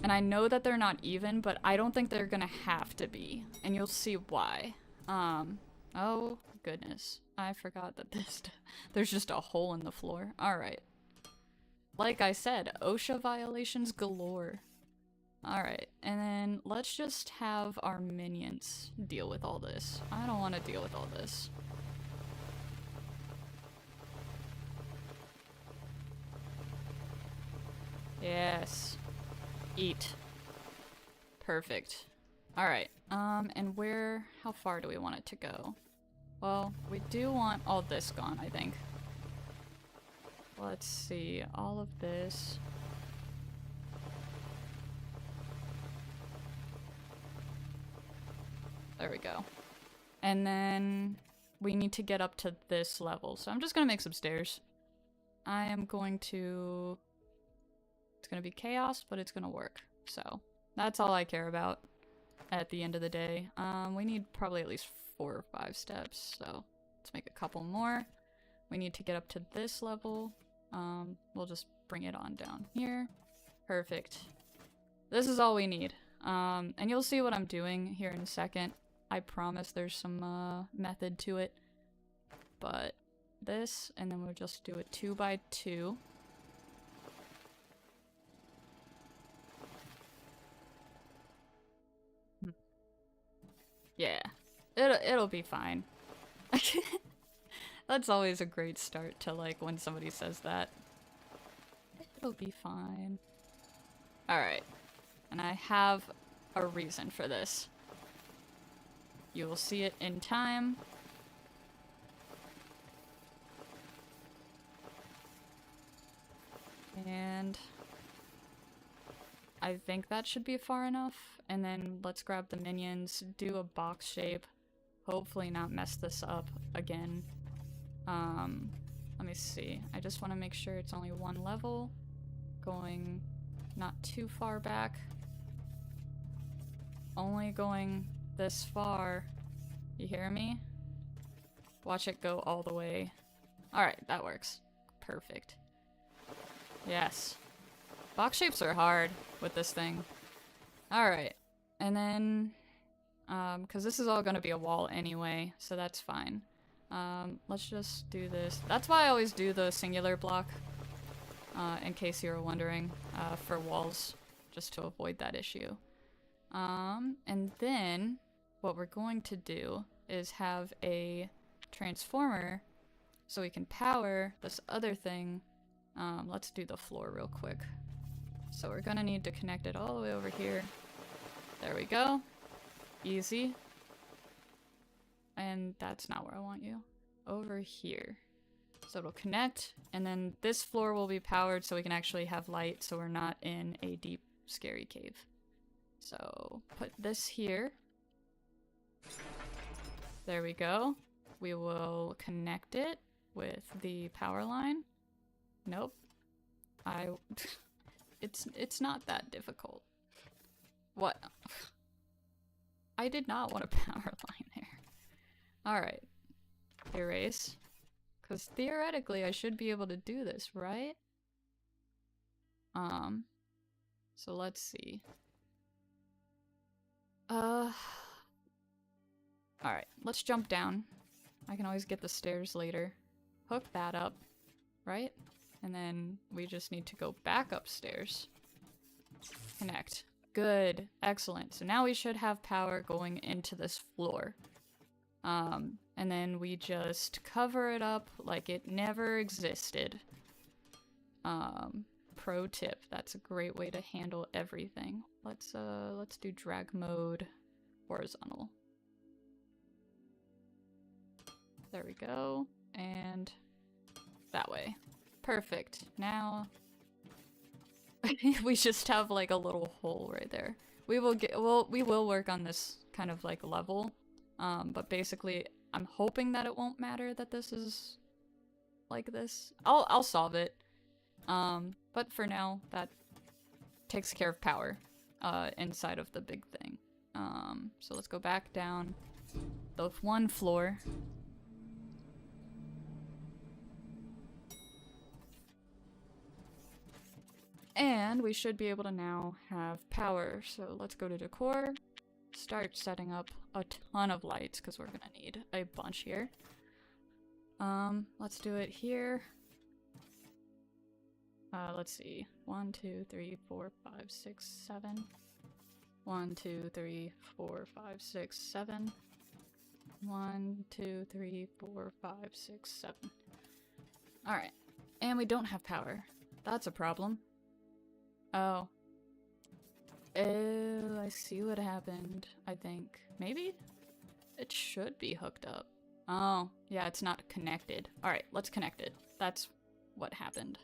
And I know that they're not even, but I don't think they're gonna have to be. And you'll see why. Oh goodness. I forgot that there's just a hole in the floor. Alright. Like I said, OSHA violations galore. Alright, and then let's just have our minions deal with all this. I don't want to deal with all this. Yes. Eat. Perfect. Alright, and how far do we want it to go? Well, we do want all this gone, I think. Let's see, all of this. There we go. And then we need to get up to this level. So I'm just gonna make some stairs. I am going to... It's gonna be chaos, but it's gonna work. So that's all I care about at the end of the day. We need probably at least 4 or 5 steps. So let's make a couple more. We need to get up to this level. We'll just bring it on down here. Perfect. This is all we need. And you'll see what I'm doing here in a second. I promise there's some method to it. But this, and then we'll just do a 2x2. Yeah, it'll be fine. That's always a great start to, like, when somebody says that. It'll be fine. Alright. And I have a reason for this. You will see it in time. And I think that should be far enough. And then let's grab the minions, do a box shape. Hopefully not mess this up again. Let me see. I just want to make sure it's only one level. Going not too far back. Only going this far. You hear me? Watch it go all the way. Alright, that works. Perfect. Yes. Box shapes are hard with this thing. Alright. And then, because this is all going to be a wall anyway, so that's fine. Let's just do this. That's why I always do the singular block, in case you were wondering, for walls, just to avoid that issue. And then, what we're going to do is have a transformer so we can power this other thing. Let's do the floor real quick. So we're gonna need to connect it all the way over here. There we go. Easy. And that's not where I want you. Over here. So it'll connect, and then this floor will be powered so we can actually have light so we're not in a deep, scary cave. So put this here. There we go. We will connect it with the power line. Nope. It's not that difficult. What? I did not want a power line there. Alright. Erase. Because theoretically I should be able to do this, right? So let's see. Alright, let's jump down. I can always get the stairs later. Hook that up, right? And then we just need to go back upstairs. Connect. Good. Excellent. So now we should have power going into this floor. And then we just cover it up like it never existed. Pro tip. That's a great way to handle everything. Let's do drag mode horizontal. There we go. And that way. Perfect. Now we just have like a little hole right there. We will work on this kind of like level. But basically I'm hoping that it won't matter that this is like this. I'll solve it. But for now that takes care of power inside of the big thing. So let's go back down the one floor. And we should be able to now have power. So let's go to decor, start setting up a ton of lights because we're gonna need a bunch here. Let's do it here. Let's see. 1, 2, 3, 4, 5, 6, 7. 1, 2, 3, 4, 5, 6, 7. 1, 2, 3, 4, 5, 6, 7. Alright. And we don't have power. That's a problem. Oh. Oh, I see what happened, I think. Maybe? It should be hooked up. Oh, yeah, it's not connected. Alright, let's connect it. That's what happened.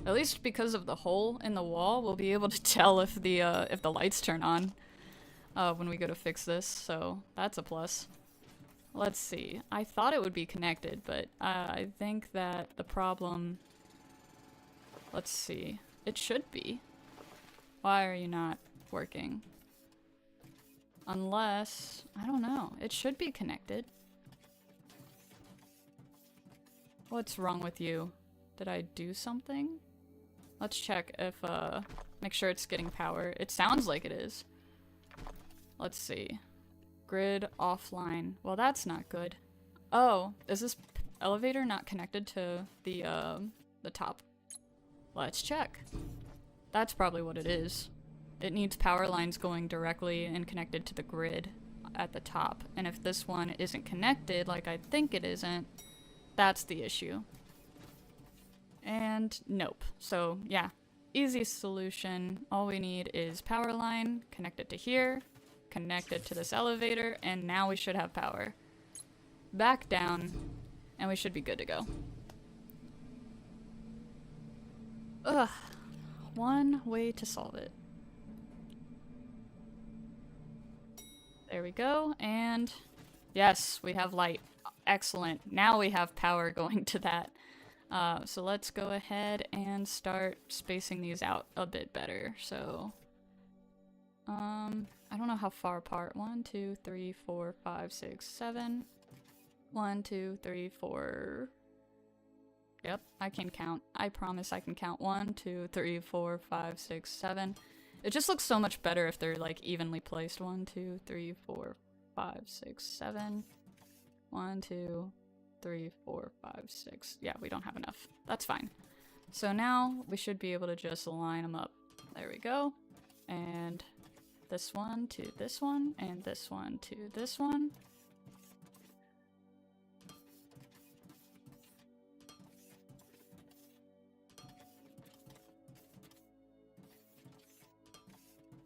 At least because of the hole in the wall, we'll be able to tell if the lights turn on when we go to fix this, so that's a plus. Let's see. I thought it would be connected, but I think that the problem... Let's see. It should be. Why are you not working? Unless... I don't know. It should be connected. What's wrong with you? Did I do something? Let's check if, make sure it's getting power. It sounds like it is. Let's see. Grid offline. Well, that's not good. Oh, is this elevator not connected to the top? Let's check. That's probably what it is. It needs power lines going directly and connected to the grid at the top. And if this one isn't connected, like I think it isn't, that's the issue. And nope. So yeah, easy solution. All we need is power line, connect it to here, connect it to this elevator, and now we should have power. Back down, and we should be good to go. Ugh. One way to solve it. There we go, and yes, we have light. Excellent. Now we have power going to that. So let's go ahead and start spacing these out a bit better. So, I don't know how far apart. 1, 2, 3, 4, 5, 6, 7. 1, 2, 3, 4. Yep, I can count. I promise I can count. 1, 2, 3, 4, 5, 6, 7. It just looks so much better if they're like evenly placed. 1, 2, 3, 4, 5, 6, 7. 1, 2, 3, 4, 5, 6. Yeah, we don't have enough. That's fine. So now we should be able to just line them up. There we go. And this one to this one, and this one to this one.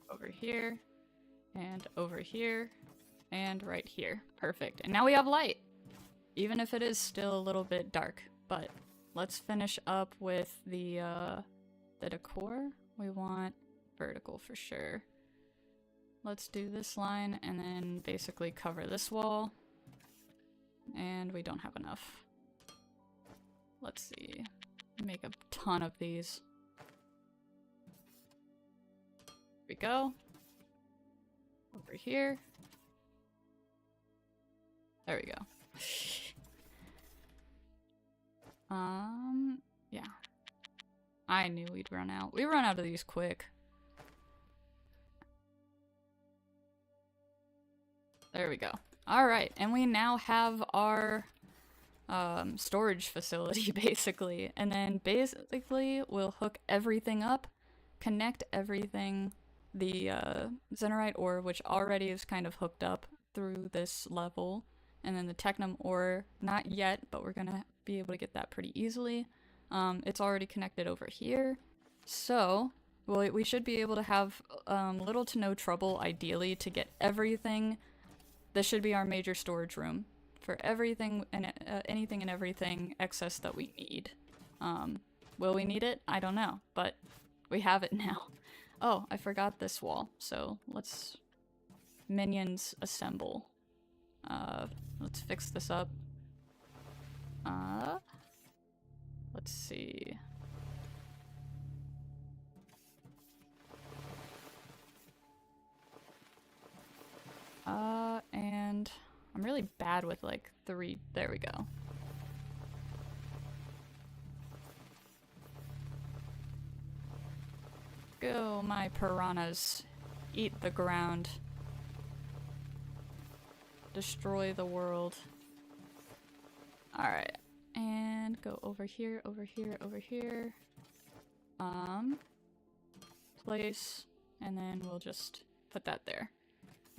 Over here, and over here, and right here. Perfect. And now we have light, even if it is still a little bit dark. But let's finish up with the decor. We want vertical for sure. Let's do this line and then basically cover this wall. And we don't have enough. Let's see. Make a ton of these. Here we go. Over here. There we go. Yeah. I knew we'd run out. We run out of these quick. There we go. Alright, and we now have our storage facility, basically. And then basically we'll hook everything up, connect everything, the Zenerite ore, which already is kind of hooked up through this level, and then the Technum ore, not yet, but we're gonna be able to get that pretty easily. It's already connected over here, so well, we should be able to have little to no trouble, ideally, to get everything. This should be our major storage room for everything and anything and everything excess that we need. Will we need it? I don't know, but we have it now. Oh, I forgot this wall, so let's minions assemble. Let's fix this up. Let's see. And I'm really bad with like 3. There we go. Go, my piranhas. Eat the ground. Destroy the world. Alright. And go over here, over here, over here. Place. And then we'll just put that there.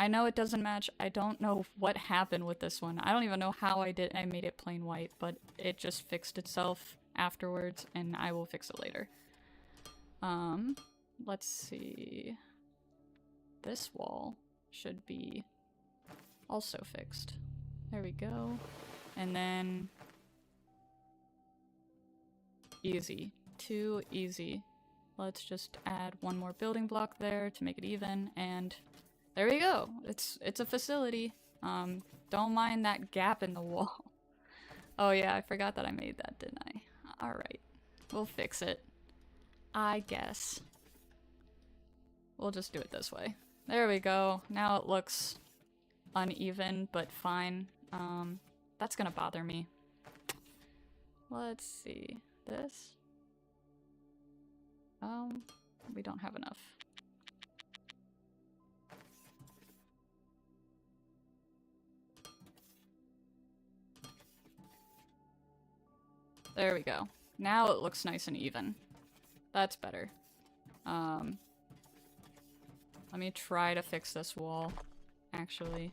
I know it doesn't match. I don't know what happened with this one. I don't even know how I made it plain white, but it just fixed itself afterwards, and I will fix it later. Let's see. This wall should be also fixed. There we go. And then easy. Too easy. Let's just add one more building block there to make it even, and there we go. It's a facility. Don't mind that gap in the wall. Oh yeah, I forgot that I made that, didn't I? Alright. We'll fix it. I guess. We'll just do it this way. There we go. Now it looks uneven, but fine. That's gonna bother me. Let's see. This? We don't have enough. There we go. Now it looks nice and even. That's better. Let me try to fix this wall, actually.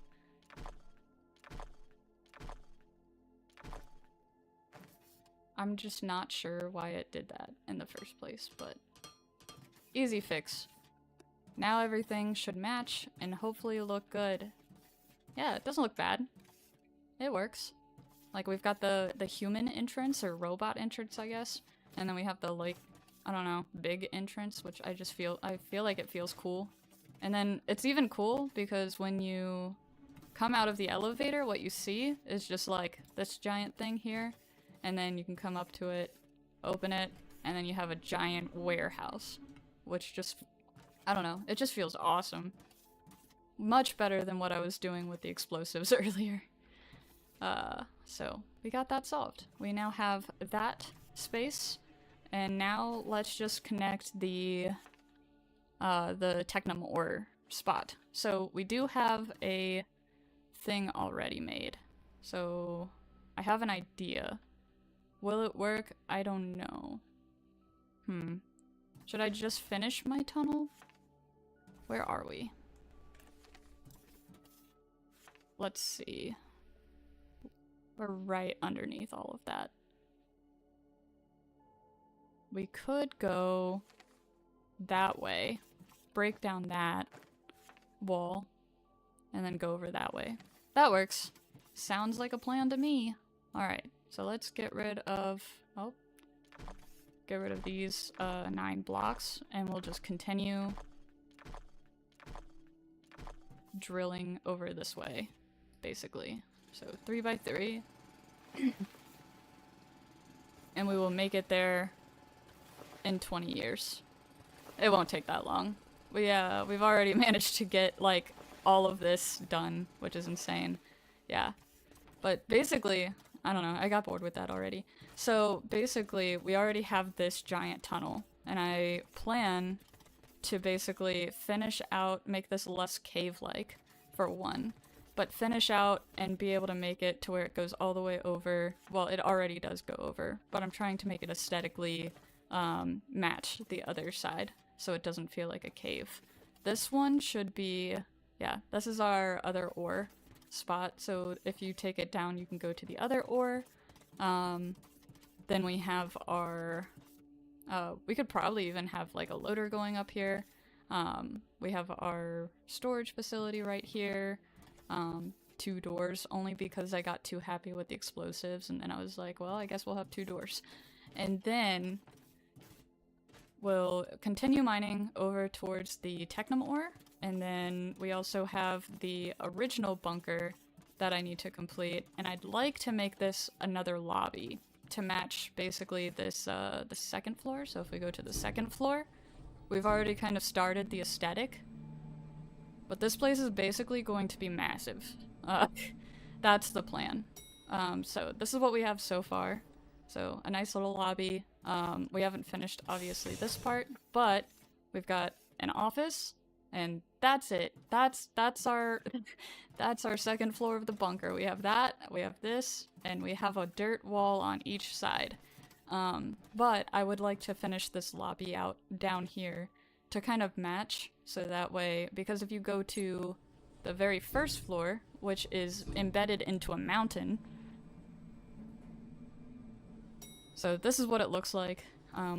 I'm just not sure why it did that in the first place, but Easy fix. Now everything should match and hopefully look good. Yeah, it doesn't look bad. It works. Like, we've got the human entrance, or robot entrance, I guess. And then we have the, like, I don't know, big entrance, which I feel like it feels cool. And then it's even cool because when you come out of the elevator, what you see is just like this giant thing here. And then you can come up to it, open it, and then you have a giant warehouse. Which just, I don't know, it just feels awesome. Much better than what I was doing with the explosives earlier. So we got that solved. We now have that space, and now let's just connect the Technum ore spot. So we do have a thing already made. So I have an idea. Will it work? I don't know. Should I just finish my tunnel? Where are we? Let's see. We're right underneath all of that. We could go that way, break down that wall, and then go over that way. That works. Sounds like a plan to me. Alright, so let's get rid of... oh. Get rid of these 9 blocks, and we'll just continue drilling over this way, basically. So 3 by 3. And we will make it there in 20 years. It won't take that long. We've already managed to get, like, all of this done, which is insane. Yeah. But basically, I don't know, I got bored with that already. So basically, we already have this giant tunnel, and I plan to basically finish out, make this less cave-like, for one. But finish out and be able to make it to where it goes all the way over. Well, it already does go over, but I'm trying to make it aesthetically match the other side, so it doesn't feel like a cave. This one should be, yeah, this is our other ore spot, so if you take it down, you can go to the other ore. Then we have our, we could probably even have like a loader going up here. We have our storage facility right here. 2 doors, only because I got too happy with the explosives, and then I was like, well, I guess we'll have 2 doors. And then we'll continue mining over towards the Technum ore, and then we also have the original bunker that I need to complete, and I'd like to make this another lobby to match basically this the second floor. So if we go to the second floor, we've already kind of started the aesthetic. But this place is basically going to be massive. That's the plan. So this is what we have so far. So a nice little lobby. We haven't finished, obviously, this part, but we've got an office, and that's it. That's our that's our second floor of the bunker. We have that, we have this, and we have a dirt wall on each side. But I would like to finish this lobby out down here to kind of match, so that way, because if you go to the very first floor, which is embedded into a mountain, so this is what it looks like.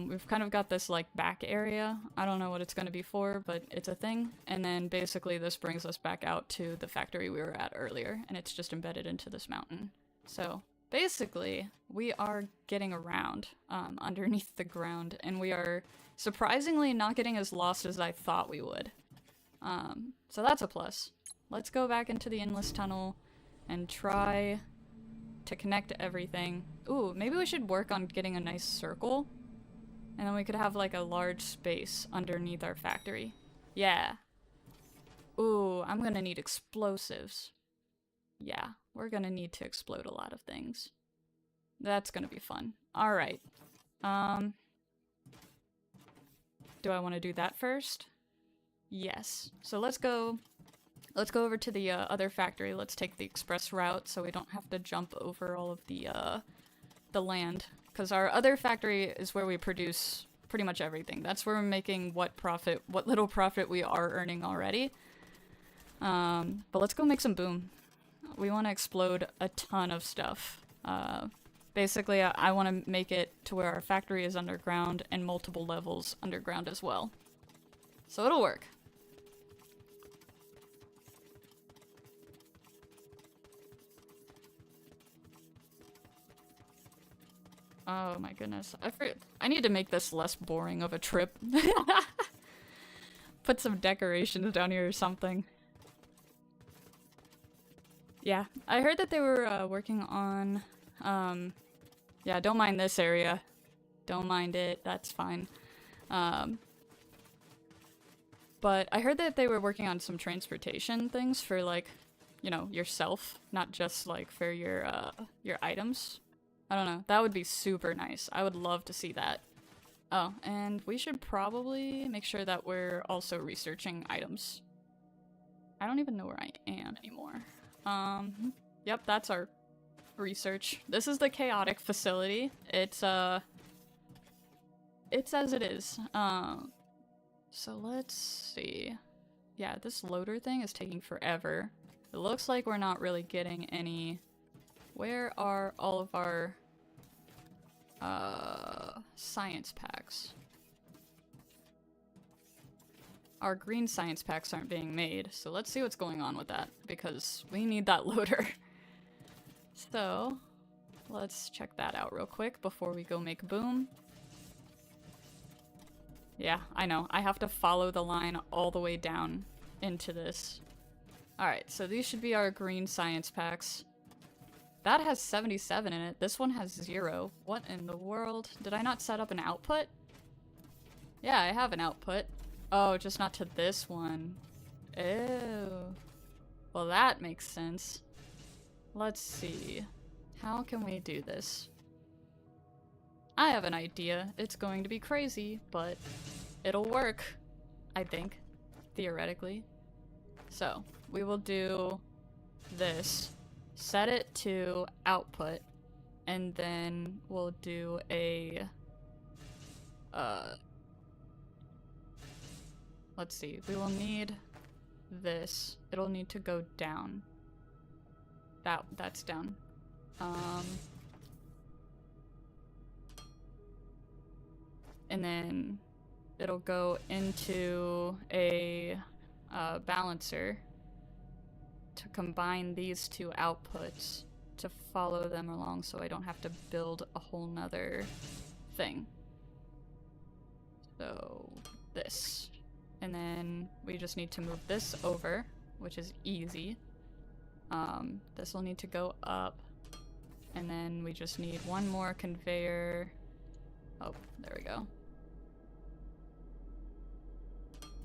We've kind of got this like back area. I don't know what it's going to be for, but it's a thing. And then basically this brings us back out to the factory we were at earlier, and it's just embedded into this mountain. So basically we are getting around underneath the ground, and we are surprisingly not getting as lost as I thought we would. So that's a plus. Let's go back into the endless tunnel and try to connect everything. Ooh, maybe we should work on getting a nice circle, and then we could have like a large space underneath our factory. Yeah. Ooh, I'm gonna need explosives. Yeah, we're gonna need to explode a lot of things. That's gonna be fun. Alright. Do I want to do that first? Yes. So let's go over to the other factory. Let's take the express route so we don't have to jump over all of the land. Because our other factory is where we produce pretty much everything. That's where we're making what little profit we are earning already. But let's go make some boom. We want to explode a ton of stuff. Basically, I want to make it to where our factory is underground and multiple levels underground as well. So it'll work. Oh my goodness. I need to make this less boring of a trip. Put some decorations down here or something. Yeah, I heard that they were working on, yeah, don't mind this area. Don't mind it, that's fine. But I heard that they were working on some transportation things for, like, you know, yourself, not just, like, for your items. I don't know, that would be super nice. I would love to see that. Oh, and we should probably make sure that we're also researching items. I don't even know where I am anymore. Yep, that's our research. This is the chaotic facility. It's as it is. So let's see. Yeah, this loader thing is taking forever. It looks like we're not really getting any. Where are all of our science packs? Our green science packs aren't being made, so let's see what's going on with that, because we need that loader. So, let's check that out real quick before we go make boom. Yeah, I know. I have to follow the line all the way down into this. Alright, so these should be our green science packs. That has 77 in it. This one has 0. What in the world? Did I not set up an output? Yeah, I have an output. Oh, just not to this one. Oh. Well, that makes sense. Let's see. How can we do this? I have an idea. It's going to be crazy, but it'll work, I think, theoretically. So, we will do this. Set it to output, and then we'll do a, let's see, we will need this. It'll need to go down. That's down. And then it'll go into a balancer to combine these two outputs to follow them along so I don't have to build a whole nother thing. So this. And then we just need to move this over, which is easy. This will need to go up. And then we just need one more conveyor. Oh, there we go.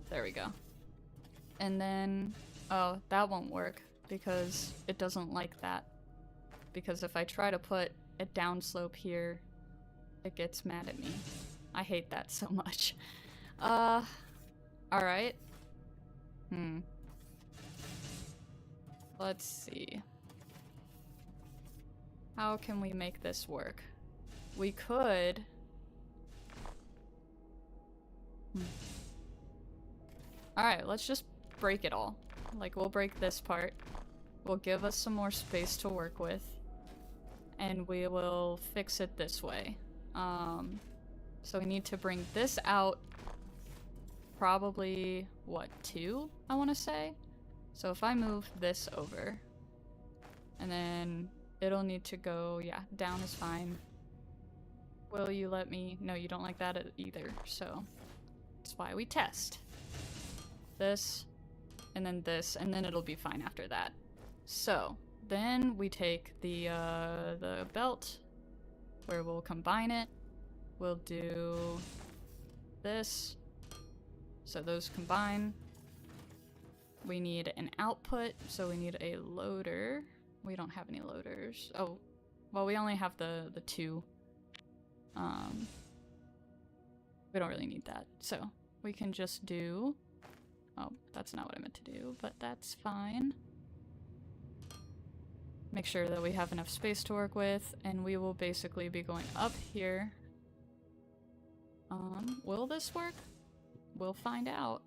There we go. And then, oh, that won't work because it doesn't like that. Because if I try to put a downslope here, it gets mad at me. I hate that so much. Alright. Let's see. How can we make this work? We could... Alright, let's just break it all. Like, we'll break this part. Will give us some more space to work with. And we will fix it this way. So we need to bring this out probably, what, 2, I want to say? So if I move this over, and then it'll need to go, yeah, down is fine. Will you let me? No, you don't like that either, so that's why we test. This, and then it'll be fine after that. So, then we take the belt, where we'll combine it. We'll do this, so those combine. We need an output, so we need a loader. We don't have any loaders. Oh, well, we only have the 2. We don't really need that, so we can just do... Oh, that's not what I meant to do, but that's fine. Make sure that we have enough space to work with, and we will basically be going up here. Will this work? We'll find out.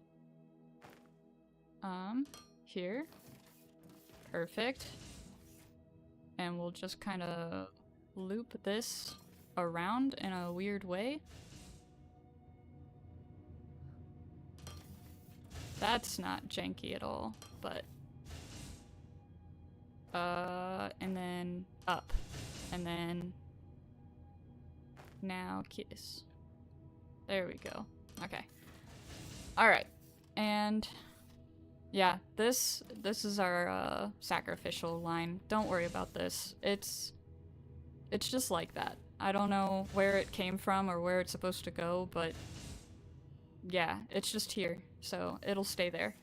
Here. Perfect. And we'll just kind of loop this around in a weird way. That's not janky at all, but... and then up. And then... Now kiss. There we go. Okay. Alright. And... Yeah, this is our, sacrificial line. Don't worry about this. It's just like that. I don't know where it came from or where it's supposed to go, but... Yeah, it's just here, so it'll stay there.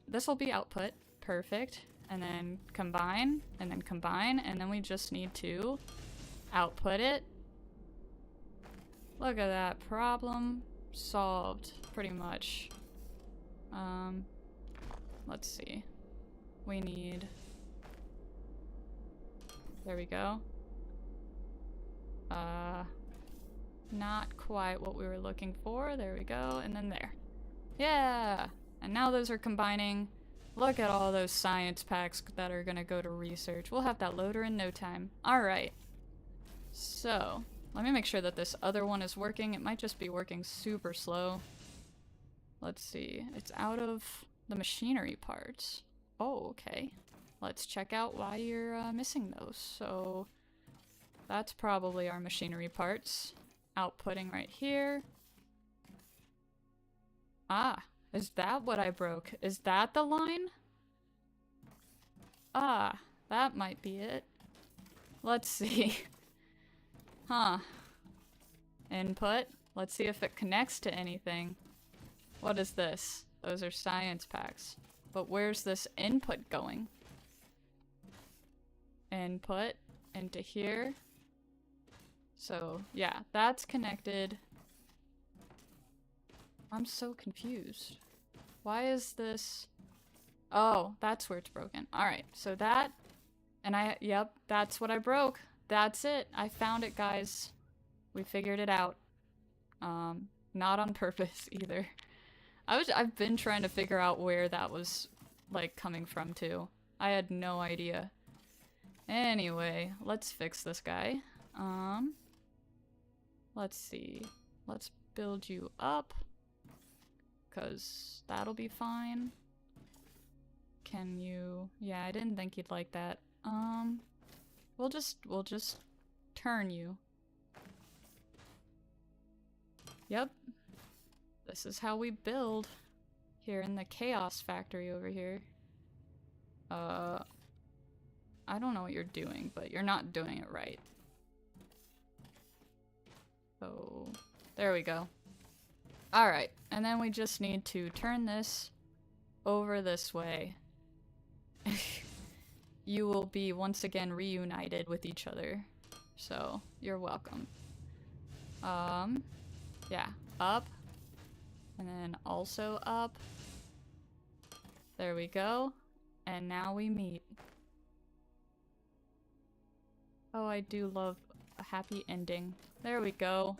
This will be output. Perfect. And then combine, and then we just need to output it. Look at that. Problem solved, pretty much. Let's see. We need... There we go. Not quite what we were looking for. There we go, and then there. Yeah! And now those are combining. Look at all those science packs that are gonna go to research. We'll have that loader in no time. Alright. So, let me make sure that this other one is working. It might just be working super slow. Let's see. It's out of the machinery parts. Oh, okay. Let's check out why you're missing those. So, that's probably our machinery parts. Outputting right here. Ah, is that what I broke? Is that the line? Ah, that might be it. Let's see. Huh. Input. Let's see if it connects to anything. What is this? Those are science packs. But where's this input going? Input into here. So, yeah, that's connected. I'm so confused. Why is this... Oh, that's where it's broken. Alright, so that... And yep, that's what I broke. That's it. I found it, guys. We figured it out. Not on purpose, either. I've been trying to figure out where that was, like, coming from, too. I had no idea. Anyway, let's fix this guy. Let's see. Let's build you up. 'Cause that'll be fine. Can you... Yeah, I didn't think you'd like that. We'll just turn you. Yep. This is how we build here in the chaos factory over here. I don't know what you're doing, but you're not doing it right. So, there we go. Alright, and then we just need to turn this over this way. You will be once again reunited with each other. So, you're welcome. Yeah, up. And then also up. There we go. And now we meet. Oh, I do love a happy ending. There we go.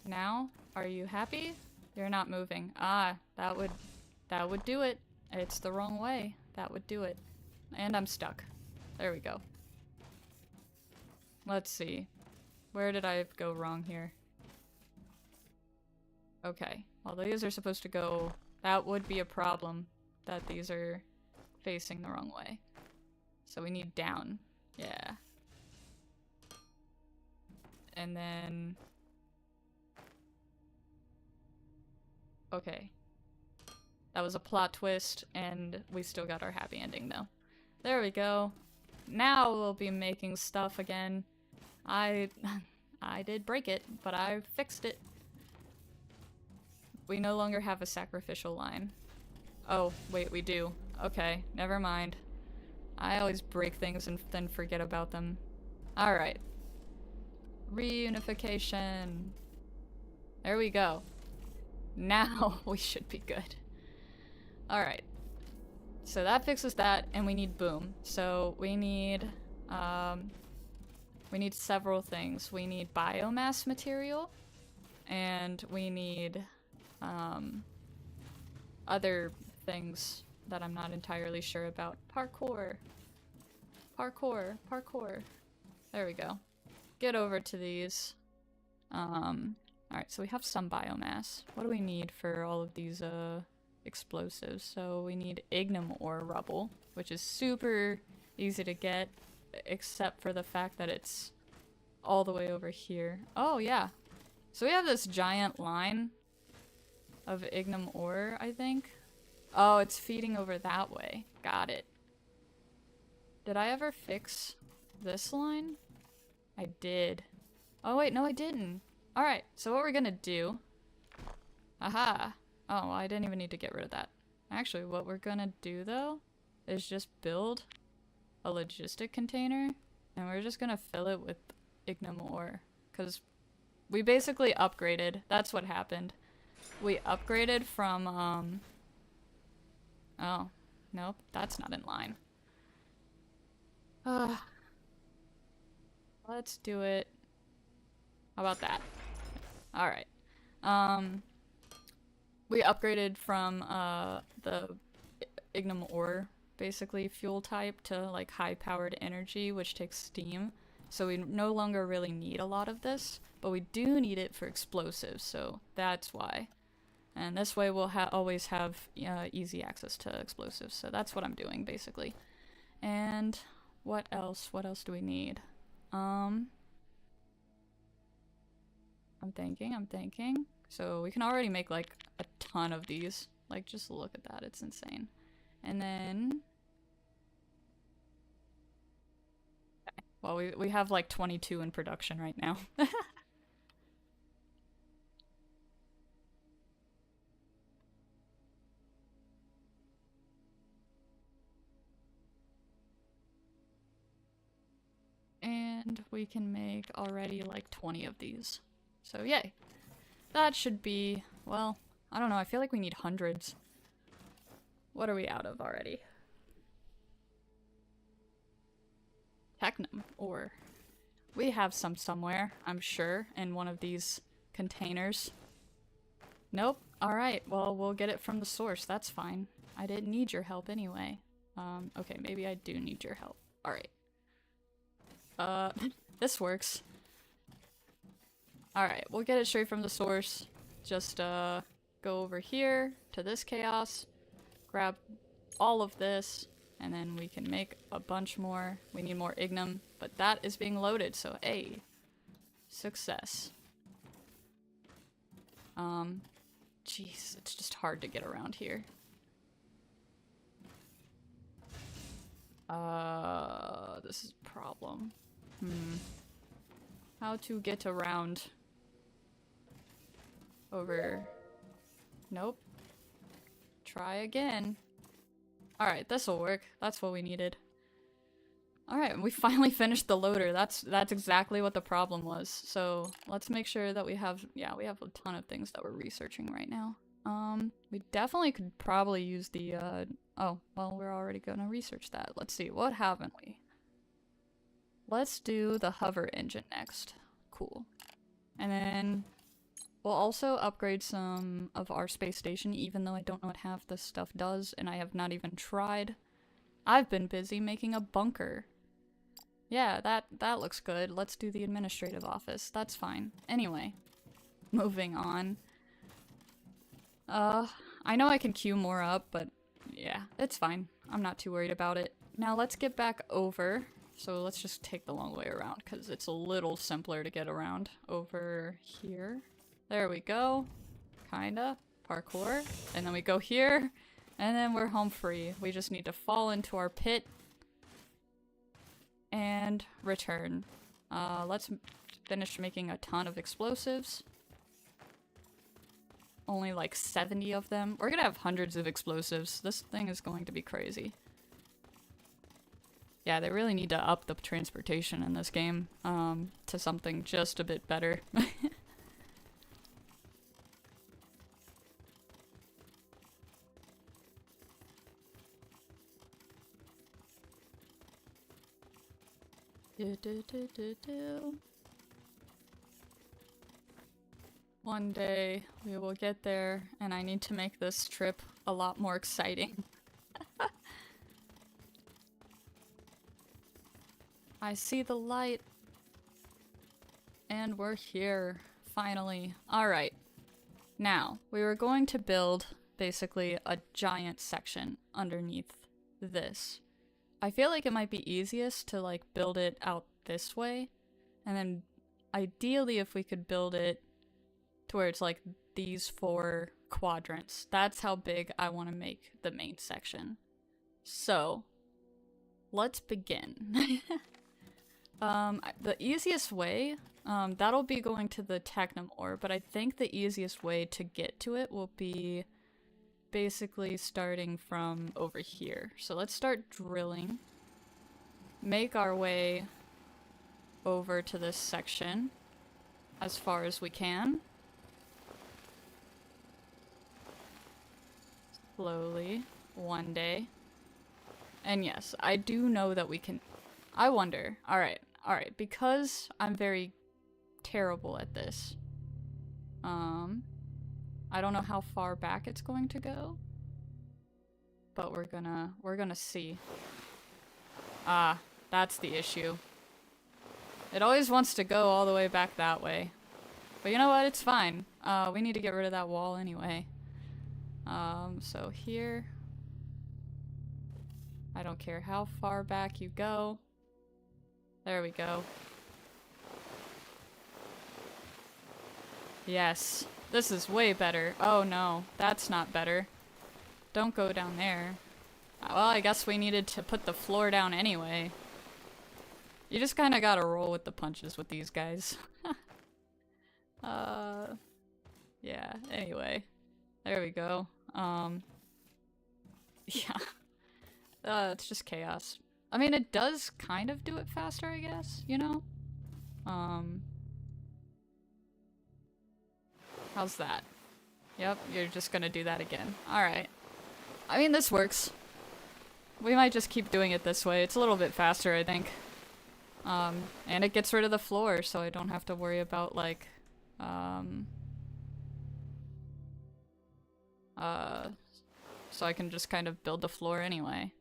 Now, are you happy? You're not moving. Ah, that would do it. It's the wrong way. That would do it. And I'm stuck. There we go. Let's see. Where did I go wrong here? Okay. Well, these are supposed to go... That would be a problem, that these are facing the wrong way. So we need down. Yeah. And then... Okay. That was a plot twist, and we still got our happy ending, though. There we go. Now we'll be making stuff again. I did break it, but I fixed it. We no longer have a sacrificial line. Oh, wait, we do. Okay, never mind. I always break things and then forget about them. Alright. Reunification. There we go. Now we should be good. Alright. So that fixes that, and we need boom. So we need several things. We need biomass material, and we need other things that I'm not entirely sure about. Parkour. Parkour. Parkour. There we go. Get over to these. Alright, so we have some biomass. What do we need for all of these explosives? So we need ignum ore rubble, which is super easy to get, except for the fact that it's all the way over here. Oh yeah. So we have this giant line of ignum ore, I think. Oh, it's feeding over that way. Got it. Did I ever fix this line? I did. Oh wait, no I didn't. Alright, so what we're gonna do... Aha! Oh, well, I didn't even need to get rid of that. Actually, what we're gonna do though is just build a logistic container, and we're just gonna fill it with ignum ore. Because we basically upgraded. That's what happened. We upgraded from, Oh, nope, that's not in line. Let's do it. How about that? Alright. We upgraded from the ignum ore, basically fuel type, to like high powered energy, which takes steam. So we no longer really need a lot of this, but we do need it for explosives, so that's why. And this way we'll always have easy access to explosives, so that's what I'm doing basically. And what else? What else do we need? I'm thinking. So we can already make like a ton of these. Like, just look at that, it's insane. And then... Okay. Well, we have like 22 in production right now. And we can make already like 20 of these. So yay. That should be, well, I don't know, I feel like we need hundreds. What are we out of already? Technum, or we have some somewhere, I'm sure, in one of these containers. Nope. Alright, well, we'll get it from the source, that's fine. I didn't need your help anyway. Okay, maybe I do need your help. Alright. This works. Alright, we'll get it straight from the source. Just, go over here to this chaos, grab all of this, and then we can make a bunch more. We need more ignum, but that is being loaded, so A. Success. Jeez, it's just hard to get around here. This is a problem. How to get around over... Nope. Try again. Alright, this'll work. That's what we needed. Alright, we finally finished the loader. That's exactly what the problem was. So, let's make sure that we have... Yeah, we have a ton of things that we're researching right now. We definitely could probably use the, Oh, well, we're already gonna research that. Let's see, what haven't we? Let's do the hover engine next. Cool. And then we'll also upgrade some of our space station, even though I don't know what half this stuff does, and I have not even tried. I've been busy making a bunker. Yeah, that looks good. Let's do the administrative office. That's fine. Anyway, moving on. I know I can queue more up, but yeah, it's fine. I'm not too worried about it. Now let's get back over. So let's just take the long way around, because it's a little simpler to get around over here. There we go. Kinda. Parkour. And then we go here, and then we're home free. We just need to fall into our pit and return. Let's finish making a ton of explosives. Only like 70 of them. We're gonna have hundreds of explosives. This thing is going to be crazy. Yeah, they really need to up the transportation in this game, to something just a bit better. One day we will get there, and I need to make this trip a lot more exciting. I see the light. And we're here. finally. Alright. Now, we were going to build basically a giant section underneath this. I feel like it might be easiest to like build it out this way, and then ideally if we could build it to where it's like these 4 quadrants. That's how big I want to make the main section. So, let's begin. The easiest way, that'll be going to the Technum ore, but I think the easiest way to get to it will be basically starting from over here. So let's start drilling, make our way over to this section as far as we can. Slowly, one day. And yes, I do know that we can... I wonder. Alright, because I'm very terrible at this. I don't know how far back it's going to go, but we're gonna see. Ah, that's the issue. It always wants to go all the way back that way. But you know what? It's fine. We need to get rid of that wall anyway. So here. I don't care how far back you go. There we go. Yes. This is way better. Oh no, that's not better. Don't go down there. Well, I guess we needed to put the floor down anyway. You just kinda gotta roll with the punches with these guys. Yeah, anyway. There we go. Yeah. It's just chaos. I mean, it does kind of do it faster, I guess, you know? How's that? Yep, you're just gonna do that again. Alright. I mean, this works. We might just keep doing it this way. It's a little bit faster, I think. And it gets rid of the floor, so I don't have to worry about, like, so I can just kind of build the floor anyway.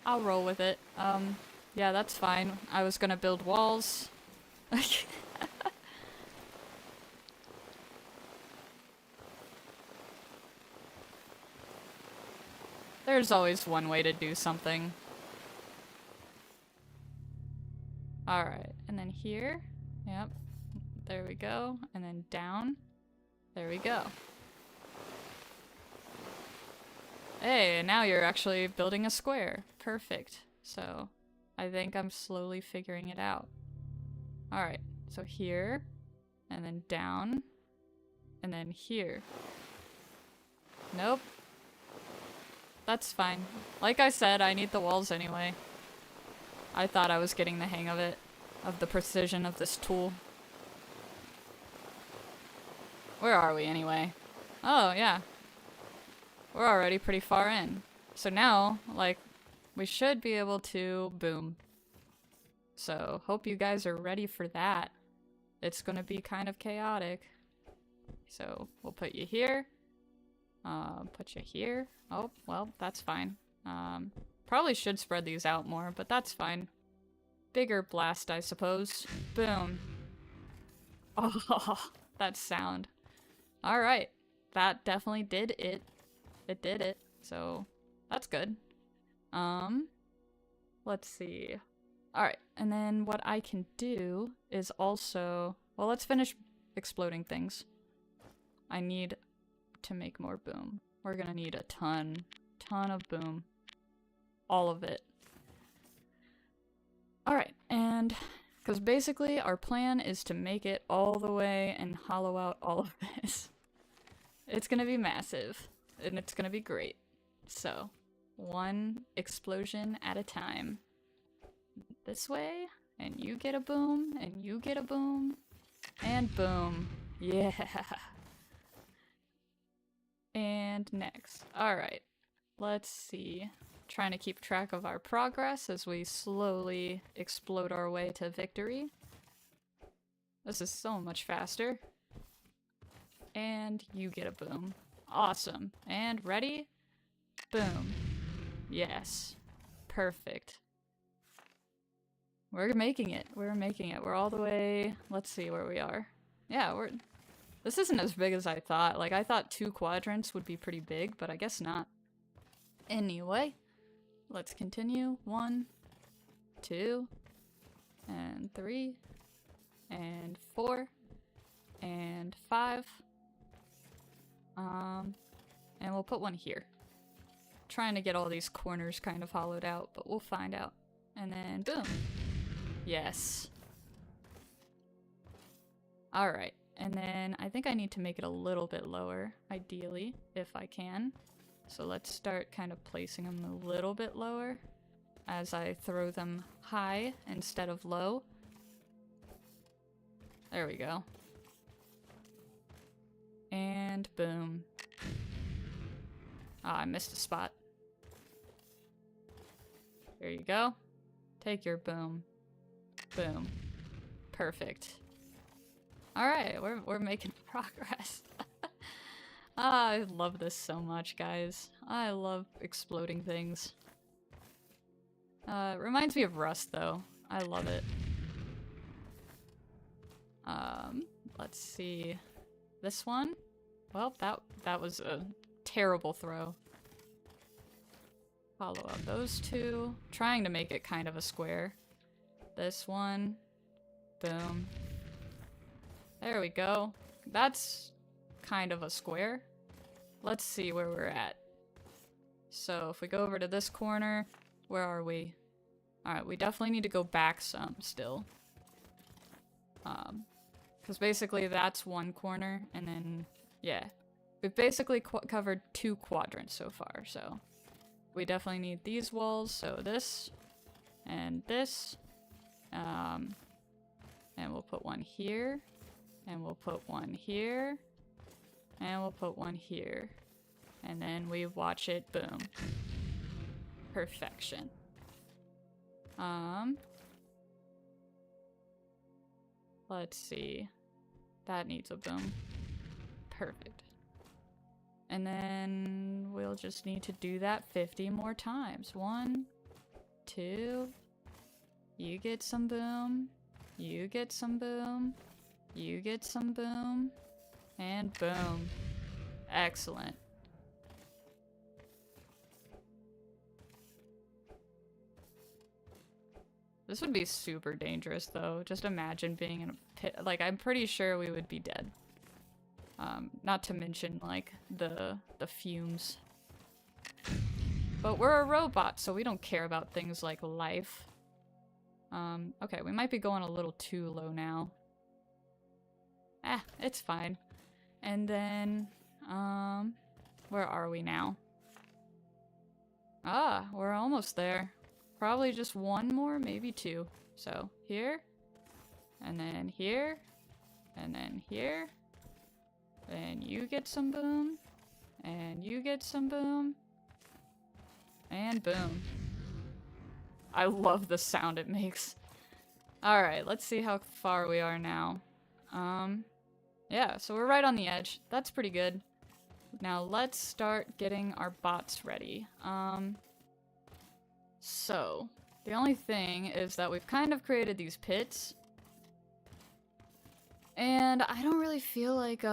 I'll roll with it. Yeah, that's fine. I was gonna build walls. There's always one way to do something. Alright, and then here. Yep. There we go. And then down. There we go. Hey, now you're actually building a square. Perfect. So, I think I'm slowly figuring it out. Alright, so here, and then down, and then here. Nope. That's fine. Like I said, I need the walls anyway. I thought I was getting the hang of it, of the precision of this tool. Where are we anyway? Oh, yeah. We're already pretty far in. So now, like, we should be able to boom. So, hope you guys are ready for that. It's gonna be kind of chaotic. So, we'll put you here. Put you here. Oh, well, that's fine. Probably should spread these out more, but that's fine. Bigger blast, I suppose. Boom. Oh, that sound. Alright. That definitely did it. It did it. So, that's good. Let's see. Alright, and then what I can do is also... Well, let's finish exploding things. I need to make more boom. We're gonna need a ton of boom. All of it. Alright, and... Because basically our plan is to make it all the way and hollow out all of this. It's gonna be massive. And it's gonna be great. So, one explosion at a time. This way, and you get a boom, and you get a boom, and boom. Yeah. And next. Alright. Let's see. Trying to keep track of our progress as we slowly explode our way to victory. This is so much faster. And you get a boom. Awesome. And ready? Boom. Yes. Perfect. We're making it. We're making it. We're all the way... Let's see where we are. Yeah, we're... This isn't as big as I thought. Like, I thought 2 quadrants would be pretty big, but I guess not. Anyway, let's continue. 1, 2, and 3, and 4, and 5. And we'll put one here. Trying to get all these corners kind of hollowed out, but we'll find out. And then boom. Yes. Alright. And then I think I need to make it a little bit lower, ideally, if I can. So let's start kind of placing them a little bit lower as I throw them high instead of low. There we go. And boom. Ah, I missed a spot. Here you go. Take your boom. Boom. Perfect. Alright, we're making progress. I love this so much, guys. I love exploding things. It reminds me of Rust, though. I love it. Let's see. This one? Well, that was a terrible throw. Follow up those 2. Trying to make it kind of a square. This one. Boom. There we go. That's kind of a square. Let's see where we're at. So if we go over to this corner, where are we? Alright, we definitely need to go back some still. Because basically that's one corner, and then, yeah. We've basically covered 2 quadrants so far, so. We definitely need these walls, so this, and this. And we'll put one here. And we'll put one here. And we'll put one here. And then we watch it, boom. Perfection. Let's see. That needs a boom. Perfect. And then we'll just need to do that 50 more times. 1, 2. You get some boom. You get some boom. You get some boom. And boom. Excellent. This would be super dangerous, though. Just imagine being in a pit. Like, I'm pretty sure we would be dead. Not to mention, like, the fumes. But we're a robot, so we don't care about things like life. Okay, we might be going a little too low now. It's fine. And then, where are we now? Ah, we're almost there. Probably just one more, maybe 2. So, here, and then here, and then here. Then you get some boom, and you get some boom, and boom. I love the sound it makes. Alright, let's see how far we are now. Yeah, so we're right on the edge. That's pretty good. Now let's start getting our bots ready. So, the only thing is that we've kind of created these pits. And I don't really feel like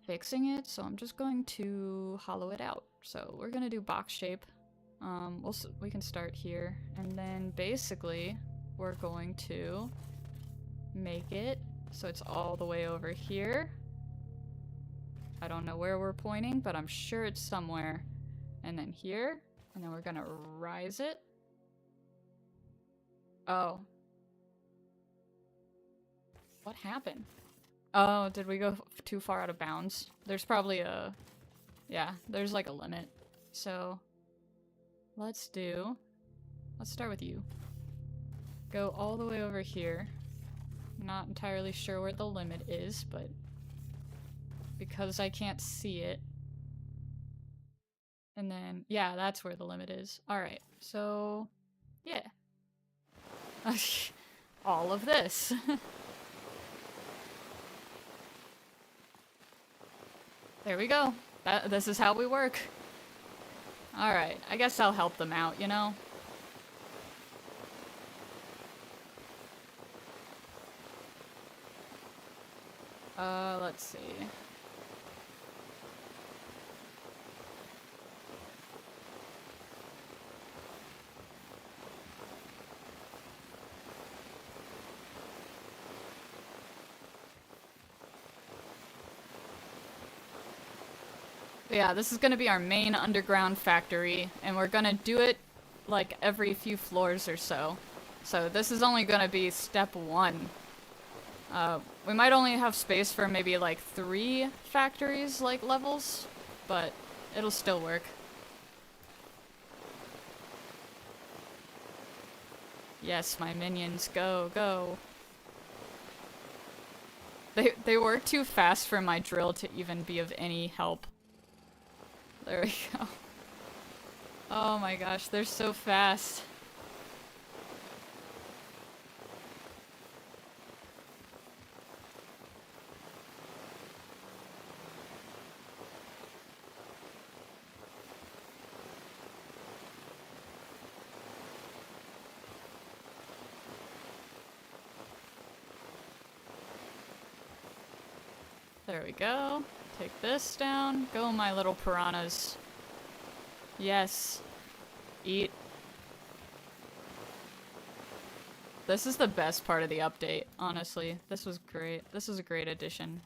fixing it, so I'm just going to hollow it out. So we're gonna do box shape. We can start here, and then basically we're going to make it so it's all the way over here. I don't know where we're pointing, but I'm sure it's somewhere. And then here, and then we're gonna rise it. Oh. What happened? Oh, did we go too far out of bounds? There's probably a... Yeah, there's like a limit. So, let's start with you. Go all the way over here. Not entirely sure where the limit is, but because I can't see it. And then, yeah, that's where the limit is. Alright, so, yeah. All of this. There we go. This is how we work. Alright, I guess I'll help them out, you know? Let's see. Yeah, this is gonna be our main underground factory, and we're gonna do it like every few floors or so. So this is only gonna be step 1. We might only have space for maybe like 3 factories, like levels, but it'll still work. Yes, my minions, go, go. They work too fast for my drill to even be of any help. There we go. Oh my gosh, they're so fast. There we go. Take this down. Go, my little piranhas. Yes. Eat. This is the best part of the update, honestly. This was great. This was a great addition.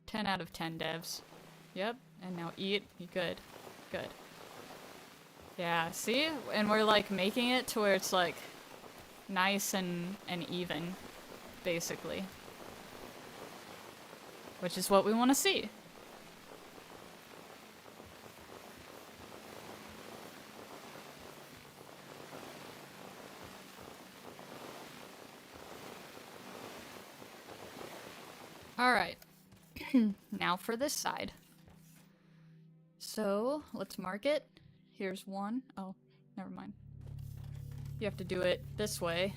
10 out of 10 devs. Yep. And now eat. Good. Good. Yeah, see? And we're like making it to where it's like nice and even, basically. Which is what we want to see. Alright. Now for this side. So, let's mark it. Here's one. Oh, never mind. You have to do it this way.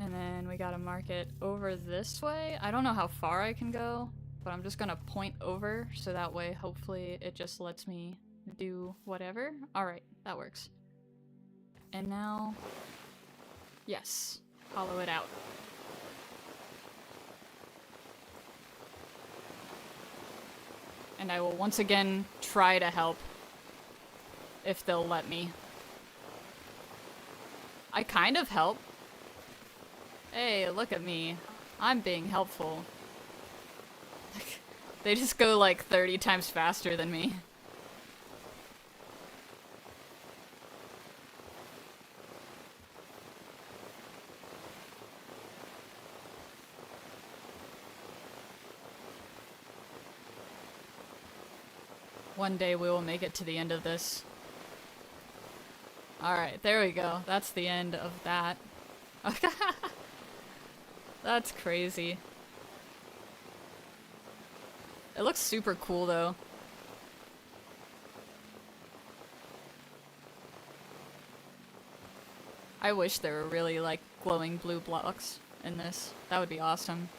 And then we gotta mark it over this way. I don't know how far I can go, but I'm just gonna point over so that way hopefully it just lets me do whatever. Alright, that works. And now, yes, hollow it out. And I will once again try to help if they'll let me. I kind of help. Hey, look at me. I'm being helpful. They just go like 30 times faster than me. One day we will make it to the end of this. Alright, there we go. That's the end of that. That's crazy. It looks super cool though. I wish there were really like glowing blue blocks in this. That would be awesome.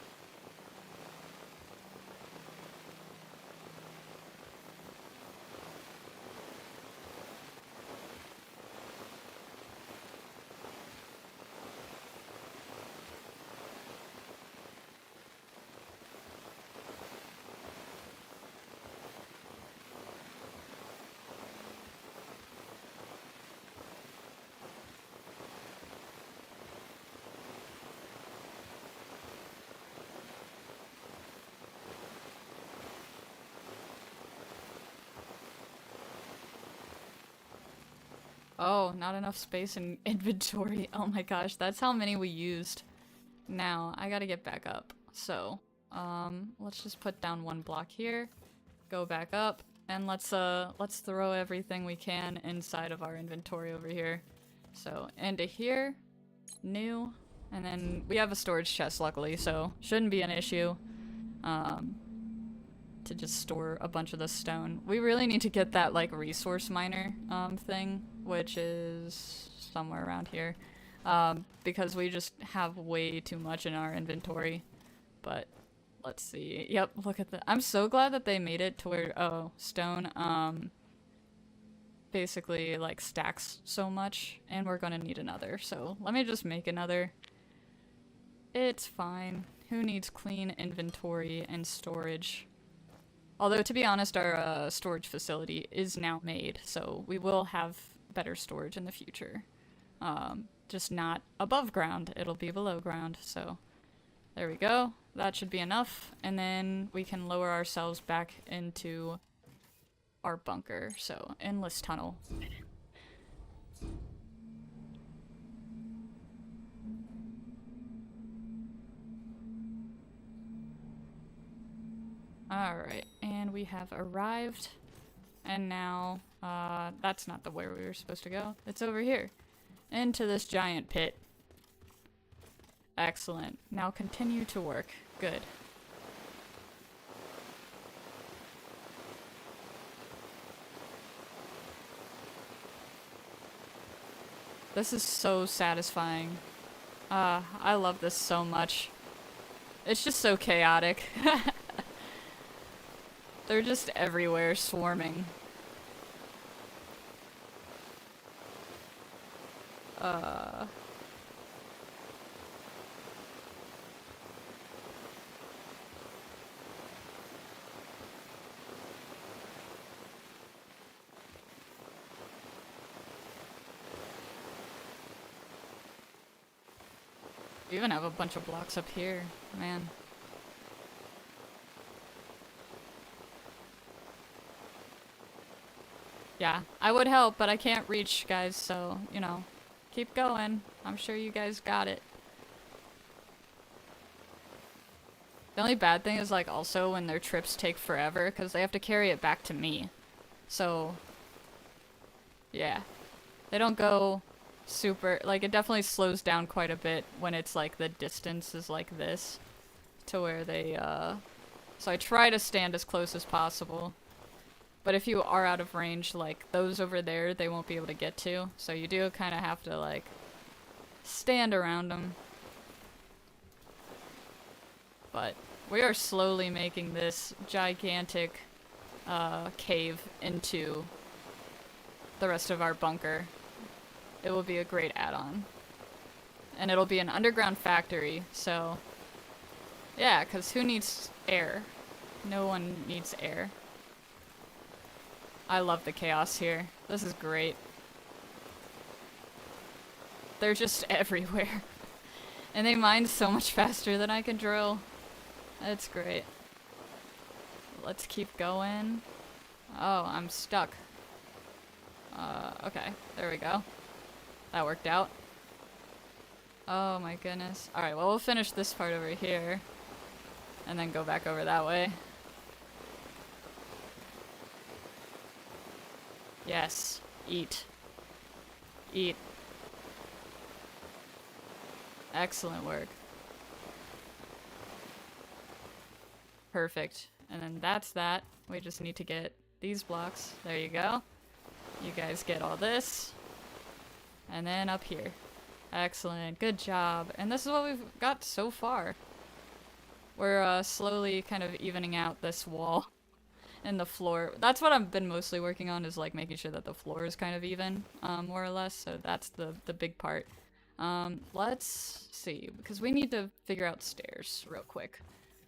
Oh, not enough space in inventory. Oh my gosh, that's how many we used. Now, I gotta get back up. So, let's just put down one block here, go back up, and let's throw everything we can inside of our inventory over here. So, into here, new, and then we have a storage chest luckily, so shouldn't be an issue. To just store a bunch of the stone. We really need to get that like resource miner thing, which is somewhere around here, because we just have way too much in our inventory. But let's see. Yep, look at that. I'm so glad that they made it to where stone basically like stacks so much, and we're gonna need another. So let me just make another. It's fine. Who needs clean inventory and storage? Although, to be honest, our storage facility is now made, so we will have better storage in the future. Just not above ground, it'll be below ground, so there we go. That should be enough, and then we can lower ourselves back into our bunker, so endless tunnel. Alright, and we have arrived, and now, that's not the where we were supposed to go. It's over here, into this giant pit. Excellent. Now continue to work. Good. This is so satisfying. I love this so much. It's just so chaotic. They're just everywhere, swarming. We even have a bunch of blocks up here, man. Yeah, I would help, but I can't reach, guys, so, you know, keep going. I'm sure you guys got it. The only bad thing is, like, also when their trips take forever, because they have to carry it back to me. So, yeah. They don't go super, like, it definitely slows down quite a bit when it's, like, the distance is like this. To where they, so I try to stand as close as possible. But if you are out of range, like, those over there, they won't be able to get to. So you do kind of have to, like, stand around them. But we are slowly making this gigantic cave into the rest of our bunker. It will be a great add-on. And it'll be an underground factory, so... yeah, because who needs air? No one needs air. I love the chaos here. This is great. They're just everywhere. And they mine so much faster than I can drill. That's great. Let's keep going. Oh, I'm stuck. Okay. There we go. That worked out. Oh my goodness. Alright, well, we'll finish this part over here. And then go back over that way. Yes. Eat. Eat. Excellent work. Perfect. And then that's that. We just need to get these blocks. There you go. You guys get all this. And then up here. Excellent. Good job. And this is what we've got so far. We're slowly kind of evening out this wall and the floor. That's what I've been mostly working on, is like making sure that the floor is kind of even, more or less. So that's the big part. Let's see, because we need to figure out stairs real quick.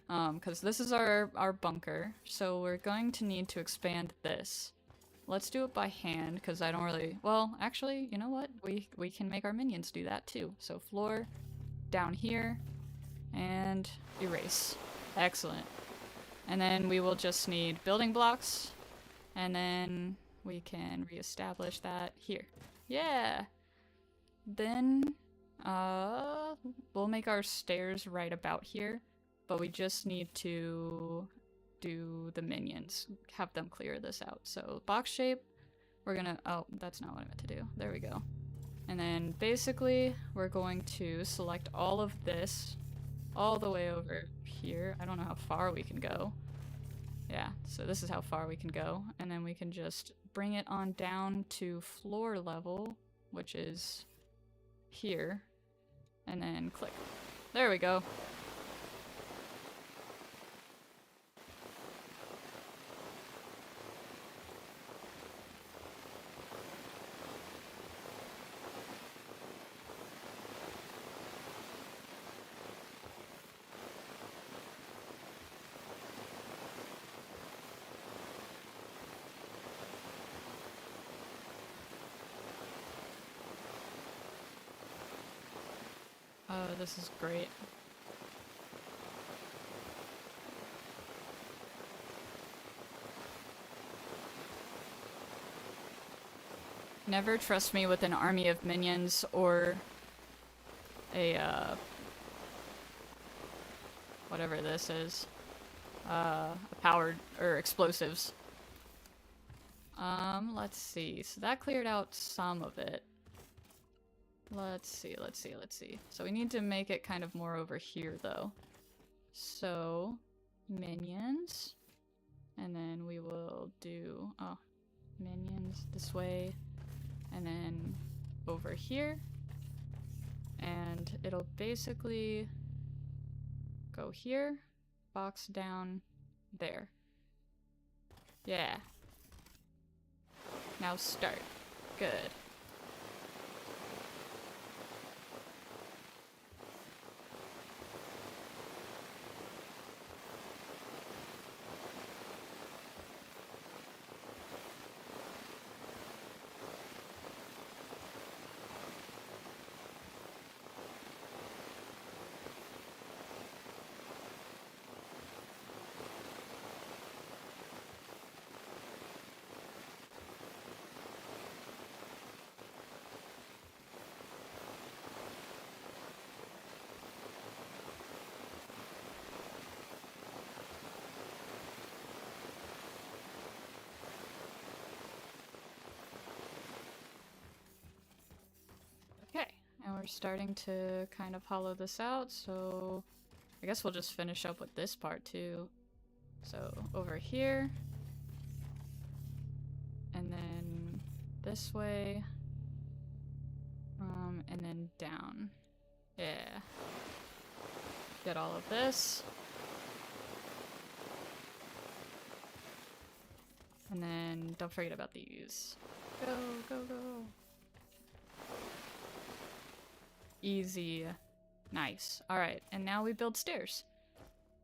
Because this is our bunker, so we're going to need to expand this. Let's do it by hand, because I don't really... well, actually, you know what? We can make our minions do that too. So floor, down here, and erase. Excellent. And then we will just need building blocks, and then we can reestablish that here. Yeah! Then, we'll make our stairs right about here, but we just need to do the minions, have them clear this out. So box shape, we're gonna, oh, that's not what I meant to do. There we go. And then basically we're going to select all of this all the way over here. I don't know how far we can go. Yeah, so this is how far we can go. And then we can just bring it on down to floor level, which is here, and then click. There we go. Oh, this is great. Never trust me with an army of minions or a, whatever this is. Powered, or explosives. Let's see. So that cleared out some of it. Let's see. So we need to make it kind of more over here, though. So, minions. And then we will do, minions this way. And then over here. And it'll basically go here, box down, there. Yeah. Now start. Good. And we're starting to kind of hollow this out, so I guess we'll just finish up with this part too. So over here, and then this way, and then down. Yeah. Get all of this. And then don't forget about these. Go, go, go. Easy. Nice. Alright, and now we build stairs.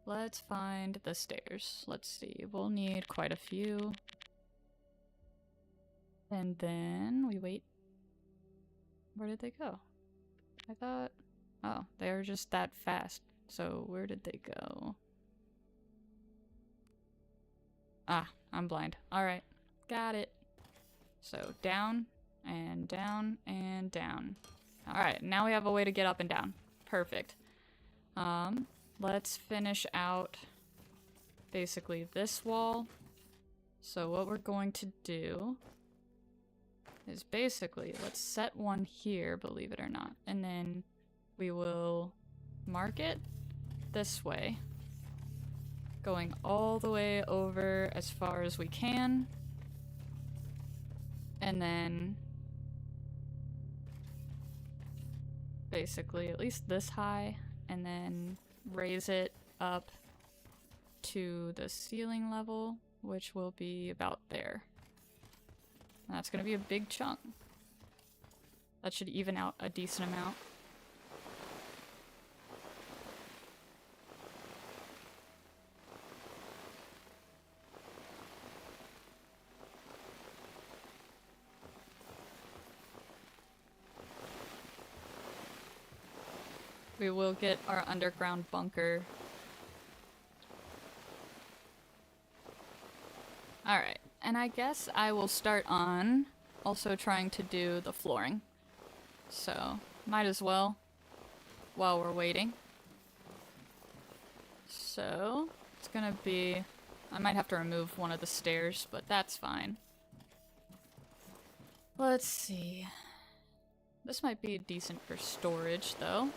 Let's find the stairs. Let's see. We'll need quite a few. And then we wait. Where did they go? I thought... Oh, they were just that fast. So where did they go? Ah, I'm blind. Alright. Got it. So down, and down, and down. Alright, now we have a way to get up and down. Perfect. Let's finish out basically this wall. So what we're going to do is basically, let's set one here, believe it or not. And then we will mark it this way. Going all the way over as far as we can. And then basically at least this high, and then raise it up to the ceiling level, which will be about there. And that's gonna be a big chunk. That should even out a decent amount. We will get our underground bunker. Alright, and I guess I will start on also trying to do the flooring. So, might as well while we're waiting. So, it's gonna be... I might have to remove one of the stairs, but that's fine. Let's see. This might be decent for storage, though.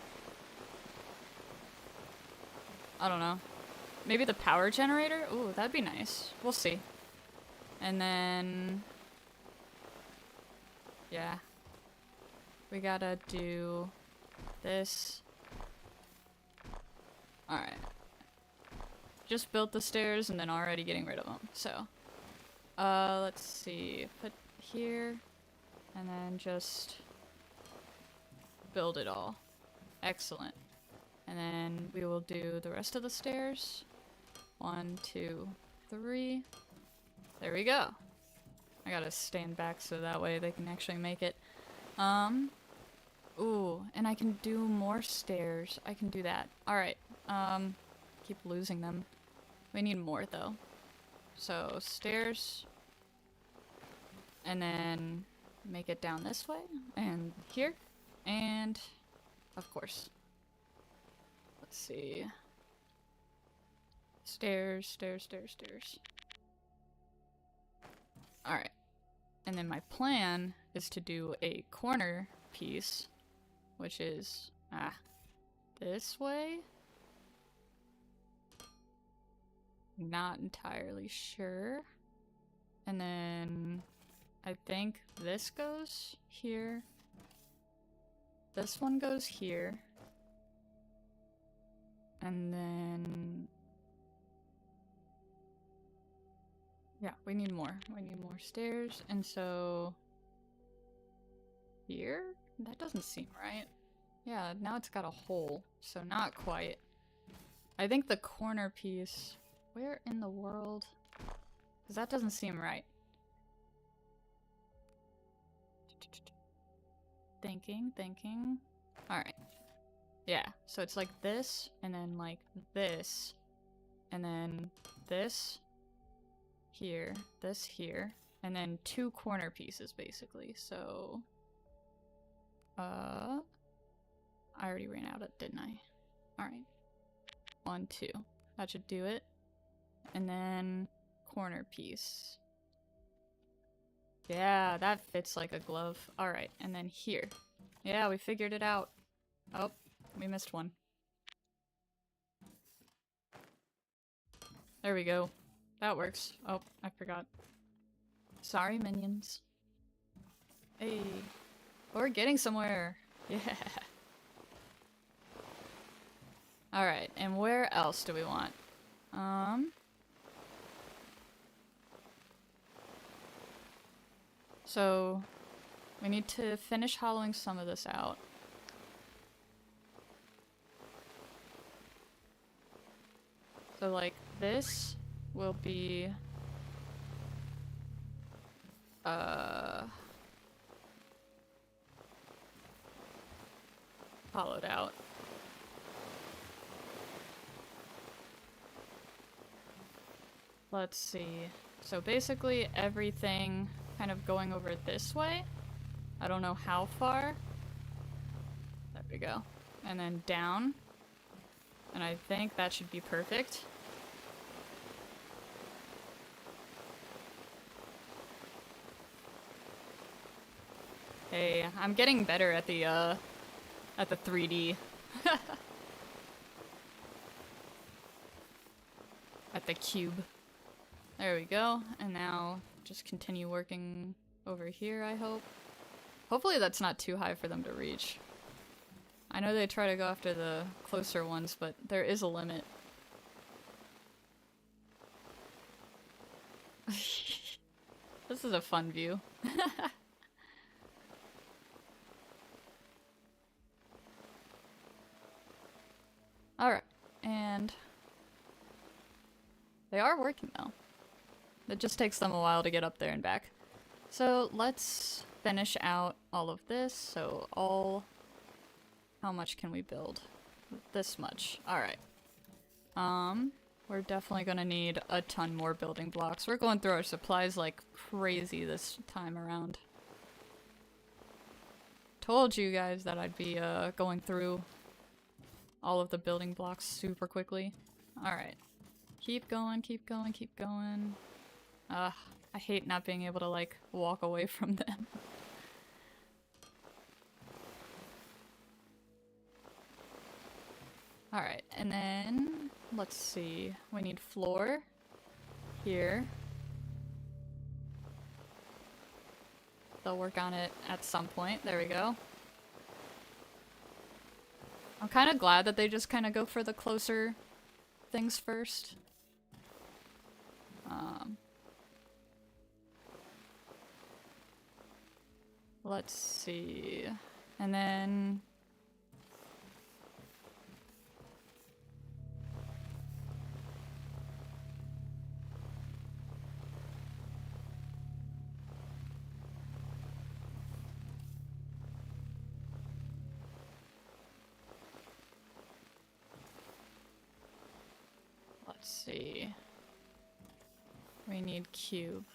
I don't know. Maybe the power generator? Ooh, that'd be nice. We'll see. And then... yeah. We gotta do this. Alright. Just built the stairs and then already getting rid of them. So, let's see. Put here. And then just build it all. Excellent. And then we will do the rest of the stairs. 1, 2, 3. There we go. I gotta stand back so that way they can actually make it. Ooh, and I can do more stairs. I can do that. Alright, keep losing them. We need more, though. So, stairs. And then make it down this way. And here. And, of course. Let's see. Stairs, stairs, stairs, stairs. Alright. And then my plan is to do a corner piece, which is, this way? Not entirely sure. And then I think this goes here. This one goes here. And then... yeah, we need more. We need more stairs. And so... here? That doesn't seem right. Yeah, now it's got a hole. So not quite. I think the corner piece... where in the world? Because that doesn't seem right. Thinking. Alright. Yeah, so it's like this, and then like this, and then this here, this here, and then two corner pieces basically, so... I already ran out of it, didn't I? Alright. 1, 2. That should do it. And then corner piece. Yeah, that fits like a glove. Alright, and then here. Yeah, we figured it out. Oh, we missed one. There we go. That works. Oh, I forgot. Sorry, minions. Hey. We're getting somewhere. Yeah. Alright, and where else do we want? So, we need to finish hollowing some of this out. So, like, this will be... hollowed out. Let's see. So basically everything kind of going over this way. I don't know how far. There we go. And then down. And I think that should be perfect. Hey, I'm getting better at the 3D. At the cube. There we go. And now just continue working over here, I hope. Hopefully that's not too high for them to reach. I know they try to go after the closer ones, but there is a limit. This is a fun view. Alright, and they are working though. It just takes them a while to get up there and back. So let's finish out all of this. So how much can we build? This much. Alright. We're definitely gonna need a ton more building blocks. We're going through our supplies like crazy this time around. Told you guys that I'd be going through all of the building blocks super quickly. Alright. Keep going, keep going, keep going. I hate not being able to, like, walk away from them. Alright, and then, let's see. We need floor. Here. They'll work on it at some point. There we go. I'm kind of glad that they just kind of go for the closer things first. Let's see. And then... Let's see. We need cube.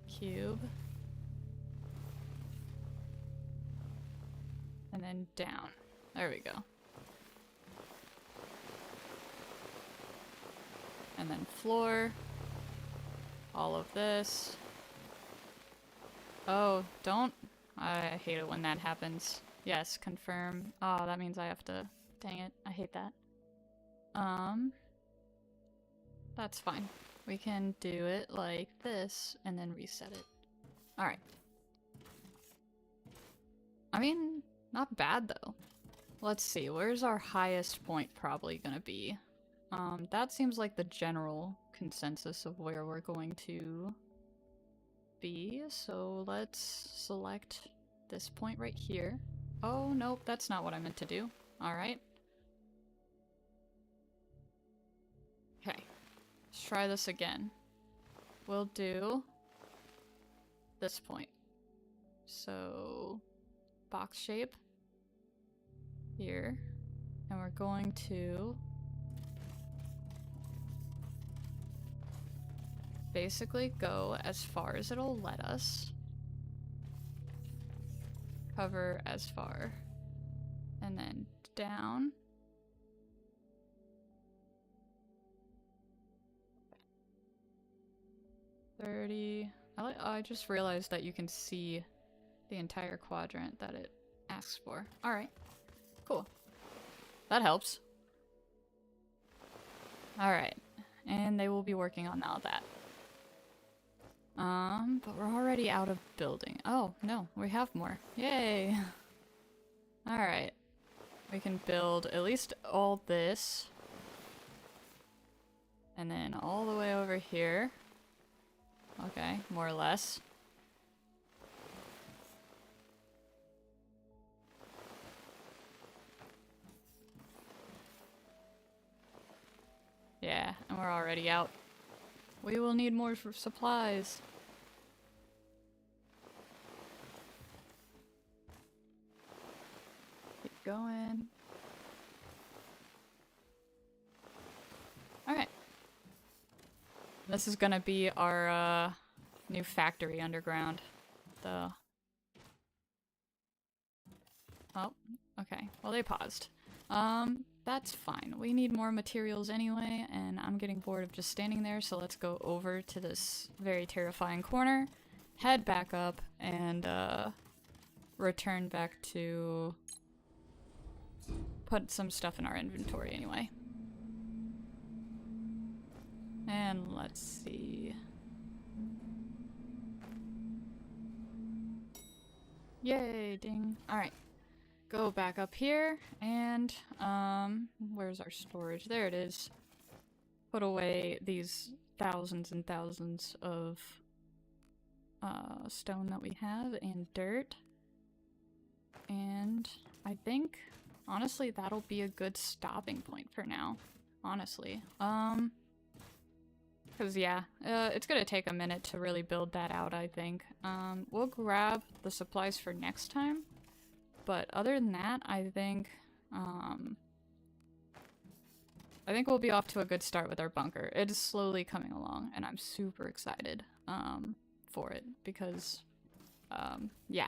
Cube. And then down. There we go. And then floor. All of this. Oh, don't. I hate it when that happens. Yes, confirm. Oh, that means I have to. Dang it. I hate that. That's fine. We can do it like this and then reset it. Alright. I mean, not bad though. Let's see, where's our highest point probably gonna be? That seems like the general consensus of where we're going to be, so let's select this point right here. Oh, nope, that's not what I meant to do. Alright. Okay, let's try this again. We'll do this point. So, box shape here, and we're going to basically go as far as it'll let us, cover as far, and then down. 30. I just realized that you can see the entire quadrant that it asks for. Alright, cool. That helps. Alright, and they will be working on all that. But we're already out of building. Oh, no, we have more. Yay! Alright. We can build at least all this. And then all the way over here. Okay, more or less. Yeah, and we're already out. We will need more for supplies. Keep going. Alright. This is gonna be our new factory underground. Oh, okay. Well, they paused. That's fine. We need more materials anyway, and I'm getting bored of just standing there, so let's go over to this very terrifying corner, head back up, and return back to put some stuff in our inventory anyway. And let's see. Yay, ding. Alright. Go back up here, and, where's our storage? There it is. Put away these thousands and thousands of, stone that we have, and dirt. And I think, honestly, that'll be a good stopping point for now. Honestly. Cause yeah, it's gonna take a minute to really build that out, I think. We'll grab the supplies for next time. But other than that, I think we'll be off to a good start with our bunker. It is slowly coming along, and I'm super excited for it because, yeah.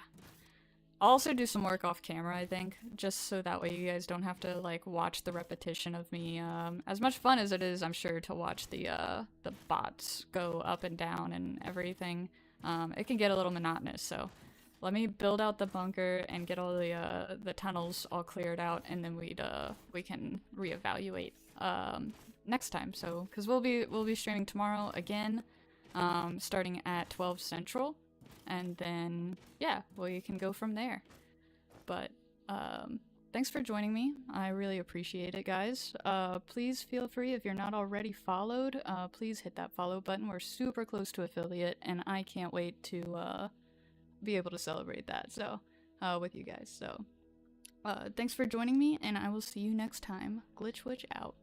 I'll also do some work off camera, I think, just so that way you guys don't have to, like, watch the repetition of me. As much fun as it is, I'm sure, to watch the bots go up and down and everything, it can get a little monotonous, so let me build out the bunker and get all the tunnels all cleared out, and then we can reevaluate next time. So, because we'll be streaming tomorrow again, starting at 12 Central, and then yeah, we can go from there. But thanks for joining me. I really appreciate it, guys. Please feel free, if you're not already followed, please hit that follow button. We're super close to affiliate, and I can't wait to be able to celebrate that, so with you guys. So thanks for joining me, and I will see you next time. Glitch Witch out.